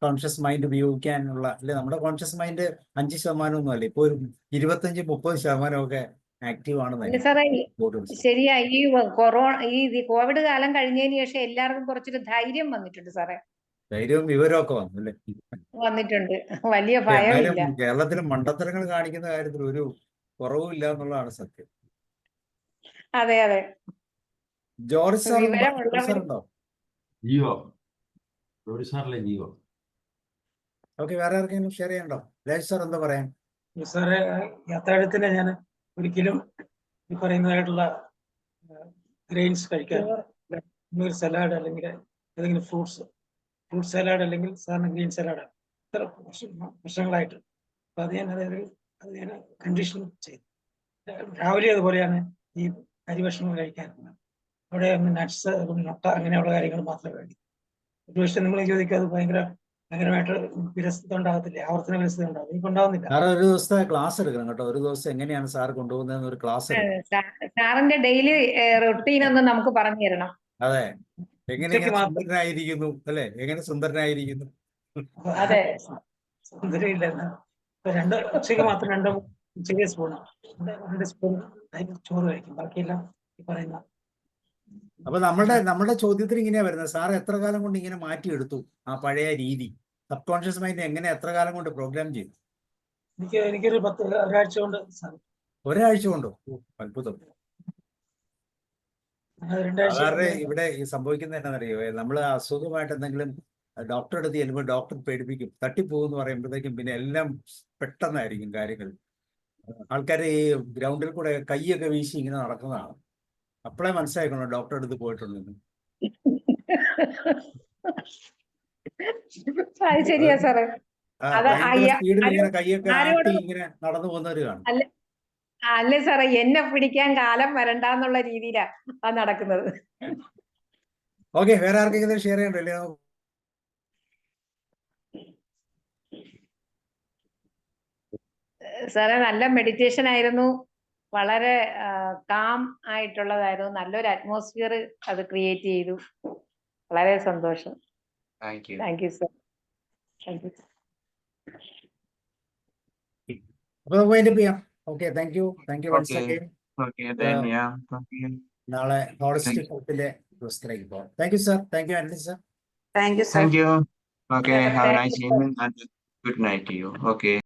കോൺഷ്യസ് മൈൻഡ് ഉപയോഗിക്കാനുള്ള, അല്ലെ നമ്മുടെ കോൺഷ്യസ് മൈൻഡ് 5% ഒന്നും അല്ല, ഇപ്പൊ ഒരു 25-30% ആക്റ്റീവ് ആണെന്ന്
സാറേ ശരിയാ. ഈ കോവിഡ് കാലം കഴിഞ്ഞതിന് ശേഷം എല്ലാവർക്കും കുറച്ചൊരു ധൈര്യം വന്നിട്ടുണ്ട് സാറേ.
ധൈര്യവും വിവരമൊക്കെ വന്നു അല്ലേ?
വന്നിട്ടുണ്ട്, വലിയ
എന്നാലും
ഭയമില്ല.
കേരളത്തിൽ മണ്ടത്തരങ്ങൾ കാണിക്കുന്ന കാര്യത്തിൽ ഒരു കുറവുമില്ല എന്നുള്ളതാണ് സത്യം.
അതെ അതെ,
ജോർജ് സാർ
വിവരമുള്ളവർ
ഉണ്ടോ?
ജിയോ ജോർജ് സാറിലെ ജിയോ.
ഓക്കെ, വേറെ ആർക്കെങ്കിലും ഷെയർ ചെയ്യണ്ടോ? രാജ് സാർ എന്താ പറയാൻ?
സാറേ, യാത്രാടത്തിന് ഞാൻ ഒരിക്കലും ഈ പറയുന്നതായിട്ടുള്ള ഗ്രെയിൻസ് കഴിക്കാറില്ല. സലാഡ് അല്ലെങ്കിൽ ഏതെങ്കിലും ഫ്രൂട്ട് സലാഡ് അല്ലെങ്കിൽ സാറിന് ഗ്രീൻ സലാഡ് ഇത്ര വർഷങ്ങളായിട്ട്. അപ്പൊ അത് ഞാൻ കണ്ടീഷൻ ചെയ്തു. രാവിലെ അതുപോലെയാണ് ഈ അരിഭക്ഷണം കഴിക്കാറുള്ളത്. അവിടെ നട്ട്സ്, മുട്ട അങ്ങനെയുള്ള കാര്യങ്ങൾ മാത്രമേ വേണ്ടി. ഒരുപക്ഷെ നിങ്ങൾ ചോദിക്കും അത് ഭയങ്കരമായിട്ട് വിരസത ഉണ്ടാകത്തില്ലേ, ആവർത്തന വിരസത ഉണ്ടാകും. എനിക്ക് ഉണ്ടാവുന്നില്ല.
സാർ ഒരു ദിവസത്തെ ക്ലാസ് എടുക്കണം കേട്ടോ. ഒരു ദിവസം എങ്ങനെയാണ് സാർ കൊണ്ടുപോകുന്നതെന്ന് ഒരു ക്ലാസ് എടുക്കണം.
സാറിന്റെ ഡെയിലി റൊട്ടീൻ ഒന്ന് നമുക്ക് പറഞ്ഞു തരണം.
അതെ, എങ്ങനെ സുന്ദരനായിരിക്കുന്നു അല്ലെ, എങ്ങനെ സുന്ദരനായിരിക്കുന്നു.
അതെ,
സുന്ദരമില്ല. ഉച്ചയ്ക്ക് മാത്രം 2 ചെറിയ സ്പൂൺ 2 സ്പൂൺ ചോറ് കഴിക്കും. ബാക്കിയെല്ലാം ഈ പറയുന്ന.
അപ്പൊ നമ്മുടെ ചോദ്യത്തിന് ഇങ്ങനെയാ വരുന്നത്, സാർ എത്ര കാലം കൊണ്ട് ഇങ്ങനെ മാറ്റിയെടുത്തു ആ പഴയ രീതി? സബ് കോൺഷ്യസ് മൈൻഡ് എങ്ങനെ എത്ര കാലം കൊണ്ട് പ്രോഗ്രാം ചെയ്തു?
എനിക്കൊരു ഒരാഴ്ച കൊണ്ട്.
ഒരാഴ്ച കൊണ്ടോ? അത്ഭുതം. സാധാരണ ഇവിടെ സംഭവിക്കുന്നത് എന്താണെന്നറിയോ, നമ്മൾ അസുഖമായിട്ട് എന്തെങ്കിലും ഡോക്ടറെ അടുത്ത് ചെല്ലുമ്പോൾ ഡോക്ടർ പേടിപ്പിക്കും, തട്ടിപ്പോകുമെന്ന് പറയുമ്പോഴത്തേക്കും പിന്നെ എല്ലാം പെട്ടെന്നായിരിക്കും കാര്യങ്ങൾ. ആൾക്കാർ ഈ ഗ്രൗണ്ടിൽ കൂടെ കൈയൊക്കെ വീശി ഇങ്ങനെ നടക്കുന്നതാണ്. അപ്പോഴേ മനസ്സിലാക്കണം ഡോക്ടറെ അടുത്ത് പോയിട്ടുണ്ടെന്ന്.
ശരിയാ സാറേ.
സ്പീഡിൽ ഇങ്ങനെ കൈയൊക്കെ ആട്ടി ഇങ്ങനെ നടന്നു പോകുന്നവര് കാണും.
അല്ലേ സാറേ, എന്നെ പിടിക്കാൻ കാലം വരണ്ടെന്നുള്ള രീതിയിലാ അത് നടക്കുന്നത്.
ഓക്കെ, വേറെ ആർക്കെങ്കിലും ഷെയർ ചെയ്യണ്ടല്ലേ?
സാറേ, നല്ല മെഡിറ്റേഷൻ ആയിരുന്നു, വളരെ കാം ആയിട്ടുള്ളതായിരുന്നു, നല്ലൊരു അറ്റ്മോസ്ഫിയർ അത് ക്രിയേറ്റ് ചെയ്തു. വളരെ സന്തോഷം. Thank you sir. Thank you.
അപ്പൊ നമുക്ക് വൈൻഡപ്പ് ചെയ്യാം. Okay, thank you once again. നാളെ ഹോളിസ്റ്റിക് ഹെൽത്തിന്റെ ദിവസത്തിലേക്ക് പോകാം. Thank you sir. Thank you Antony sir.
Thank you sir.
Okay, have a nice evening and good night to you. Okay.